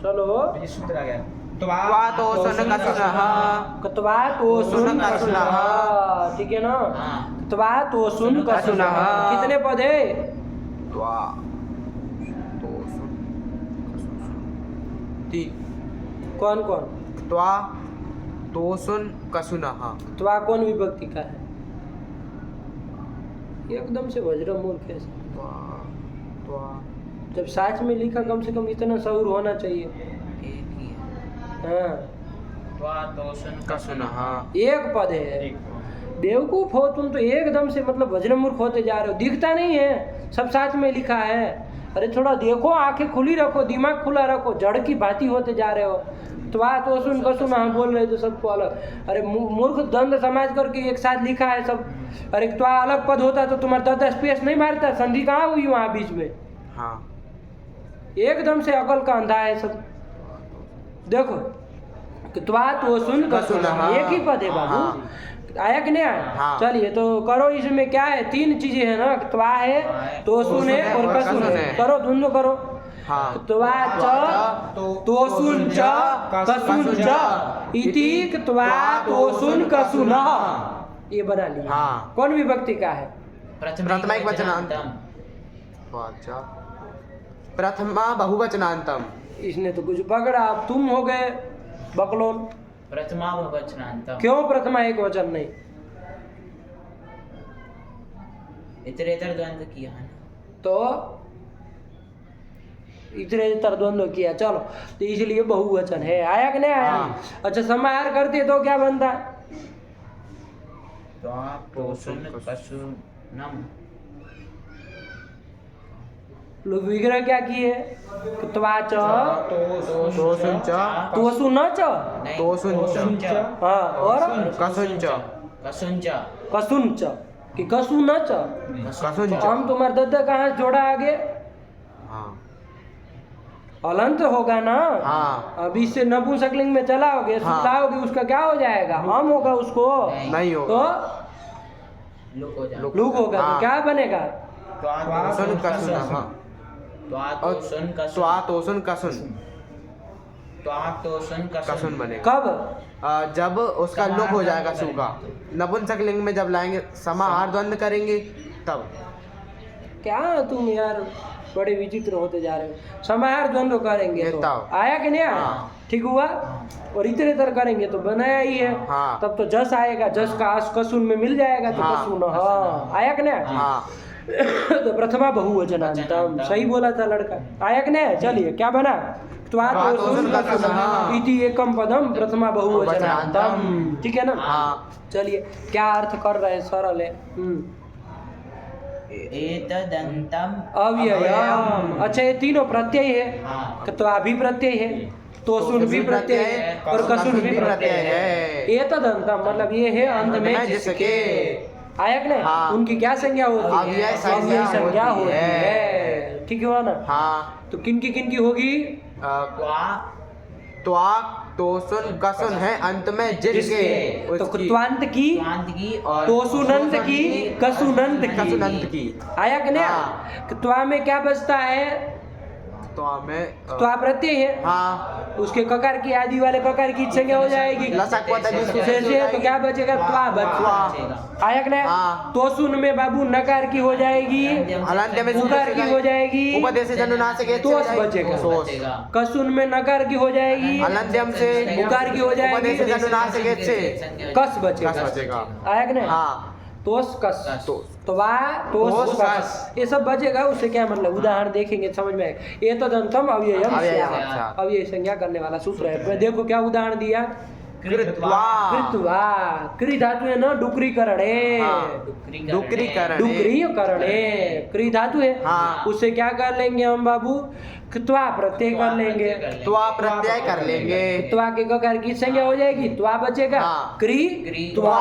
S1: चलो।
S3: ये सूत्र आ गया।
S2: त्वातोषण कसुनः।
S1: त्वातोषुन कसुनः। ठीक है ना?
S4: हाँ।
S1: त्वातोषुन कसुनः।
S2: कसुनः।
S1: कितने पद है? कौन कौन?
S2: त्वातोषुन कसुनः।
S1: त्वा कौन विभक्ति का है? एकदम से वज्र मूर्ख है। जब साच में लिखा कम से कम इतना शऊर होना चाहिए।
S4: एक ही है।
S1: हाँ,
S4: त्वातोषण
S2: कसुनः।
S1: एक पद है। बेवकूफ हो तुम तो एकदम से, मतलब वज्रमूर्ख होते जा रहे हो। दिखता नहीं है, सब साथ में लिखा है। अरे थोड़ा देखो, आंखें खुली रखो, दिमाग खुला रखो, जड़ की भांति होते जा रहे हो। त्वातोषुन कसुनः बोल रहे तो सबको अलग। अरे मूर्ख द्वंद्व समाज करके एक साथ लिखा है सब। अरे त्वा अलग पद होता तो तुम्हारा 10 स्पेस नहीं मारता। संधि कहाँ हुई वहाँ बीच में?
S2: हाँ।
S1: एकदम से अकल का अंधा है सब। देखो त्वातोषुन कसुनः एक ही पद है बाबू। आया कि नहीं आया?
S2: हाँ।
S1: चलिए तो करो। इसमें क्या है? 3 चीजें है ना। त्वा है, तोषुन है और कसुन है। करो, धुंधो करो।
S2: हाँ।
S1: त्वा च तोषुन च कसुन च इति त्वा तोषुन कसुनः। ये बना लिया।
S2: हाँ।
S1: कौन विभक्ति का है?
S2: प्रथमाइक वचनांतम। प्रथमा बहुवचनांतम।
S1: इसने तो कुछ पकड़ा। अब तुम हो गए बकलोल।
S4: प्रथमा बहुवचनांतम।
S1: क्यों प्रथमा एक वचन नहीं?
S4: इतरेतर द्वंद्व किया है ना।
S1: तो इतरेतर द्वंद्व किया। चलो तो इसलिए बहुवचन है। आया कि नहीं आया?
S2: हाँ।
S1: अच्छा, समाहार करते तो क्या बनता?
S4: त्वातोषण कसुनम।
S1: लोग विग्रह क्या किए? त्वा च
S2: तोषुन च
S1: तोषु न च।
S4: नहीं,
S2: तोषुन च।
S1: हाँ, और
S2: कसुन च।
S4: कसुन च।
S1: कसुन च कि कसु न च।
S2: कसुन
S1: तो
S2: च।
S1: हम तुम्हारा दद्दा कहाँ जोड़ा आगे?
S2: हाँ।
S1: अलंत होगा ना।
S2: हाँ।
S1: अब इससे नपुंसकलिंग में चलाओगे,
S2: हाँ।
S1: सुताओगे, उसका क्या हो जाएगा? हम होगा उसको।
S2: नहीं
S1: तो
S2: होगा।
S4: लुक हो जाए।
S1: लुक होगा। तो
S2: हाँ।
S1: क्या बनेगा?
S2: तोषुन कसुनः।
S4: त्वातोषण कसुन।
S2: त्वातोषुन कसुन।
S4: त्वातोषण
S2: कसुन
S4: कसुन।
S2: बनेगा।
S1: कब?
S2: जब उसका लुक हो जाएगा सु का। नपुंसकलिंग में जब लाएंगे, समाहार द्वंद्व करेंगे तब।
S1: क्या तुम यार बड़े विचित्र होते जा रहे हो। समाहार द्वंद्व करेंगे तो
S2: बताओ।
S1: आया कि नहीं आया?
S2: हाँ।
S1: ठीक हुआ। और इतरेतर करेंगे तो बनाया ही है।
S2: हाँ।
S1: तब तो जस आएगा, जस का आस कसुन में मिल जाएगा तो
S2: हाँ।
S1: कसुन। हाँ, आया कि नहीं आया?
S2: हाँ।
S1: तो प्रथमा बहुवचनांतम। सही बोला था लड़का। आया कि नहीं? चलिए क्या बना? त्वा तोसुन
S2: कसुनः
S1: इति एकम पदम प्रथमा बहुवचनांतम। ठीक है ना?
S2: हाँ।
S1: चलिए क्या अर्थ कर रहे हैं, सरल है।
S4: एतदन्तम
S1: अव्ययम। अच्छा ये तीनों प्रत्यय है।
S4: हाँ।
S1: त्वा भी प्रत्यय है, तोसुन भी प्रत्यय है और कसुन भी प्रत्यय है। एतदंतम मतलब ये है अंत में जिसके। आया कि नहीं?
S2: हाँ।
S1: उनकी क्या संज्ञा होती है?
S2: अव्यय संज्ञा
S1: अव्यय संज्ञा
S2: होती
S1: होती
S2: है।
S1: है। ठीक है ना?
S2: हाँ।
S1: तो किन की होगी?
S4: त्वा
S2: त्वा तोसुन कसुन है अंत में जिसके।
S1: तो
S2: उसकी
S1: त्वांत की,
S4: त्वांत की और
S1: तोसुनंत की, कसुनंत
S2: कसुनंत की।
S1: आया कि नहीं?
S2: हाँ।
S1: त्वा में क्या बचता है?
S2: त्वा में
S1: त्वा प्रत्यय है,
S2: हाँ।
S1: उसके ककार की आदि वाले ककार की संज्ञा हो जाएगी।
S2: लसक पता
S1: जैसे तो क्या बचेगा? त्वा बचेगा। आया कि नहीं?
S2: हाँ।
S1: तोसुन में बाबू नकार की हो जाएगी,
S2: अलंत्य में
S1: उकार की हो जाएगी,
S2: उपदेश जनुनासिक
S1: तोस बचेगा।
S4: बचेगा।
S1: कसुन में नकार की हो जाएगी,
S2: अलंत्यम से
S1: उकार की हो जाएगी,
S2: उपदेश जनुनासिक से
S1: कस बचेगा।
S2: कस बचेगा।
S1: आया कि नहीं?
S2: हाँ।
S1: तोस कस,
S2: तोस।
S1: त्वा तोस
S2: तोस
S1: कस,
S2: कस।
S1: ये सब बचेगा। उससे क्या मतलब? उदाहरण देखेंगे समझ में आएगा। ये तदंतम अव्ययम
S2: अव्ययम,
S1: स्यात्।
S2: अच्छा।
S1: अव्यय संज्ञा करने वाला सूत्र है। देखो क्या उदाहरण दिया?
S2: कृत्वा
S1: कृत्वा। कृ धातु है ना, डुकरीकरणे।
S2: हाँ। डुकरीकरणे।
S1: डुकरीकरणे कृ धातु है।
S2: हाँ।
S1: उससे क्या कर लेंगे हम बाबू? त्वा प्रत्यय कर लेंगे।
S2: त्वा प्रत्यय कर लेंगे।
S1: त्वा के ककार की संज्ञा हो जाएगी, त्वा बचेगा।
S2: हाँ।
S1: क्री त्वा।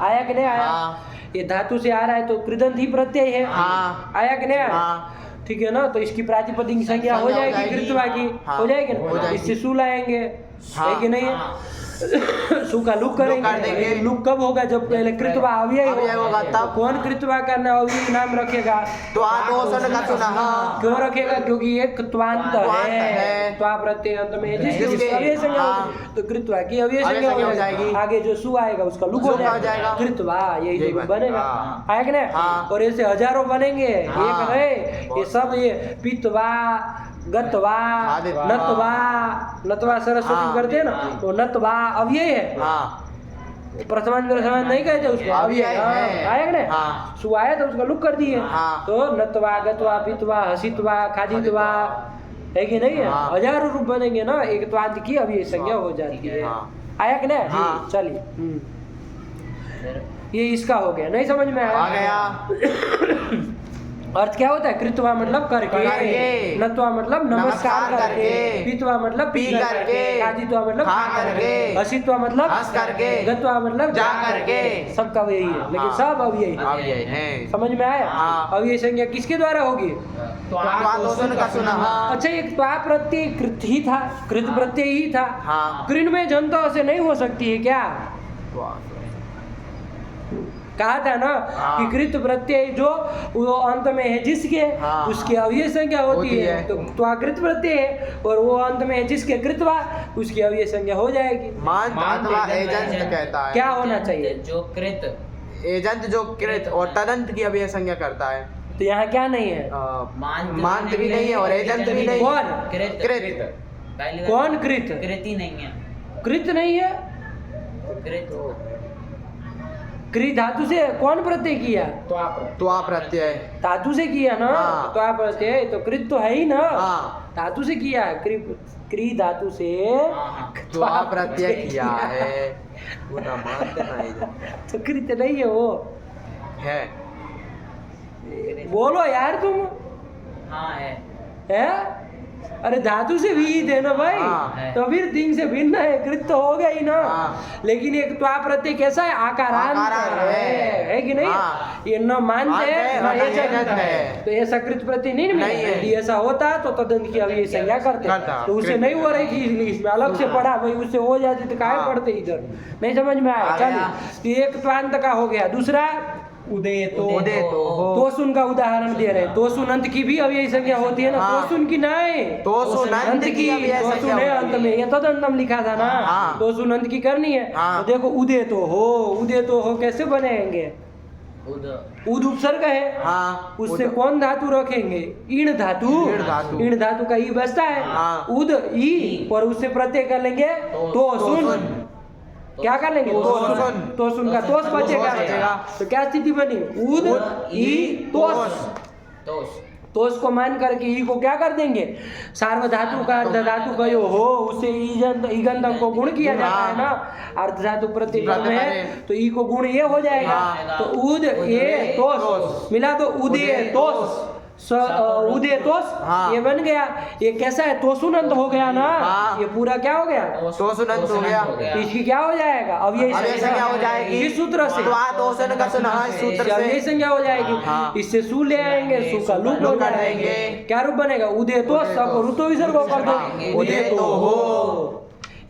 S1: आया कि नहीं आया?
S2: हाँ।
S1: ये धातु से आ रहा है तो कृदंत ही प्रत्यय है।
S2: हाँ।
S1: आया कि नहीं आया?
S2: हाँ।
S1: ठीक है ना? तो इसकी प्रातिपदिक संज्ञा हो
S2: संज्ञा हो
S1: जाएगी
S2: जाएगी।
S1: कृत्वा की।
S2: हाँ।
S1: हो जाएगी
S2: हो
S1: ना?
S2: जाएगी।
S1: इससे सु लाएंगे।
S2: हाँ।
S1: है कि नहीं है?
S4: हाँ।
S1: सु का लुक करेंगे।
S2: कर देंगे।
S1: लेकिन लुक कब होगा? जब पहले कृत्वा अव्यय
S2: अव्यय होगा
S1: तो
S2: तब।
S1: कौन कृत्वा का अव्यय नाम रखेगा?
S2: त्वा तोसुन कसुनः।
S1: क्यों रखेगा? क्योंकि ये त्वांत
S2: त्वांत
S1: है।
S2: है।
S1: त्वा प्रत्यय अंत में
S2: जिसके
S1: जिसकी अव्यय संज्ञा
S2: हाँ।
S1: होगी, तो कृत्वा की अव्यय
S2: अव्यय
S1: संज्ञा
S2: संज्ञा
S1: हो
S2: हो
S1: जाएगी।
S2: जाएगी।
S1: आगे जो सु आएगा उसका लुक
S2: लुक
S1: हो
S2: हो जाएगा।
S1: कृत्वा यही
S2: यही
S1: जो बनेगा।
S2: हाँ।
S1: है कि नहीं?
S2: हाँ।
S1: और ऐसे हजारों बनेंगे।
S2: हाँ।
S1: एक रहे ये सब, ये पितवा, गतवा,
S2: आदित्वा।
S1: नतवा। नतवा सरस्वती
S2: हाँ।
S1: करते हैं ना, तो नतवा अव्यय है।
S2: हाँ।
S1: प्रथमान प्रथमान नहीं कहते उसको, अव्यय है।
S2: है।
S1: आया कि नहीं?
S2: हाँ।
S1: सु आया तो उसका लुक कर दिए।
S2: हाँ।
S1: तो नतवा, गतवा, पितवा, हसितवा, खादितवा, है कि नहीं है?
S2: हाँ।
S1: हजारों रूप बनेंगे ना, एक त्वांत की अव्यय संज्ञा हो जाती है।
S2: हाँ।
S1: आया कि नहीं?
S2: हाँ।
S1: चलिए ये इसका हो गया। नहीं समझ में आया?
S2: आ गया।
S1: अर्थ क्या होता है? कृत्वा मतलब करके,
S2: करके।
S1: नत्वा मतलब नमस्कार करके, पितवा मतलब
S2: पी करके,
S1: खादित्वा मतलब
S2: खा करके,
S1: हसित्वा मतलब
S2: हंस करके,
S1: गत्वा मतलब
S2: जा करके।
S1: सबका यही है, लेकिन
S2: हाँ।
S1: सब अव्यय है।
S2: अव्यय है।
S1: समझ में आया?
S2: हाँ।
S1: अव्यय संज्ञा किसके द्वारा होगी?
S2: त्वा तोसुन कसुनः।
S1: अच्छा एक त्वा प्रत्यय कृत ही था, कृत प्रत्यय ही था।
S2: हाँ।
S1: कृन में जंतु से नहीं हो सकती है क्या?
S2: त्वा।
S1: कहा था ना
S2: हाँ।
S1: कि कृत प्रत्यय जो वो अंत में है जिसके,
S2: हाँ।
S1: उसकी अव्यय संज्ञा होती
S2: होती
S1: है।
S2: है।
S1: तो त्वाकृत प्रत्यय है और वो अंत में है जिसके कृत्वा, उसकी अव्यय संज्ञा हो जाएगी।
S2: मान अथवा एजंत कहता है।
S1: क्या होना चाहिए?
S4: जो कृत
S2: एजंत जो कृत और तदंत की अभी संज्ञा करता है।
S1: तो यहाँ क्या नहीं है?
S2: मांत भी नहीं है और एजंत भी नहीं।
S1: कौन?
S4: कृत
S2: कृत।
S1: कौन कृत?
S4: कृति नहीं है।
S1: कृत नहीं है।
S4: कृत
S1: कृ धातु से कौन प्रत्यय किया?
S2: त्वा प्रत्यय।
S1: धातु से किया ना।
S2: हाँ।
S1: त्वा प्रत्यय तो कृत तो है ही ना।
S2: हाँ।
S1: धातु से किया है। कृ धातु से
S2: त्वा प्रत्यय किया है। वो ना मानते ना एजंत
S1: तो कृत नहीं है वो।
S2: है।
S1: बोलो यार तुम।
S4: हाँ है।
S1: है? अरे धातु से विहित है ना भाई।
S2: हाँ।
S1: तो फिर तीन से भिन्न है, कृत तो हो गया ही ना।
S2: हाँ।
S1: लेकिन एक त्वा प्रत्यय कैसा है? आकारांत
S2: आकारांत
S1: है कि नहीं?
S2: हाँ।
S1: ये न मानते हैं
S2: मानते
S1: न
S2: हैं,
S1: ऐसा
S2: न है।
S1: तो ऐसा कृत प्रत्यय नहीं
S2: नहीं है।
S1: यदि ऐसा होता तो तदंत की अभी संज्ञा करते।
S2: करता।
S1: तो उससे नहीं हो रही थी, इसलिए इसमें अलग से पढ़ा भाई। उससे हो जाती तो काहे
S2: हाँ।
S1: पढ़ते इधर? नहीं समझ में आया?
S2: आ गया।
S1: चलिए एक त्वांत का हो गया। दूसरा
S2: उदय तो हो।
S1: तोसुन का उदाहरण दे रहे हैं। तोसुन अंत की भी अव्यय संज्ञा होती है ना।
S2: हाँ।
S1: तोसुन की नहीं,
S2: तोसुन अंत की अव्यय संज्ञा
S1: तोसुन है अंत में, ये तदंतम लिखा था ना।
S2: हाँ।
S1: तोसुन अंत की करनी है।
S2: हाँ।
S1: तो देखो उदय तो हो, उदय तो हो कैसे बनेंगे?
S4: उद
S1: उद उपसर्ग है।
S2: हाँ।
S1: उससे कौन धातु रखेंगे? ईण धातु।
S2: ईण धातु।
S1: ईण धातु का ई बचता है।
S2: हाँ।
S1: उद ई और उससे प्रत्यय कर लेंगे तोसुन। क्या कर लेंगे?
S2: तोसुन।
S1: तोसुन का तोस बचेगा।
S2: बचेगा।
S1: तो क्या स्थिति बनी? उद ई तोस।
S4: तोस
S1: तो उसको मान करके ई को क्या कर देंगे, सार्वधातु का अर्ध धातु कयो हो उसे ईगंतम को गुण किया जाता है ना, अर्ध धातु प्रत्यय है तो ई को गुण ये हो जाएगा। तो उद ए तोस मिला तो उदे तोस उदे तोस ये बन गया। ये कैसा है, तोसुनंत हो गया ना, ये पूरा क्या हो गया,
S2: तोसुनंत हो गया।
S1: इसकी क्या हो जाएगा, अब ये
S2: संज्ञा हो जाएगी
S1: इस सूत्र से,
S2: तोसन का सुना सूत्र
S1: अब
S2: से
S1: ये संज्ञा हो जाएगी। इससे सु ले आएंगे, सु का लुक हो जाएंगे, क्या रूप बनेगा, उदे तो स को रुतो विसर्ग कर दो,
S2: उदे तो हो।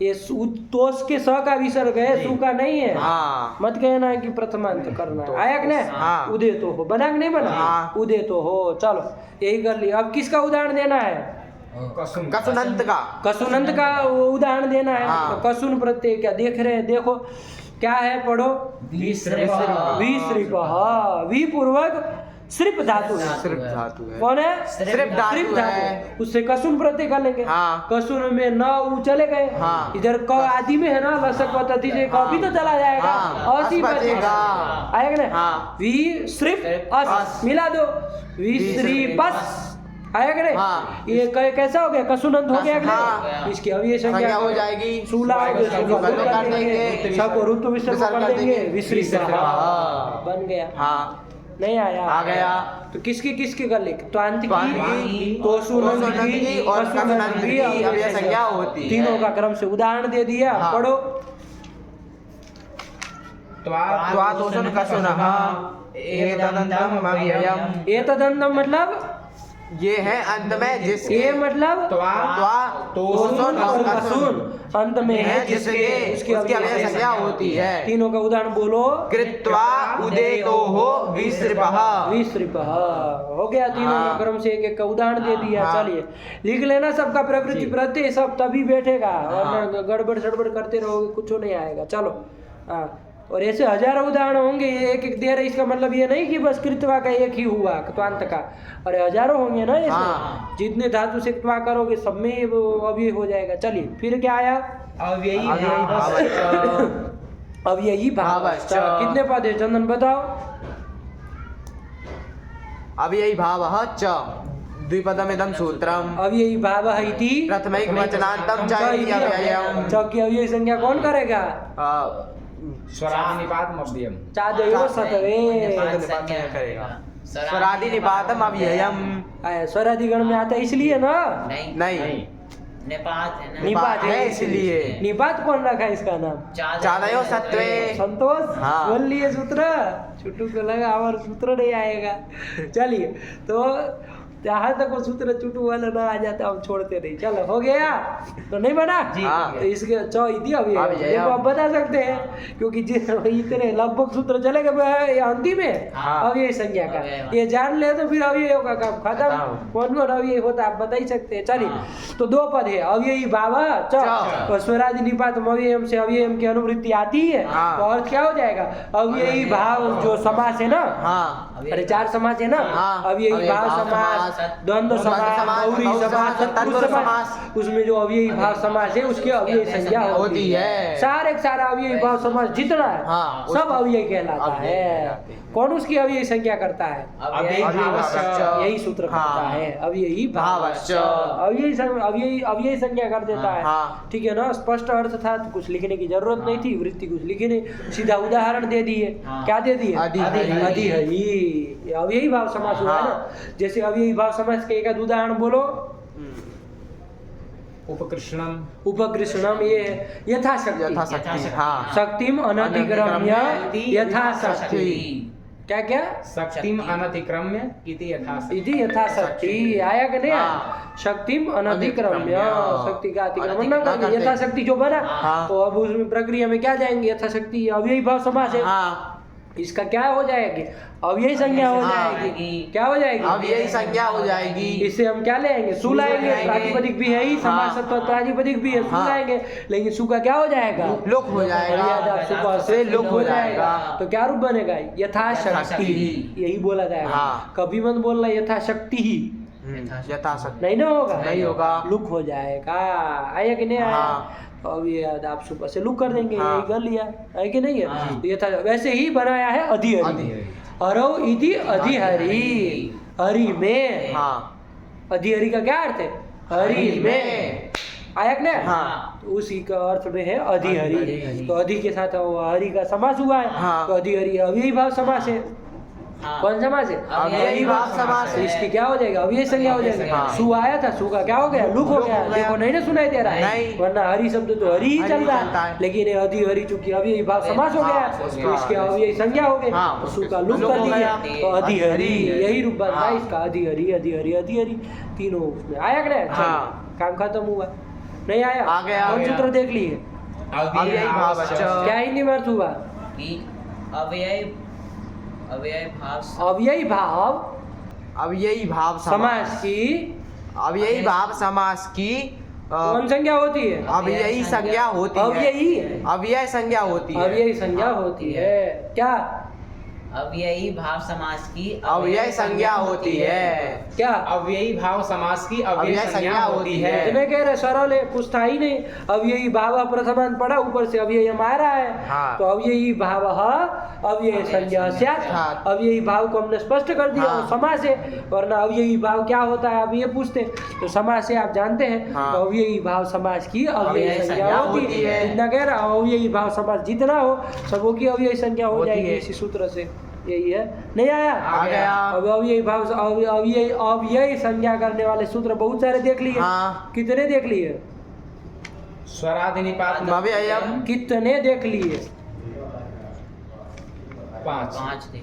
S1: ये तोस के स का विसर्ग है, सु का नहीं है। मत कहना कि प्रथमांत करना है, आया कि नहीं, उदे तो हो बना कि नहीं बना, उदे तो हो। चलो यही कर लिया। अब किसका उदाहरण देना है,
S2: कसुनंत का,
S1: कसुनंत का उदाहरण देना है। तो कसुन प्रत्यय क्या देख रहे हैं, देखो क्या है, पढ़ो, विसृप, वी पूर्वक श्रिप धातु है,
S2: श्रिप धातु है,
S1: कौन है,
S2: श्रिप धातु है,
S1: उससे कसुन प्रत्यय कर लेंगे। कसुन में न उ चले गए, इधर क आदि में है ना, लसक पतति से क भी तो चला जाएगा, असी बचेगा, आएगा ना, वी श्रिप अस मिला दो, विश्रिपस आएगा नहीं, ये कैसा हो गया, कसुनंत हो गया कि इसकी अब ये संज्ञा
S2: हो जाएगी,
S1: सूला कर देंगे, सबको ऋतु विसर्ग कर देंगे, विश्रिप बन गया। नहीं आया,
S2: आ गया।
S1: तो किसकी किसकी कर ले, तो अंत की, तो सुनंत की और कसुनंत की अब ये संज्ञा होती है, तीनों का क्रम से उदाहरण दे दिया। पढ़ो,
S2: त्वा तोसन कसुनः एतदन्तम अव्ययम्।
S1: एतदन्तम मतलब
S2: ये है अंत में जिसके,
S1: ये मतलब
S2: त्वा तोसन और कसुन
S1: अंत में है
S2: जिसके उसकी अव्यय संज्ञा होती है।
S1: तीनों का उदाहरण बोलो,
S2: कृत्वा उदेतोः विसृपः,
S1: विसृपः हो गया। तीनों का क्रम से एक एक का उदाहरण दे दिया। चलिए लिख लेना सबका प्रकृति प्रत्यय, सब तभी बैठेगा, वरना गड़बड़ सड़बड़ करते रहोगे कुछ नहीं आएगा। चलो और ऐसे हजारों उदाहरण होंगे, एक एक दे रहे, इसका मतलब ये नहीं कि बस कृत्वा का एक ही हुआ क्त्वांत का, और हजारों होंगे ना ऐसे, जितने धातु से क्त्वा करोगे सब में वो अव्यय हो जाएगा। चलिए फिर क्या आया,
S4: अव्ययी
S1: अव्ययी भावश्च। कितने पद है चंदन बताओ,
S2: अव्ययी भावः च द्विपदमिदं सूत्रम्।
S1: अव्ययी भावः इति
S2: प्रथमैकवचनान्तं च इति अव्ययम्।
S1: च की अव्ययी संज्ञा कौन करेगा,
S3: स्वरादि निपातम अव्ययम्।
S1: चादयो सतवे
S2: करेगा, स्वरादि निपातम अव्ययम्।
S1: स्वरादि गण में आता है इसलिए ना,
S2: नहीं
S4: निपात है ना,
S1: निपात
S2: है इसलिए।
S1: निपात कौन रखा है इसका नाम,
S2: चादयो सत्वे।
S1: संतोष बोल लिए सूत्र, छुट्टू को लगा हमारा सूत्र नहीं आएगा। चलिए तो जहाँ तक वो सूत्र चुटू वाला ना आ जाता हम छोड़ते नहीं। चलो हो गया, तो नहीं बना जी, तो इसके चौ इति अभी देखो आप बता सकते हैं, क्योंकि इतने लगभग सूत्र चले गए अंतिम में। अब ये संज्ञा का ये जान ले तो फिर अव्यय का काम खत्म, कौन कौन अव्यय होता आप बता ही सकते हैं। चलिए तो दो पद है, अव्ययी भाव च और स्वरादि निपातम अव्ययम से अव्ययम की अनुवृत्ति आती है, तो अर्थ क्या हो जाएगा, अव्ययी भाव जो समास है ना, अरे चार समास है ना, अव्ययी भाव समास, द्वंद्व समास, बहुरी समास, तत्पुरुष समास, उसमें जो अव्ययी भाव समास है उसकी अव्ययी संज्ञा होती है। सारे सारा अव्ययी भाव समास जितना है सब अव्यय कहलाता है। कौन उसकी अव्ययी संज्ञा करता है, यही सूत्र करता है, अव्ययी भावश्च। अव्ययी संज्ञा कर देता है, ठीक है ना। स्पष्ट अर्थ था तो कुछ लिखने की जरूरत नहीं थी, वृत्ति कुछ लिखी नहीं, सीधा उदाहरण दे दिए। क्या दे दिए, अधिहयी, अव्ययी भाव समास हुआ है ना। जैसे अव्ययी भाव समास के एक उदाहरण बोलो, उपकृष्णम ये है यथाशक्ति, शक्तिम अनतिक्रम्य यथाशक्ति। क्या क्या,
S3: शक्तिम अनतिक्रम्य इति
S1: यथाशक्ति आया कि नहीं, शक्तिम अनतिक्रम्य, शक्ति का अतिक्रमण न करके यथाशक्ति जो बना। तो अब उसमें प्रक्रिया में क्या जाएंगे, यथाशक्ति अव्ययी भाव समास है, इसका क्या हो जाएगी, अव्ययी संज्ञा हो जाएगी। क्या हो जाएगी,
S2: अव्ययी संज्ञा हो जाएगी।
S1: इससे हम क्या लेंगे, सु लाएंगे, प्रातिपदिक भी है ही, समासत्व प्रातिपदिक भी है, सु लाएंगे, लेकिन सु का क्या हो जाएगा,
S2: लुक हो जाएगा,
S1: से लुक हो जाएगा। तो क्या रूप बनेगा, यथाशक्ति, यही बोला जाएगा। कभी मत बोलना यथाशक्ति ही,
S2: यथाशक्ति
S1: नहीं ना होगा,
S2: नहीं होगा,
S1: लुक हो जाएगा। आया कि नहीं आया, तो अब ये आप सुपर से लुक कर देंगे, यही कर लिया है कि नहीं है। ये था वैसे ही बनाया है अधिहरी। हरौ इति अधिहरि, हरि में।
S2: हाँ
S1: अधिहरि का क्या अर्थ है? हरि में। आया कि नहीं?
S2: हाँ।
S1: तो उसी का अर्थ में है अधिहरि।
S4: अधिहरि।
S1: तो अधि के साथ वो हरि का समास हुआ है।
S2: हाँ।
S1: तो अधिहरि अव्ययी भाव समास है।
S4: हाँ।
S1: कौन समास है?
S2: अव्ययी भाव समास
S1: तो
S2: है।
S1: इसकी क्या हो जाएगा? अव्ययी संज्ञा हो जाएगा।
S2: हाँ।
S1: सु आया था, सु का क्या हो गया? लुक हो
S2: लुक
S1: गया।
S2: हो गया।
S1: देखो नहीं ना सुनाई दे रहा है,
S2: नहीं।
S1: वरना हरि शब्द तो हरि ही
S2: हरि
S1: चलता
S2: चलता
S1: है।
S2: है।
S1: लेकिन ये अधिहरि चूंकि अव्ययी भाव समास हो
S2: हाँ,
S1: गया,
S2: उसका-
S1: तो इसके अव्ययी संज्ञा हो गई।
S2: हाँ,
S1: तो सु का लुक
S2: लुक
S1: कर
S2: हो
S1: दिया,
S2: गया।
S1: तो अधिहरि,
S2: अधिहरि।
S1: यही रूप बनता है
S2: हाँ।
S1: इसका। अधिहरि, अधिहरि, अधिहरि, तीनों उसमें आया कि नहीं? चलो,
S2: हाँ।
S1: काम खत्म हुआ। नहीं आया?
S2: आ गया, आ
S1: कौन
S2: गया।
S1: सूत्र देख लिए?
S2: अव्ययी भाव अच्छा।
S1: क्या हिंदी में अर्थ हुआ?
S4: कि अव्यय भाव
S1: अव्ययी भाव
S2: अव्ययी भाव
S1: समास की
S2: अव्ययी भाव समास की
S1: कौन संज्ञा होती है?
S2: अव्ययी संज्ञा होती है।
S1: अव्ययी है।
S2: अव्यय संज्ञा होती है।
S1: अव्ययी संज्ञा होती है। क्या?
S4: अव्ययी भाव समास की
S2: अव्यय संज्ञा होती है।
S1: क्या?
S3: अव्ययी भाव समास की
S2: अव्यय संज्ञा होती है।
S1: इतने कह रहे सरल है, कुछ था ही नहीं। अव्ययी भाव प्रथमांत पड़ा, ऊपर से अव्यय आ रहा है।
S2: हाँ।
S1: तो अव्ययी भाव अव्यय संज्ञा स्यात्।
S2: हाँ।
S1: अव्ययी भाव को हमने स्पष्ट कर दिया,
S2: हाँ।
S1: वो समास है। वरना अव्ययी भाव क्या होता है अब ये पूछते, तो समास है आप जानते हैं।
S2: हाँ।
S1: तो अव्ययी भाव समास की अव्यय
S2: अव्यय
S1: संज्ञा
S2: संज्ञा
S1: होती
S2: होती
S1: है।
S2: है।
S1: जितना कह रहा अव्ययी भाव समास जितना हो सबों की अव्यय संज्ञा हो
S2: होती
S1: जाएगी
S2: है।
S1: इसी सूत्र से। यही है। नहीं आया?
S2: आ गया।
S1: अब अव्ययी भाव अव्ययी संज्ञा करने वाले सूत्र बहुत सारे देख लिए।
S2: हाँ।
S1: कितने देख लिए?
S3: स्वरादि निपात
S2: अव्ययम
S1: कितने देख लिए?
S3: 5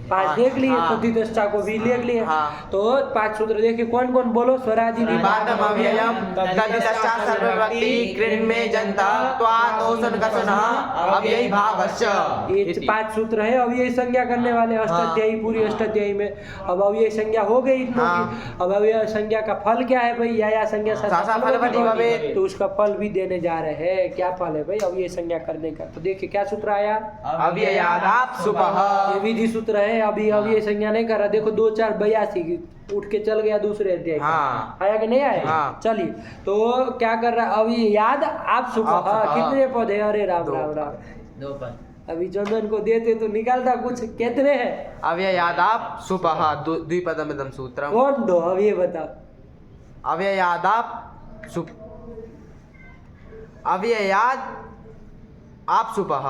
S1: पांच देख लिए।
S2: हाँ।
S1: तो दिदष्टा को भी देख लिए।
S2: हाँ।
S1: तो 5 सूत्र देखिए कौन कौन बोलो? स्वरादि
S2: निपातम अव्ययम तद्दिदश्चा सर्वव्यक्ति कृन् में जन्ता त्वातोसन कसनः अव्ययी भावश्च।
S1: ये 5 सूत्र है अव्ययी संज्ञा करने वाले अष्टाध्यायी, पूरी अष्टाध्यायी में। अब अव्ययी संज्ञा हो गई इतनों की।
S2: हाँ।
S1: अब अव्ययी संज्ञा का फल क्या है भाई? या संज्ञा
S2: सासा फलवती भवेत्।
S1: तो उसका फल भी देने जा रहे हैं। क्या फल है भाई अव्ययी संज्ञा करने का? तो देखिए क्या सूत्र आया?
S2: अव्ययादाप सुपः।
S1: ये विधि सूत्र है। अभी अव्ययी संज्ञा नहीं कर रहा। देखो 2 4 82 उठ के चल गया दूसरे अध्याय का।
S2: हाँ।
S1: आया कि नहीं आया?
S2: हाँ।
S1: चलिए, तो क्या कर रहा है अभी? याद आप सुबह
S2: आप सुबह।
S1: कितने पद है? अरे राम
S2: 2
S1: राम राम।
S4: 2 पद।
S1: अभी चंदन को देते तो निकालता कुछ। कितने हैं?
S2: अव्ययादाप सुपः द्विपदमिदं सूत्रम्।
S1: कौन दो? अब ये बताओ।
S2: अव्ययादाप सुप अव्ययाद आप सुपः।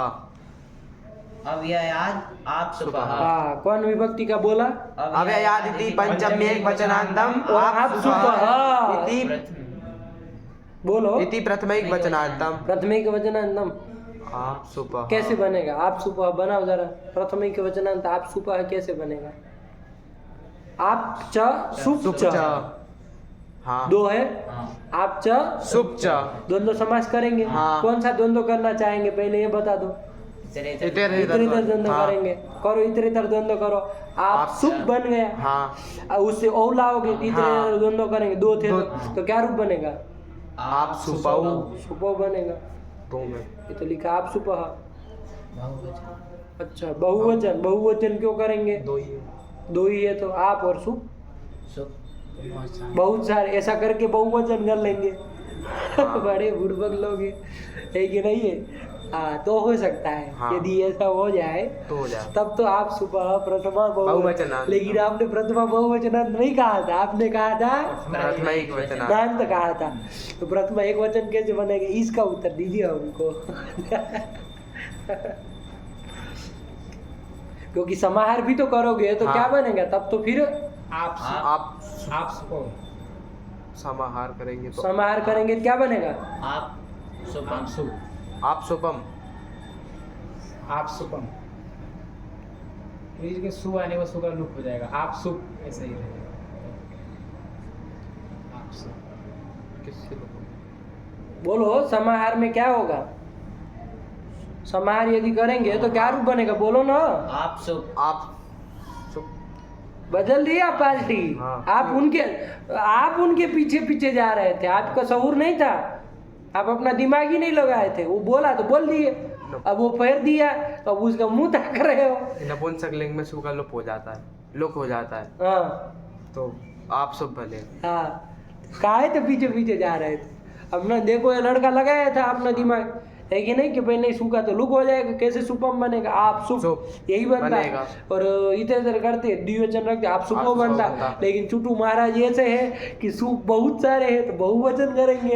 S4: अव्ययाद आप सुपः।
S1: हाँ, कौन विभक्ति का बोला?
S2: अव्ययादिति पंचम्येक वचनान्तम
S1: और
S2: आप
S1: आप
S2: सुपः
S1: सुपः।
S2: इति
S1: बोलो।
S2: इति प्रथमैक वचनान्तम
S1: प्रथमिक वचनांतम
S2: आप सुपः।
S1: कैसे बनेगा? आप सुपह बनाओ जरा। प्रथमिक वचनांत आप सुपह कैसे बनेगा? आप च सुप
S2: सुप
S1: च।
S2: च। हाँ।
S1: 2 है।
S4: हाँ।
S1: आप च
S2: सुप च।
S1: द्वंद्व समास करेंगे।
S2: हाँ।
S1: कौन सा द्वंद्व करना चाहेंगे पहले ये बता दो।
S4: इतरेतर।
S1: इतरेतर द्वंद्व
S2: हाँ।
S1: करेंगे। करो इतरेतर द्वंद्व करो। आप सुप बन गया।
S2: हाँ।
S1: और उससे औ लाओगे तो इतरेतर
S2: हाँ।
S1: द्वंद्व करेंगे। 2 थे
S2: दो।
S1: तो क्या रूप बनेगा?
S2: आप सुपौ।
S1: सुपह बनेगा।
S2: 2 में
S1: ये तो लिखा आप सुपह।
S4: बहुवचन।
S1: अच्छा, बहुवचन। बहुवचन क्यों करेंगे?
S2: 2 ही है।
S1: 2 ही है तो आप और सुप।
S4: सुप। बहुत सारे।
S1: बहुत सारे ऐसा करके बहुवचन कर लेंगे। बड़े बुड़बक लोग है कि नहीं है? हाँ, तो हो सकता है।
S2: हाँ।
S1: यदि ऐसा हो जाए
S2: तो हो जाए।
S1: तब तो आप सुबह प्रथमा
S2: बहुवचनांत।
S1: लेकिन आपने प्रथमा बहुवचनांत नहीं कहा था। आपने कहा था
S2: प्रथमैक वचनान्तम।
S1: नांत कहा था। तो प्रथमा एक वचन कैसे बनेगा? इसका उत्तर दीजिए हमको। क्योंकि समाहार भी तो करोगे तो
S2: हाँ।
S1: क्या बनेगा? तब तो फिर
S2: आप
S3: सुपो।
S2: समाहार करेंगे तो
S1: समाहार करेंगे तो क्या बनेगा?
S4: आप सुप।
S3: आप सुप।
S2: आप सुपम।
S3: आप सुपम। बीच के सु आने में सु का लुक हो जाएगा। आप सुप ऐसा ही रहेगा। आप सुप।
S2: किससे
S1: बोलो समाहार में क्या होगा? समाहार यदि करेंगे तो क्या रूप बनेगा? बोलो ना।
S4: आप सुप।
S2: आप सुप।
S1: बदल दिया पार्टी।
S2: हाँ।
S1: आप उनके पीछे पीछे जा रहे थे। आपका शऊर नहीं था। आप अपना दिमाग ही नहीं लगाए थे। वो बोला तो बोल दिए। अब वो पैर दिया तो अब उसका मुंह ताक रहे हो।
S2: नपुंसक लिंग में सु का लुप हो जाता है, लुक हो जाता है।
S1: हाँ
S2: तो आप सब बने।
S1: हाँ, काहे तो पीछे पीछे जा रहे थे। अपना देखो ये लड़का लगाया था अपना दिमाग। है कि नहीं, कि भाई नहीं सूखा तो लुक हो जाएगा, कैसे सुपम बनेगा, आप सुप,
S2: सुप
S1: यही बनता है।
S2: बनेगा।
S1: और इधर करते द्विवचन रखते आप सुपो
S2: आप सुपो
S1: बनता,
S2: बनता।
S1: लेकिन चुटू महाराज ऐसे है कि सूप बहुत सारे हैं तो बहुवचन करेंगे,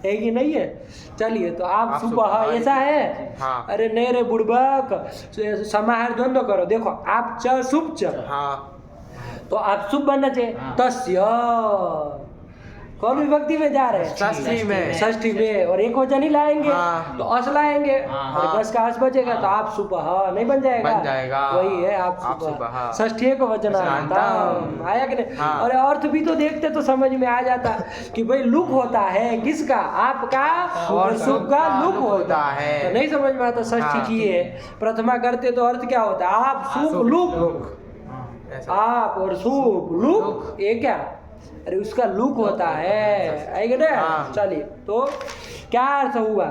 S1: है कि नहीं है। चलिए तो आप सुप ऐसा है।
S2: हाँ।
S1: अरे नहीं रे बुड़बक, समाहार द्वंद्व करो, देखो आप च सुप च,
S2: हाँ
S1: तो आप शुभ बनना चाहिए।
S4: हाँ।
S1: तस्य कौन विभक्ति में जा रहे हैं,
S2: षष्ठी में।
S1: षष्ठी में, और एक वचन ही लाएंगे
S2: हाँ।
S1: तो अस लाएंगे,
S4: हाँ।
S1: और बस का अस बचेगा तो आप सुबह नहीं बन जाएगा,
S2: बन जाएगा।
S1: वही है आप
S2: आप
S1: सुबह,
S2: सुबह।
S1: षष्ठी एक वचन
S2: वचनांतम।
S1: आया कि नहीं।
S2: हाँ।
S1: और अर्थ भी तो देखते तो समझ में आ जाता कि भाई लुक होता है किसका, आपका, और शुभ का लुक होता है, तो नहीं समझ में आता। षष्ठी
S2: हाँ।
S1: की है, प्रथमा करते तो अर्थ क्या होता है, आप शुभ लुक,
S2: ऐसा।
S1: आप और शुभ लुक, ये क्या, अरे उसका लुक होता है, आएगा ना।
S2: हाँ।
S1: चलिए तो क्या अर्थ हुआ,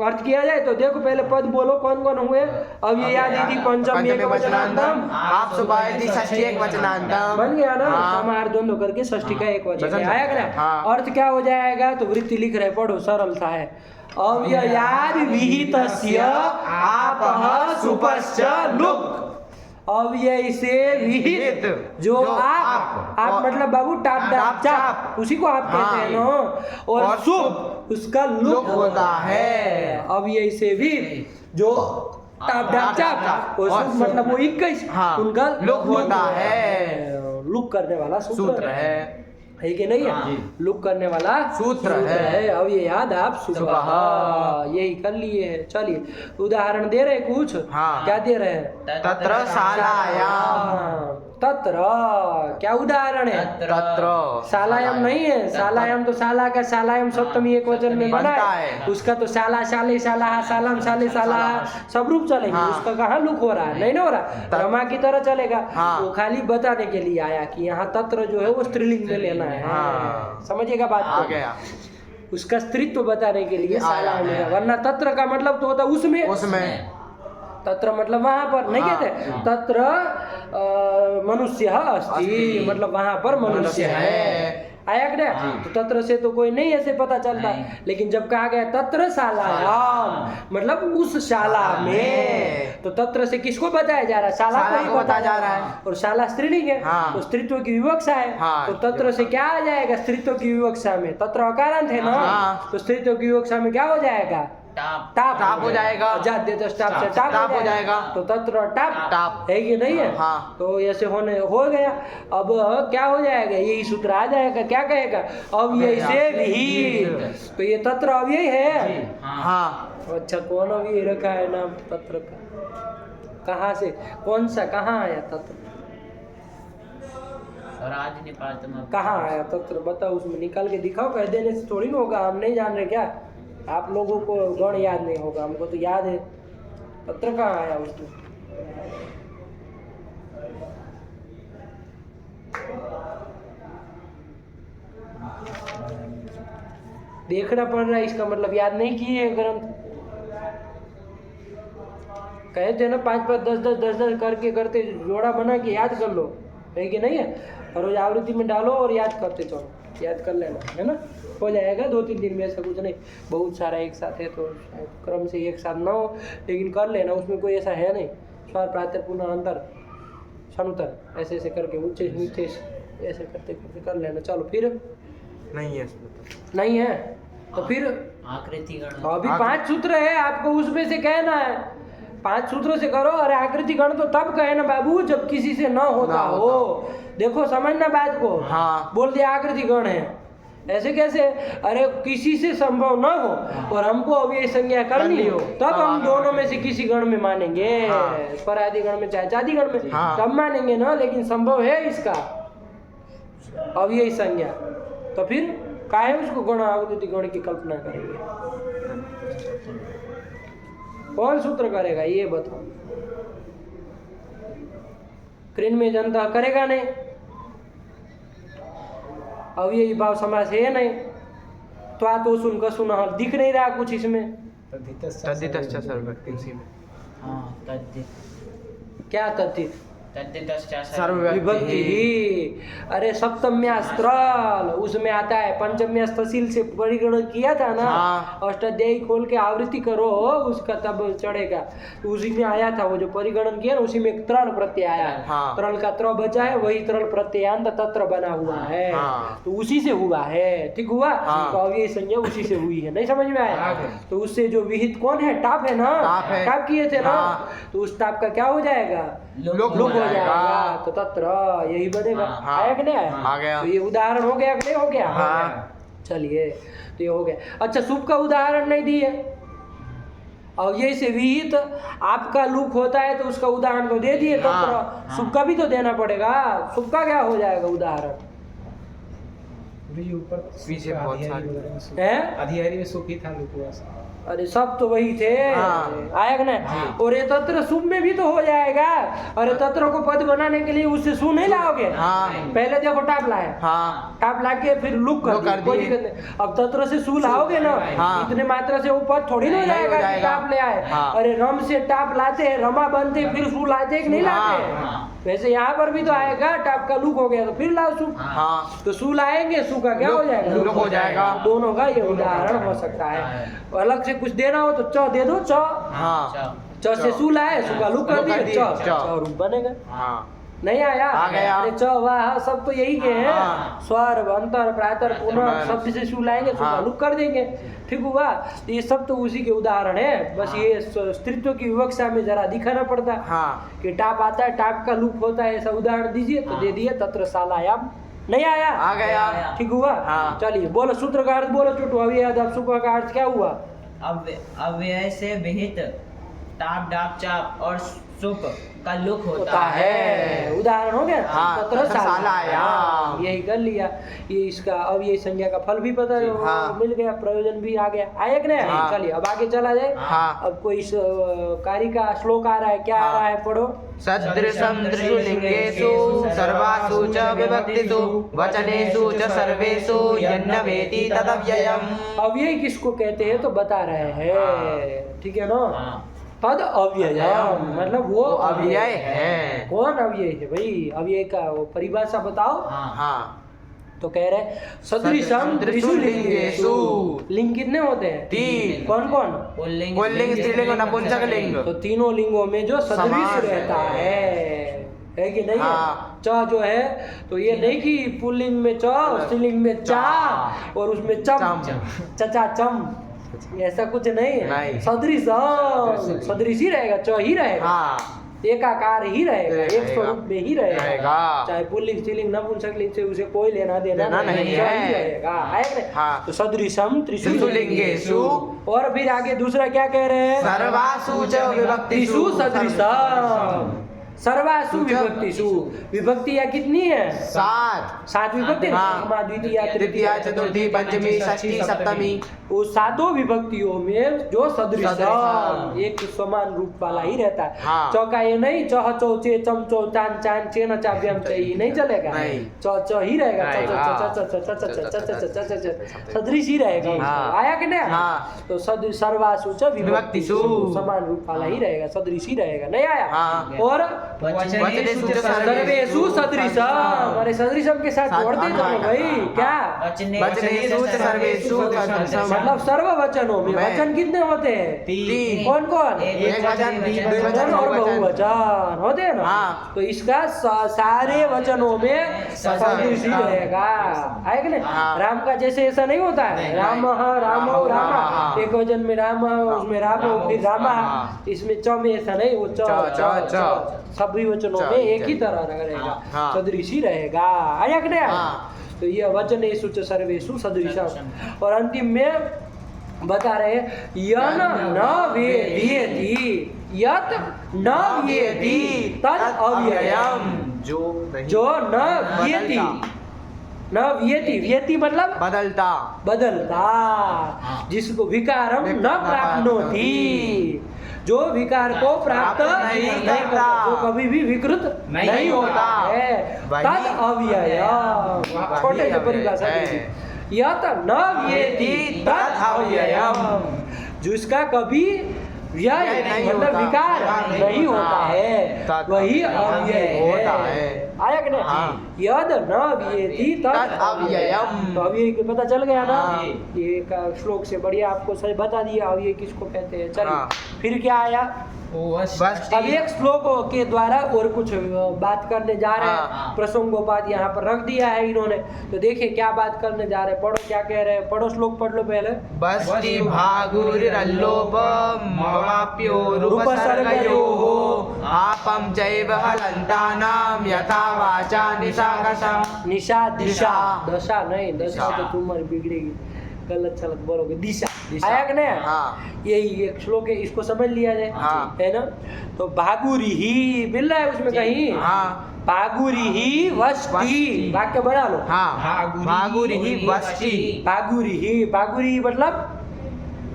S1: अर्थ किया जाए तो देखो पहले पद बोलो कौन कौन हुए। अब ये याद थी पंचम एक वचनांतम,
S2: आप सुबह यदि षष्ठी एक वचनांतम
S1: बन गया ना।
S2: हाँ।
S1: समाहार द्वंद्व करके षष्ठी का एक वचन
S2: वचन
S1: है, आया क्या।
S2: हाँ।
S1: अर्थ क्या हो जाएगा, तो वृत्ति लिख रहे, पढ़ो, सरल सा है। अव्ययाद विहितस्य आपः सुपश्च लुक, अव्यय से विहित जो आप मतलब बाबू टाप डाप चाप, उसी को आप कहते हैं ना। और शुभ उसका लुक होता है, अव्यय से विहित जो टाप डाप चाप, और शुभ मतलब वो 21
S2: हाँ,
S1: उनका
S2: लुक होता है।
S1: लुक करने वाला
S2: सूत्र है
S1: कि नहीं है, लुक करने वाला
S2: सूत्र है।
S1: अब ये याद आप सुबह यही कर लिए है। चलिए उदाहरण दे रहे कुछ,
S2: हाँ।
S1: क्या दे रहे हैं,
S2: तत्र शालायाम,
S1: तत्र क्या उदाहरण है,
S2: तत्र
S1: शालायाम नहीं है, शालायाम तो शाला का शालायाम सप्तमी एक वचन में बना
S2: बनता
S1: है,
S2: है।
S1: उसका तो शाला शाले शाला शालाम शाले शाला सब रूप चलेंगे,
S2: हाँ।
S1: उसका कहाँ लुक हो रहा है, नहीं ना हो रहा, रमा की तरह चलेगा।
S2: हाँ।
S1: वो खाली बताने के लिए आया कि यहाँ तत्र जो है वो स्त्रीलिंग में लेना है,
S2: हाँ।
S1: समझिएगा बात
S2: आ
S1: को,
S2: गया
S1: उसका स्त्रीत्व बताने के लिए
S2: आया
S1: शालायाम
S2: है।
S1: लेगा, वरना तत्र का मतलब तो होता उसमें,
S2: उसमें
S1: तत्र मतलब वहां पर, नहीं
S2: हाँ।
S1: कहते तत्र मनुष्य अस्ति, मतलब वहां पर मनुष्य है, आया क्या। तो तत्र से तो कोई नहीं ऐसे पता चलता, लेकिन जब कहा गया तत्र शालायाम मतलब उस शाला में, तो तत्र से किसको बताया जा रहा है, शाला को ही बताया जा रहा है, और शाला स्त्रीलिंग है,
S2: हाँ।
S1: तो स्त्रीत्व की विवक्षा है,
S2: हाँ।
S1: तो तत्र से क्या आ जाएगा, स्त्रीत्व की विवक्षा में, तत्र अकारांत है ना,
S2: हाँ।
S1: तो स्त्रीत्व की विवक्षा में क्या हो जाएगा,
S4: टाप
S1: टाप
S2: हो जाएगा,
S1: जात देते टाप से टाप हो जाएगा, तो तत्र टाप
S2: टाप
S1: है कि नहीं है।
S2: हाँ।
S1: तो ऐसे होने हो गया। अब क्या हो जाएगा, यही सूत्र आ जाएगा, क्या कहेगा, अव्यय से विहित, तो ये तत्र अव्यय है।
S2: हाँ
S1: अच्छा कौन अव्यय रखा है नाम तत्र का, कहाँ से, कौन सा, कहाँ आया तत्र,
S4: और आज नेपाल तुम
S1: कहाँ आया तत्र, बताओ, उसमें निकाल के दिखाओ, कह देने से थोड़ी ना होगा, हम नहीं जान रहे क्या, आप लोगों को गण याद नहीं होगा, हमको तो याद है, तत्र कहाँ आया उसमें, देखना पड़ रहा है, इसका मतलब याद नहीं किए ग्रंथ, कहे थे ना 5 5 10 10 10 10 करके करते जोड़ा बना के याद कर लो, है कि नहीं है, रोज आवृत्ति में डालो और याद करते चलो, याद कर लेना, है ना, हो जाएगा 2-3 दिन में, ऐसा कुछ नहीं, बहुत सारा एक साथ है तो क्रम से एक साथ ना हो, लेकिन कर लेना, उसमें कोई ऐसा है नहीं, स्वर प्रातर पुनः अंतर सनुतर ऐसे ऐसे करके उच्चेश नीचेश ऐसे करते करते कर लेना। चलो फिर
S2: नहीं है इसमें तो।
S1: नहीं है तो फिर
S4: आकृति गण
S1: अभी 5 सूत्र है, आपको उसमें से कहना है, 5 सूत्रों से करो। अरे आकृति गण तो तब कहे ना बाबू जब किसी से न होता हो, देखो समझना बात को,
S2: हाँ।
S1: बोल दिया आकृति गण है, ऐसे कैसे, अरे किसी से संभव न हो और हमको अभी ये संज्ञा करनी हो, तब हम दोनों में से किसी गण में मानेंगे,
S2: हाँ।
S1: स्वरादि गण में चाहे चादी गण में,
S2: हाँ।
S1: तब मानेंगे ना, लेकिन संभव है इसका अब यही संज्ञा, तो फिर काहे उसको गण आकृति गण की कल्पना करेंगे, कौन सूत्र करेगा ये बताओ, कृन में जनता करेगा नहीं, अब यही भाव समास है नहीं, तो सुन का सुना दिख नहीं रहा कुछ इसमें,
S2: तद्धितश्च सर्वव्यक्ति, इसी में
S4: हाँ तद्धित
S1: क्या तद्धित,
S4: तद्धितश्च
S2: सर्वव्यापी
S1: विभक्ति ही। अरे सप्तम्यास्त्रल उसमें आता है, पंचम्यास्तशील से परिगणन किया था ना,
S2: हाँ।
S1: अष्टाध्यायी खोल के आवृत्ति करो उसका तब चढ़ेगा। तो उसी में आया था वो जो परिगणन किया ना, उसी में एक त्रण प्रत्यय आया है।
S2: हाँ।
S1: त्रण का त्र बचा है, वही त्रण प्रत्ययांत तत्र बना हुआ है।
S2: हाँ।
S1: तो उसी से हुआ है, ठीक हुआ।
S2: हाँ।
S1: तो अब ये संज्ञा उसी से हुई है, नहीं समझ में आया?
S3: हाँ।
S1: तो उससे जो विहित कौन है, टाप है ना,
S2: टाप है।
S1: टाप किए थे ना,
S2: हाँ।
S1: तो उस टाप का क्या हो जाएगा,
S2: लुक
S1: लुक हो
S2: जाएगा।
S1: जाएगा। तो तत्र यही बनेगा।
S2: हाँ।
S1: आया कि नहीं आया?
S2: आ गया।
S1: तो ये उदाहरण हो गया कि नहीं हो गया?
S2: हाँ।
S1: चलिए, तो ये हो गया। अच्छा, शुभ का उदाहरण नहीं दिए, और ये से विहित आपका लुक होता है तो उसका उदाहरण तो दे दिए।
S2: हाँ।
S1: तत्र शुभ का भी तो देना पड़ेगा। शुभ का क्या हो जाएगा उदाहरण?
S3: भी ऊपर
S2: पीछे बहुत सारे
S1: है।
S3: अधिकारी में सुखी था लुकुआ सा।
S1: अरे सब तो वही थे।
S2: हाँ।
S1: आया कि नहीं? और ये तत्र शुभ में भी तो हो जाएगा। अरे तत्र को पद बनाने के लिए उससे सु नहीं लाओगे?
S2: हाँ।
S1: पहले देखो टाप लाए,
S2: हाँ।
S1: टाप ला के फिर लुक कर
S2: लुक कर
S1: दिए, कोई
S2: दिए।
S1: दिक्कत नहीं। अब तत्र से सु लाओगे ना,
S2: हाँ।
S1: इतने मात्रा से वो पद थोड़ी ना हो
S2: नहीं हो
S1: जाएगा कि
S2: जाएगा।
S1: टाप ले आए।
S2: हाँ।
S1: अरे रम से टाप लाते हैं, रमा बनते फिर सु लाते कि नहीं लाते?
S4: हाँ।
S1: वैसे यहाँ पर भी तो आएगा, टाप का लुक हो गया तो फिर लाओ सु।
S2: हाँ।
S1: तो सु लाएंगे, सु का क्या हो जाएगा?
S2: लुक हो जाएगा।
S1: दोनों का ये उदाहरण हो सकता है। अलग से कुछ देना हो तो च दे दो, च
S2: हाँ।
S1: च से सु लाए, सु का लुक कर
S2: लुक
S1: दिए,
S2: कर दिए,
S1: च
S2: च।
S1: रूप बनेगा।
S2: हाँ।
S1: नहीं आया?
S2: आ गया।
S1: अरे च वाह सब तो यही के हैं।
S2: हाँ।
S1: स्वर अंतर प्रातर पुनः
S2: बस।
S1: शब्द से सु लाएंगे, सु का
S2: हाँ।
S1: लुक कर देंगे, ठीक हुआ। तो ये सब तो उसी के उदाहरण है। बस ये स्त्रीत्व की विवक्षा में जरा दिखाना पड़ता है
S2: हाँ।
S1: कि टाप आता है, टाप का लुक होता है, ऐसा उदाहरण दीजिए तो दे दिए। तत्र शालायाम। नहीं आया?
S2: आ गया।
S1: ठीक हुआ।
S2: हाँ।
S1: चलिए बोलो सूत्र का अर्थ बोलो चुटू। अभी याद सुख का अर्थ क्या हुआ?
S4: अव्यय से विहित टाप डाप चाप और सुप का लुक
S1: होता है। उदाहरण हो गया।
S2: हाँ,
S1: तत्र
S2: शालायाम।
S1: यही कर लिया। ये इसका अब ये संज्ञा का फल भी पता
S2: हाँ।
S1: मिल गया, प्रयोजन भी आ गया। आया कि नहीं?
S2: हाँ।
S1: चलिए अब आगे चला जाए।
S2: हाँ।
S1: अब कोई कार्य का श्लोक आ रहा है, क्या आ रहा है, पढ़ो।
S2: सदृशं दृशु लिंगेषु सर्वासु च विभक्तिषु वचनेषु च सर्वेषु यन्न वेति तदव्ययम्।
S1: अव्यय किसको कहते हैं तो बता रहे हैं, ठीक है ना?
S4: हाँ।
S1: तद अव्ययम मतलब वो
S2: अव्यय है।
S1: कौन अव्यय है भाई? अव्यय का वो परिभाषा बताओ।
S2: हाँ।
S1: तो कह रहे सदृशम त्रिषु लिंगेषु। लिंग कितने होते हैं?
S2: 3।
S1: कौन कौन?
S4: पुल्लिंग
S2: पुल्लिंग स्त्रीलिंग और नपुंसक लिंग।
S1: तो तीनों लिंगों में जो सदृश
S2: समान
S1: रहता है कि नहीं?
S2: हाँ।
S1: च जो है तो ये नहीं कि पुल्लिंग में च, स्त्रीलिंग में चा और उसमें चम, चचा चम, ऐसा कुछ नहीं है।
S2: नहीं।
S1: सदृशम सदृश ही रहेगा, च ही रहेगा,
S2: हाँ।
S1: एकाकार ही रहेगा, एक
S2: रहेगा।
S1: स्वरूप में ही रहेगा।
S2: रहेगा।
S1: चाहे पुल्लिंग स्त्रीलिंग नपुंसक लिंग से उसे कोई लेना देना
S2: देना नहीं
S1: च ही
S2: है।
S1: रहेगा, है कि नहीं?
S2: हाँ।
S1: तो सदृशम त्रिषु
S2: त्रिषु लिंगेषु।
S1: और फिर आगे दूसरा क्या कह रहे हैं?
S2: सर्वासु च विभक्तिषु
S1: त्रिषु सदृशम। सर्वासु विभक्तिषु। विभक्ति या कितनी है? 7 विभक्ति।
S2: हाँ।
S1: प्रथमा द्वितीया
S2: तृतीया चतुर्थी पंचमी षष्ठी सप्तमी।
S1: उस 7 विभक्तियों में जो सदृश
S2: सदृश
S1: एक समान रूप वाला ही रहता है।
S2: हाँ।
S1: चौका ये नहीं चह चौ चे चम चौ चान चान चेन चाव्यम चे नहीं चलेगा।
S2: नहीं।
S1: च ही रहेगा। सदृश ही रहेगा।
S2: हाँ।
S1: आया कि नहीं?
S2: हाँ।
S1: तो सर्वासु च विभक्तिषु
S2: विभक्तिषु।
S1: समान रूप वाला ही रहेगा, सदृश ही रहेगा। नहीं आया?
S2: हाँ।
S1: और
S2: वचनेषु च
S1: सर्वेषु सदृशम। अरे सदृशम के साथ
S2: साथ
S1: जोड़ते चलो
S2: हाँ।
S1: भाई। क्या?
S2: वचनेषु च सर्वेषु सदृशम।
S1: मतलब सर्व वचनों में
S2: में।
S1: वचन कितने होते हैं?
S2: 3।
S1: कौन कौन?
S2: एक वचन,
S1: द्विवचन और बहुवचन होते हैं ना?
S2: हाँ।
S1: तो इसका सारे वचनों में सदृश ही रहेगा, है कि नहीं?
S2: हाँ।
S1: राम का जैसे ऐसा नहीं होता है,
S2: नहीं।
S1: राम राम रामा,
S2: हाँ।
S1: एक वचन में राम उसमें राम फिर रामा।
S2: हाँ।
S1: इसमें च में ऐसा नहीं, वो च सभी वचनों में एक ही तरह रहेगा,
S2: हाँ।
S1: सदृश ही रहेगा। आया कि नहीं?
S2: हाँ।
S1: तो ये वचनेषु च सर्वेषु सदृशम। और अंतिम में बता रहे हैं यन न वेति, यत न वेति तद अव्ययम। जो न व्यति, न व्यति, व्यति मतलब
S2: बदलता।
S1: बदलता, जिसको विकारम न प्राप्नोति, जो विकार को प्राप्त नहीं करता, जो कभी भी विकृत नहीं होता है। तद अव्ययम। छोटे से परिभाषा यत न व्यति तद अव्ययम, जिसका कभी व्यय
S2: नहीं
S1: मतलब
S2: होता,
S1: विकार
S2: विकार
S1: नहीं होता
S2: हाँ,
S1: है,
S2: तत्
S1: वही अव्यय
S2: होता
S1: है।
S2: है।
S1: आया कि नहीं?
S2: हाँ।
S1: यद न व्येति तद
S2: तद अव्ययम्।
S1: तो अव्यय के पता चल गया ना?
S2: हाँ।
S1: ये का श्लोक से बढ़िया आपको सही बता दिया अव्यय किसको कहते हैं। चलिए
S2: हाँ।
S1: फिर क्या आया?
S2: बस
S1: अब एक श्लोक के द्वारा और कुछ बात करने जा रहे हैं।
S2: हाँ।
S1: प्रसंगोपात यहाँ पर रख दिया है इन्होंने, तो देखिए क्या बात करने जा रहे हैं। पढ़ो क्या कह रहे हैं, पढ़ो श्लोक पढ़ लो पहले।
S2: बस्ति भागुरिरल्लोपमवाप्योरुपसर्गयोः आपं चैव हलन्तानां यथा वाचा निशाकसम्।
S1: निशा दिशा,
S2: दिशा।
S1: दशा नहीं, दशा
S2: दिशा।
S1: तो तुम्हारी बिगड़ेगी, गलत सलत बोलोगे। दिशा,
S2: दिशा।
S1: आया कि नहीं?
S2: हाँ।
S1: यही एक श्लोक है, इसको समझ लिया जाए।
S2: हाँ।
S1: है ना? तो भागुरी ही मिल रहा है उसमें कहीं?
S2: हाँ।
S1: भागुरी ही वष्टि,
S2: वष्टि।
S1: वाक्य बना लो।
S2: हाँ भागुरिहि वष्टि।
S1: भागुरी ही, भागुरी मतलब,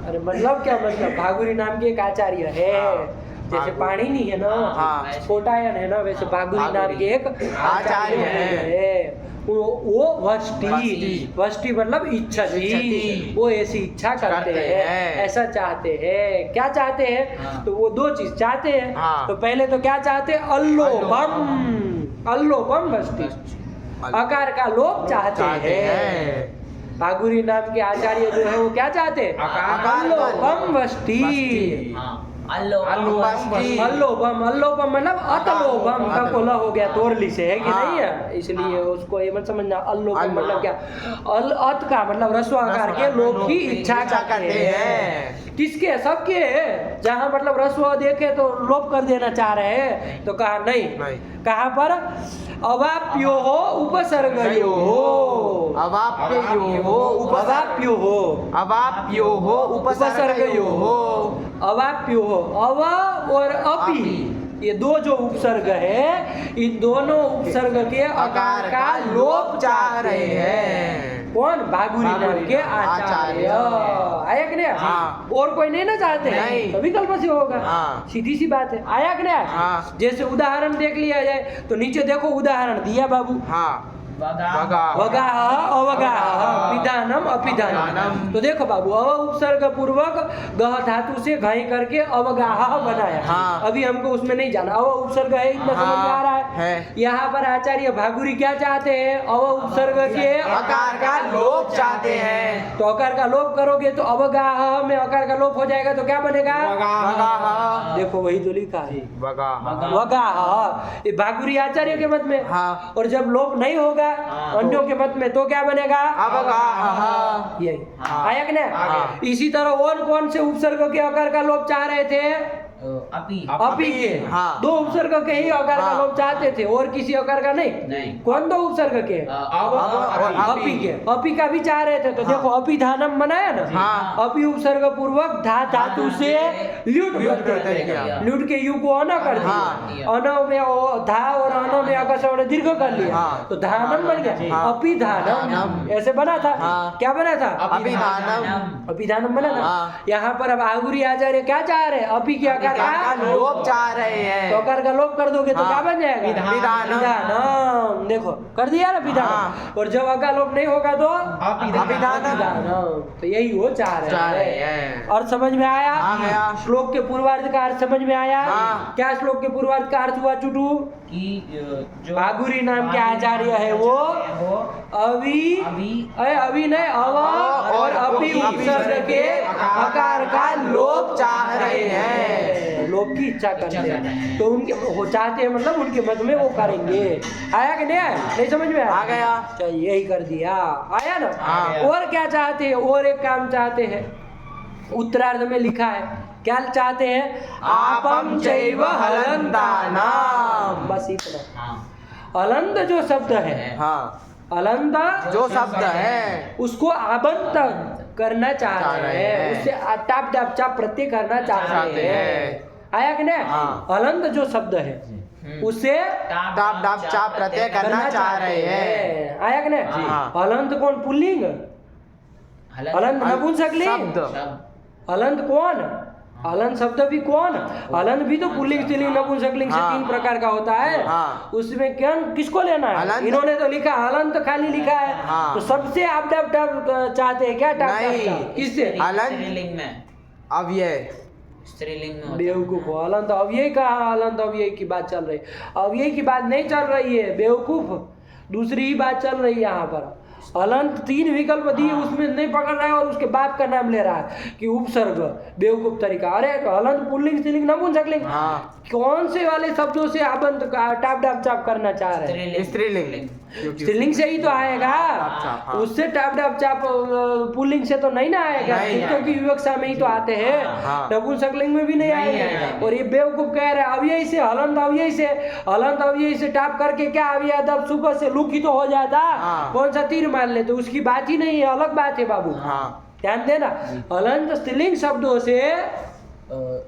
S1: अरे मतलब क्या मतलब, भागुरी नाम के एक आचार्य है।
S2: हाँ।
S1: जैसे पाणिनि है ना,
S2: हाँ।
S1: छोटायन है ना, वैसे भागुरी नाम के एक
S2: आचार्य
S1: है। वो वष्टि,
S2: वष्टि।
S1: वष्टि मतलब इच्छति,
S2: इच्छति।
S1: वो ऐसी इच्छा करते हैं, ऐसा चाहते हैं। क्या चाहते हैं?
S4: हाँ।
S1: तो वो दो चीज चाहते हैं।
S2: हाँ।
S1: तो पहले तो क्या चाहते हैं? अल्लोपम, अल्लोपम वष्टि, आकार का लोप चाहते हैं। भागुरी नाम के आचार्य जो है वो क्या चाहते हैं?
S2: आकार का
S1: अल्लोपम
S2: लोप।
S1: वष्टि।
S4: हाँ, अल्लो
S2: वष्टि।
S1: अल्लोपम, अल्लोपम मतलब अतलोपम का कोला हो गया तोरली से, है कि
S2: हाँ।
S1: नहीं है? इसलिए उसको ये मत समझना। अल्लोपम
S2: अल्लो।
S1: मतलब क्या? अत का मतलब रस्वाकार के लोप की इच्छा करते हैं। किसके? सबके है। जहाँ मतलब रस्व देखे तो लोप कर देना चाह रहे हैं, तो कहा नहीं। कहाँ पर? अवाप्यो हो उपसर्गयो हो, अवाप्यो हो
S2: उपसर्गयो हो।
S1: अवाप्यो हो, अव और अपि, ये दो जो उपसर्ग है, इन दोनों उपसर्ग के आकार का लोप चाह रहे हैं। कौन? भागुरी नाम के आचार्य। आया कि नहीं?
S2: हाँ।
S1: और कोई नहीं ना चाहते?
S2: नहीं।
S1: तो विकल्प से होगा।
S2: हाँ।
S1: सीधी सी बात है। आया कि नहीं?
S2: हाँ।
S1: जैसे उदाहरण देख लिया जाए तो नीचे देखो उदाहरण दिया बाबू।
S2: हाँ।
S4: वगाह
S1: वगाह अवगाह पिदानम अपिदानम। तो देखो बाबू, अव उपसर्ग पूर्वक गह धातु से घाई करके अवगाह बनाया।
S2: हाँ।
S1: अभी हमको उसमें नहीं जाना, अव उपसर्ग है, इतना समझ में आ रहा है। यहाँ पर आचार्य भागुरी क्या चाहते हैं? अव उपसर्ग के
S2: आकार का लोप चाहते हैं।
S1: तो आकार का लोप करोगे तो अवगाह में आकार का लोप हो जाएगा, तो क्या बनेगा?
S2: वगाह।
S1: देखो वही जो लिखा है,
S2: वगाह।
S1: वगाह। ये भागुरी आचार्य के मत में।
S2: हाँ।
S1: और जब लोप नहीं होगा अन्यों के मत में तो क्या बनेगा?
S2: अवगाह।
S1: यही।
S2: हाँ।
S1: आया कि नहीं?
S2: हाँ।
S1: इसी तरह और कौन से उपसर्ग के आकार का लोप चाह रहे थे?
S4: अपी
S1: अपी के।
S2: हाँ।
S1: दो उपसर्ग के ही आकार का
S2: हाँ।
S1: लोप चाहते थे, और किसी आकार का नहीं।
S4: नहीं।
S1: कौन? दो उपसर्ग के। अपी के, अपी का भी चाह रहे थे। तो देखो अपिधानम बनाया ना।
S2: हाँ।
S1: अपी उपसर्ग पूर्वक धातु से ल्यूट करते
S2: किया।
S1: थे। ल्यूट के यू को अना कर दिया।
S2: हाँ।
S1: अन में धा और अन में आकाश दीर्घ कर लिया।
S2: हाँ।
S1: तो धानम बन गया।
S2: हाँ।
S1: अपिधानम ऐसे बना था।
S2: हाँ।
S1: क्या बना था?
S2: अभिधानम।
S1: अभिधानम बना था।
S2: हाँ।
S1: यहाँ पर अब आगुरी आचार्य क्या चाह रहे हैं? अपी के आकार का
S2: लोप चाह रहे हैं।
S1: तो आकार का लोप कर दोगे तो
S2: हाँ।
S1: क्या बन जाएगा?
S2: विधानम।
S1: विधानम। देखो कर दिया ना विधानम।
S2: हाँ।
S1: और जब आकार लोप नहीं होगा तो
S2: अभिधानम।
S1: विधानम। तो यही वो चाह
S2: चाह
S1: रहे
S2: रहे
S1: हैं।
S2: हैं।
S1: और समझ में आया?
S2: आ गया।
S1: श्लोक के पूर्वार्ध का अर्थ समझ में आया?
S2: हाँ।
S1: क्या श्लोक के पूर्वार्ध का अर्थ हुआ चुटू?
S4: कि जो
S1: भागुरी नाम के आचार्य है वो अभी अभी नहीं अव और अपी उपसर्ग के आकार का लोप चाह रहे हैं। लोप की इच्छा करते हैं। तो उनके वो चाहते हैं मतलब उनके मत में वो करेंगे। आया कि नहीं आया? नहीं समझ में आया?
S2: आ गया।
S1: चल यही कर दिया। आया ना?
S2: हाँ।
S1: और क्या चाहते हैं? और एक काम चाहते हैं, उत्तरार्ध में लिखा है। क्या चाहते हैं? आपम चैव हलन्तानाम। बस इतना। हलंत जो शब्द है,
S2: हाँ।
S1: हलंत
S2: जो शब्द है
S1: उसको आबंत करना चाह रहे हैं, उससे टाप डाप चाप प्रत्यय करना चाह रहे हैं। आया कि नहीं?
S2: हाँ।
S1: हलंत जो शब्द है उससे
S2: टाप डाप चाप प्रत्यय करना चाह रहे हैं।
S1: आया कि नहीं?
S2: हाँ।
S1: हलंत कौन? पुल्लिंग। हलंत नपुंसकलिंग।
S2: शब्द।
S1: हलंत कौन? हलन शब्द भी कौन? हलन भी तो पुल्लिंग स्त्रीलिंग नपुंसकलिंग से
S2: हाँ।
S1: 3 प्रकार का होता है।
S2: हाँ।
S1: उसमें क्या किसको लेना है?
S2: हलंत।
S1: इन्होंने तो लिखा हलन तो खाली लिखा है।
S2: हाँ।
S1: तो सबसे आप डब डब चाहते हैं क्या?
S2: नहीं।
S1: किससे?
S2: हलंत
S4: स्त्रीलिंग में
S2: अव्यय।
S4: स्त्रीलिंग में होता है
S1: बेवकूफ हो,
S4: ना।
S1: हलंत अव्यय कहा, हलंत अव्यय की बात चल रही, अव्यय की बात नहीं चल रही है बेवकूफ, दूसरी ही बात चल रही है यहाँ पर। हलंत 3 विकल्प दिए उसमें नहीं पकड़ रहा है और उसके बाप का नाम ले रहा है कि उपसर्ग, बेवकूफ तरीका। अरे हलंत पुल्लिंग स्त्रीलिंग नपुंसकलिंग,
S2: हाँ।
S1: कौन से वाले शब्दों से आबंत टाप डाप चाप करना चाह रहे हैं?
S2: स्त्रीलिंग।
S1: स्त्रीलिंग से ही तो आएगा,
S2: चाप, हाँ।
S1: उससे टाप डाप चाप पुल्लिंग से तो नहीं ना आएगा,
S2: नहीं
S1: स्त्रीत्व की विवक्षा में ही तो आते हैं,
S2: हाँ।
S1: नपुंसकलिंग में भी नहीं आएंगे। और ये बेवकूफ कह रहे हैं अव्यय से, हलंत अव्यय से, हलंत अव्यय से टाप करके क्या अव्यय अदब सुबह से लुक ही तो हो जाता,
S2: हाँ।
S1: कौन सा तीर मान लेते, उसकी बात ही नहीं है, अलग बात है बाबू।
S2: हाँ।
S1: ध्यान देना, हलंत स्त्रीलिंग शब्दों से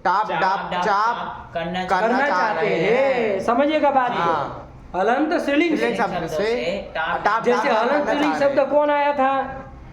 S2: टाप डाप चाप
S4: करना
S1: करना चाहते हैं, समझिएगा बात को।
S2: हाँ।
S1: हलंत स्त्रीलिंग से,
S2: शब्द से टाप
S1: जैसे हलंत स्त्रीलिंग शब्द कौन आया था?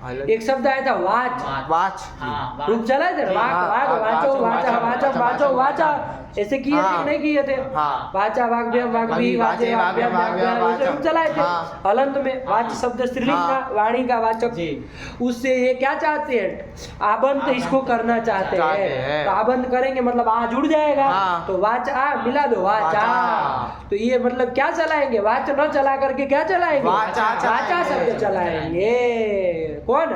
S2: हलंत।
S1: एक शब्द आया था वाच,
S2: वाच।
S4: हाँ,
S1: रूप चला थे वाक
S2: हाँ,
S1: वाक
S2: हाँ,
S1: वाचो वाचा वाचा वाचो वाचा, ऐसे किए थे
S2: हाँ।
S1: कि नहीं किए थे?
S2: हाँ।
S1: वाचा वाक व्यम वाक भी वाचे वाक व्यम वाक व्यम, ऐसे रूप चलाए थे।
S2: हाँ।
S1: हलंत में वाच शब्द स्त्रीलिंग था,
S2: हाँ।
S1: वाणी का वाचक, उससे ये क्या चाहते हैं? आबंत इसको करना चाहते हैं। तो आबंत करेंगे मतलब आ जुड़ जाएगा,
S2: हाँ।
S1: तो वाच आ मिला दो वाचा,
S2: वाचा।
S1: तो ये मतलब क्या चलाएंगे? वाच न चला करके क्या चलाएंगे?
S2: वाचा
S1: वाचा शब्द चलाएंगे। कौन?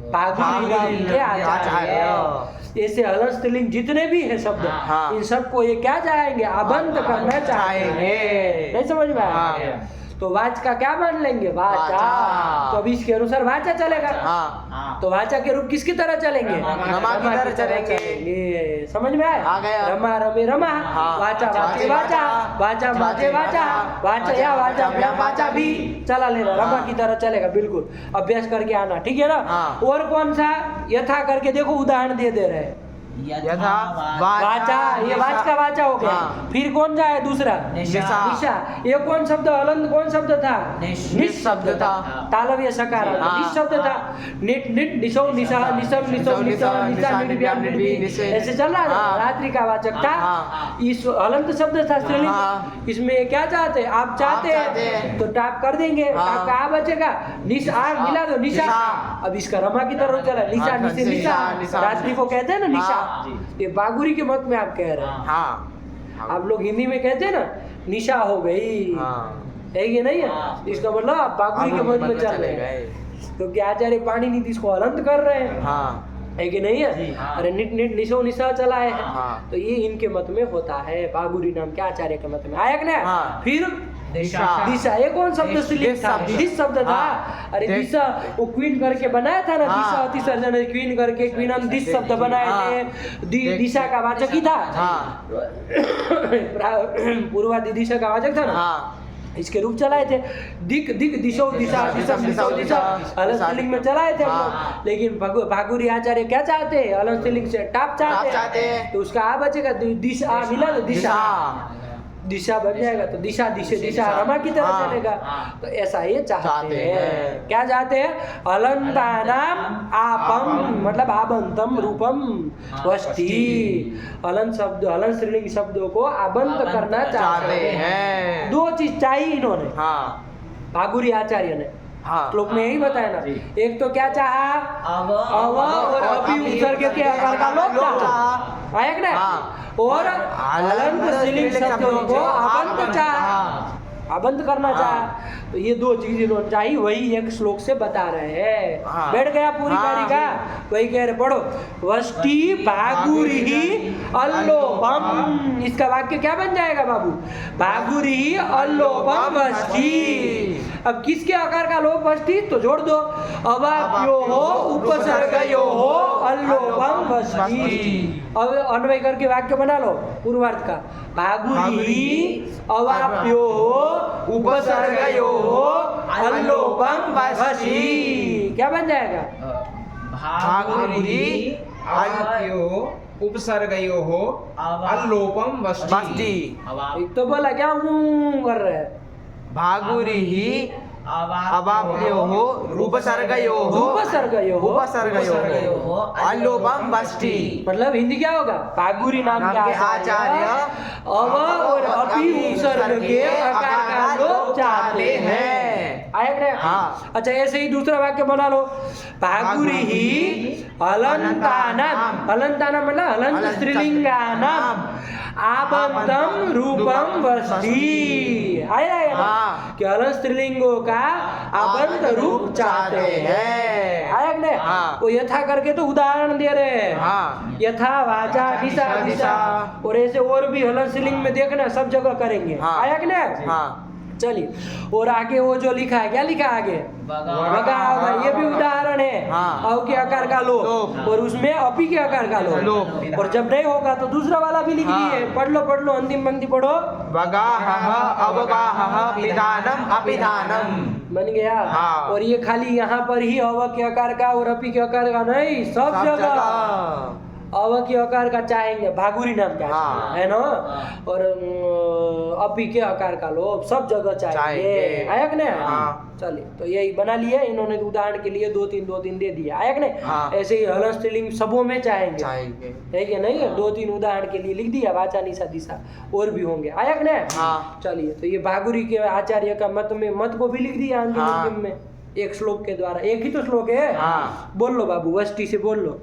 S1: बागुरी के आचार्य। ऐसे हलंत स्त्रीलिंग जितने भी हैं शब्द,
S2: हाँ।
S1: इन सबको ये क्या चाहेंगे? आबंत करना चाहेंगे। नहीं समझ में आया?
S2: हाँ।
S1: तो वाच का क्या मान लेंगे? वाचा।
S2: वाचा।
S1: तो अब इसके अनुसार वाचा चलेगा।
S2: हाँ।
S1: तो वाचा के रूप किसकी तरह चलेंगे?
S2: रमा की तरह
S1: चलेंगे। समझ में आया?
S2: आ गया।
S1: रमा रमे रमा,
S2: हाँ।
S1: वाचा वाचे वाचा, वाचा वाचे वाचा, वाचा या वाचा या वाचा भी चला लेना, रमा की तरह चलेगा। बिल्कुल अभ्यास करके आना, ठीक है ना?
S2: हाँ।
S1: और कौन सा? यथा करके देखो, उदाहरण दे रहे हैं।
S2: यथा
S1: वाचा, ये वाच का वाचा हो गया।
S2: हाँ।
S1: फिर कौन जाए दूसरा?
S2: निशा।
S1: निशा। ये कौन शब्द? हलंत कौन शब्द था? निश
S2: शब्द था।
S1: तालव्य सकार,
S2: हाँ।
S1: निश शब्द था। निट निट निशो निशा निशम निशो निशा निशा निड्याम निड्वी, ऐसे चल रहा था।
S2: हाँ।
S1: रात्रि का वाचक था।
S2: हाँ।
S1: इस हलंत शब्द था स्त्रीलिंग।
S2: हाँ।
S1: इसमें क्या चाहते हैं? आप चाहते हैं तो टाप कर देंगे।
S2: हाँ।
S1: टाप का आ बचेगा, निश आ मिला दो निशा।
S2: निशा।
S1: अब इसका रमा की तरफ चला, निशा
S2: हाँ,
S1: निशे निशा,
S2: निशा।
S1: रात्रि को कहते हैं ना निशा।
S2: हाँ।
S1: ये बागुरी के मत में आप कह रहे हैं।
S2: हाँ।
S1: आप लोग हिंदी में कहते हैं ना निशा हो गई,
S2: हाँ।
S1: है कि नहीं है?
S4: हाँ।
S1: इसका मतलब आप बागुरी के मत में चल रहे हैं, क्योंकि आचार्य पाणिनि इसको हलंत कर रहे हैं,
S2: हाँ।
S1: है कि नहीं है?
S4: हाँ।
S1: अरे निट निट निशो निशा चला है।
S2: हाँ।
S1: तो ये इनके मत में होता है, बागुरी नाम के आचार्य के मत में आया कि नहीं?
S2: हाँ।
S1: फिर
S2: दिशा।
S1: दिशा, ये कौन शब्द
S2: दिश
S1: स्त्रीलिंग था?
S2: शब्द।
S1: दिश शब्द था।
S2: हाँ।
S1: अरे
S2: दिश।
S1: दिशा वो क्वीन करके बनाया था ना,
S2: हाँ।
S1: दिशा अति सर्जन क्वीन करके, क्वीन हम दिश शब्द बनाए
S2: हाँ।
S1: थे। दिशा का वाचक ही था।
S2: हाँ।
S1: पूर्वादि दिशा का वाचक था ना।
S2: हाँ।
S1: इसके रूप चलाए थे, दिक दिक दिशो दिशा दिशम दिशो दिशा, हलंत स्त्रीलिंग में चलाए थे हम लोग।
S2: हाँ। लेकिन
S1: भागुरी आचार्य क्या चाहते हैं? हलंत स्त्रीलिंग से टाप चाहते
S2: चाहते
S1: हैं,
S2: हैं।
S1: तो उसका आ बचेगा, दिशा मिला तो दिशा, दिशा बन जाएगा, तो दिशा दिशे दिशा रमा की तरह
S2: हाँ।
S1: चलेगा। तो ऐसा ये चाहते
S2: चाहते
S1: हैं।
S2: हैं।
S1: क्या चाहते हैं? हलंतानाम आपम, मतलब आबंतम रूपम वष्टि। हलंत शब्द, हलंत स्त्रीलिंग शब्दों को आबंत करना चाहते हैं। 2 चीज चाहिए इन्होंने,
S2: हाँ।
S1: भागुरी आचार्य ने
S2: हाँ।
S1: श्लोक में यही बताया ना। एक तो क्या चाहा?
S4: अव
S1: अव और अभी उपसर्ग के आकार का लोप चाहा, आया कि नहीं?
S2: हाँ।
S1: और हलंत स्त्रीलिंग शब्दों को आबंत चाहा, आबंत करना चाहा। तो ये 2 चीज इन्होंने चाहिए, वही एक श्लोक से बता रहे हैं।
S2: हाँ।
S1: बैठ गया पूरी
S2: हाँ।
S1: कारिका, वही कह रहे, पढ़ो। वष्टि भागुरी अल्लोपम, इसका वाक्य क्या बन जाएगा बाबू? भागुरी अल्लोपम वष्टि। अब किसके आकार का लोप वष्टि? तो जोड़ दो, अवाप्यो हो उपसर्गयो हो अल्लोपम वष्टि। अब अन्वय करके वाक्य बना लो पूर्वार्ध का। भागुरी अवाप्यो हो उपसर्गयो हो अल्लोपम वष्टि। क्या बन जाएगा?
S2: भागुरी
S3: उपसर्गयोः अल्लोपम वष्टि।
S1: एक तो बोला क्या कर रहे हैं?
S2: भागुरी अवाप्योः उपसर्गयोः अल्लोपम वष्टि।
S1: मतलब हिंदी क्या होगा? भागुरी नाम के आचार्य अव और अपी उपसर्ग के आकार का लोप चाहते हैं। आया कि नहीं?
S2: हाँ।
S1: अच्छा ऐसे ही दूसरा वाक्य बना लो, भागुरी ही हलंतानाम, हलंतानाम मतलब हलंत स्त्रीलिंगानाम आबंतम रूपम वस्ति। आया है ना
S2: हाँ।
S1: कि हलंत स्त्रीलिंगों का आबंत रूप चाहते हैं। आया कि नहीं?
S2: हाँ।
S1: वो यथा करके तो उदाहरण दे रहे हैं,
S2: हाँ।
S1: यथा वाचा दिशा दिशा, और ऐसे और भी हलंत स्त्रीलिंग में देखना सब जगह करेंगे।
S2: हाँ।
S1: आया कि नहीं?
S2: हाँ।
S1: चलिए, और आगे वो जो लिखा है, क्या लिखा है आगे?
S4: बगा
S1: बगा होगा, ये भी उदाहरण है।
S2: हाँ।
S1: अव के आकार का लोप,
S2: लोप।
S1: और उसमें अपी के आकार का लोप।
S2: लोप।
S1: और जब नहीं होगा तो दूसरा वाला भी लिख
S2: हाँ।
S1: दिए। पढ़ लो अंतिम पंक्ति पढ़ो।
S2: वगाहः अवगाहः पिधानम अपिधानम।
S1: बन गया।
S2: हाँ।
S1: और ये खाली यहाँ पर ही अव के आकार का और अपी के आकार का नहीं, सब जगह अव के आकार का चाहेंगे, भागुरी नाम का
S2: हाँ।
S1: है ना, और अपी के आकार का लोप सब जगह चाहेंगे।
S2: चाहेंगे।
S1: आया कि नहीं?
S2: हाँ।
S1: चलिए, तो यही बना लिए इन्होंने, उदाहरण के लिए दो तीन दे दिया। आया कि नहीं?
S2: हाँ।
S1: ऐसे ही हलंत स्त्रीलिंग सबों में चाहेंगे,
S2: चाहेंगे।
S1: है कि नहीं? दो तीन उदाहरण के लिए लिख दिया, वाचा निशा दिशा और भी होंगे। आया कि नहीं?
S2: हाँ।
S1: चलिए, तो ये भागुरी के आचार्य का मत को भी लिख दिया अंतिम
S2: हाँ।
S1: अंतिम में एक श्लोक के द्वारा। एक ही तो श्लोक है।
S2: हाँ।
S1: बोल लो बाबू, वष्टि से बोल लो।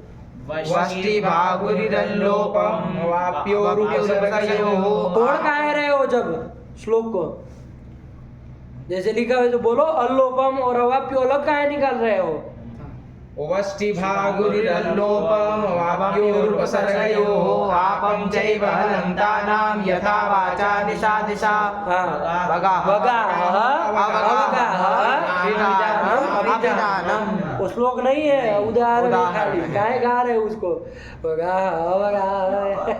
S2: वष्टि भागुरिरल्लोपम वाप्योरुपसर्गयोः।
S1: तोड़ कहाँ रहे हो जब श्लोक को? जैसे लिखा है तो बोलो, अल्लोपम और अवाप्यो अलग कहाँ निकाल रहे हो?
S3: वष्टि भागुरिरल्लोपम वाप्योरुपसर्गयोः आपं चैव हलन्तानां यथा वाचा दिशा दिशा।
S1: हाँ।
S2: वगाहः अभिधानम।
S1: वो श्लोक नहीं है, उदाहरण है खाली।
S2: है।
S1: काहे गा रहे हो उसको?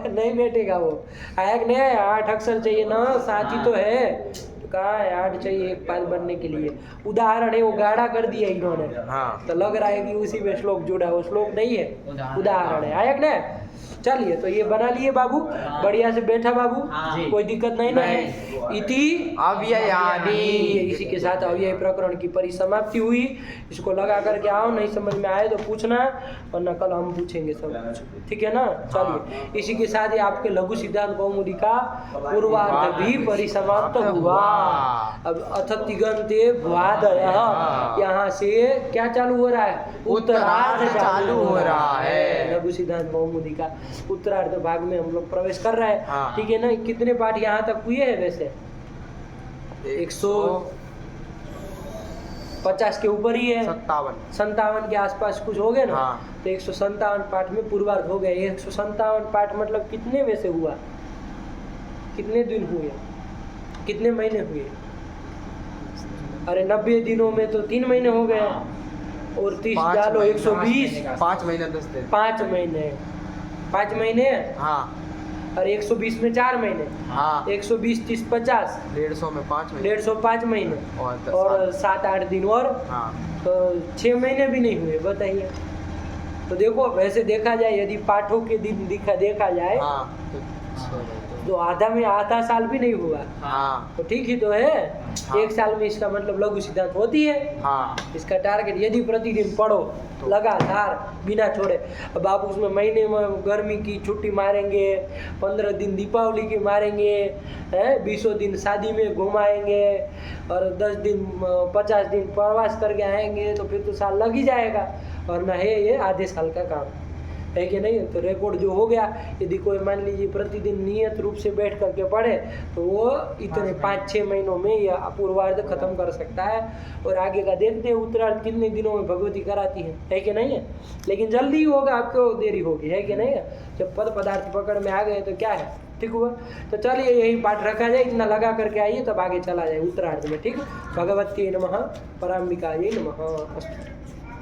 S1: नहीं बैठेगा वो। आया कि नहीं? 8 अक्षर चाहिए ना, 7 ही तो है, तो कहाँ है 8 चाहिए एक पाद बनने के लिए। उदाहरण है, वो गाढ़ा कर दिया इन्होंने।
S2: हाँ।
S1: तो लग रहा है कि उसी में श्लोक जुड़ा, वो श्लोक नहीं है, उदाहरण है। आया कि नहीं? चलिए, तो ये बना लिए बाबू, बढ़िया से बैठा बाबू,
S4: हाँ।
S1: कोई दिक्कत नहीं ना है। इति
S2: अव्ययानि।
S1: इसी के साथ अव्यय प्रकरण की परिसमाप्ति हुई। इसको लगा करके आओ, नहीं समझ में आए तो पूछना, वरना कल हम पूछेंगे सब कुछ, ठीक है ना? चलिए, इसी के साथ ही आपके लघु सिद्धांत कौमुदी का पूर्वार्ध भी परिसमाप्त हुआ। अब अथ तिगंते भ्वादयः, यहाँ से क्या चालू हो रहा है?
S2: उत्तरार्ध चालू हो रहा है।
S1: लघु सिद्धांत कौमुदी का उत्तरार्ध भाग में हम लोग प्रवेश कर रहे हैं।
S2: हाँ।
S1: ठीक है ना? कितने पाठ यहाँ तक हुए हैं वैसे? 150 के ऊपर ही है, 57 के आसपास कुछ हो गए ना।
S2: हाँ।
S1: तो 157 पाठ में पूर्वार्ध हो गए। 157 पाठ मतलब कितने वैसे हुआ? कितने दिन हुए? कितने महीने हुए? अरे 90 दिनों में तो 3 महीने हो गए, और 30 डालो 120,
S2: 5 महीने 10 दिन।
S1: 5 महीने, 5 महीने,
S2: हाँ।
S1: और 120 में 4 महीने,
S2: हाँ।
S1: 120 30 50,
S2: 150 में 5 महीने
S1: 150 महीने, और 7-8 दिन और,
S2: हाँ।
S1: तो 6 महीने भी नहीं हुए, बताइए। तो देखो, वैसे देखा जाए, यदि पाठों के दिन देखा जाए,
S2: हाँ।
S1: तो आधा साल भी नहीं हुआ,
S2: हाँ।
S1: तो ठीक ही तो है।
S2: हाँ।
S1: 1 साल में इसका मतलब लघु सिद्धांत होती है।
S2: हाँ।
S1: इसका टारगेट, यदि प्रतिदिन पढ़ो लगातार बिना छोड़े। अब आप उसमें महीने में गर्मी की छुट्टी मारेंगे, 15 दिन दीपावली की मारेंगे, 20 दिन शादी में घुमाएंगे, और 10 दिन 50 दिन प्रवास करके आएंगे, तो फिर तो साल लग ही जाएगा। और ना है ये आधे साल का काम, है कि नहीं? तो रिकॉर्ड जो हो गया, यदि कोई मान लीजिए प्रतिदिन नियत रूप से बैठ करके पढ़े, तो वो इतने 5-6 महीनों में ये पूर्वार्ध खत्म कर सकता है। और आगे का देखते हैं उत्तरार्ध कितने दिनों में भगवती कराती है कि नहीं है? लेकिन जल्दी ही होगा, आपको देरी होगी, है कि नहीं है? जब पद पदार्थ पकड़ में आ गए तो क्या है, ठीक हुआ। तो चलिए, यही पाठ रखा जाए, इतना लगा करके आइए, तब आगे चला जाए उत्तरार्ध में। ठीक, भगवती नमः, पराम्बिकायै नमः।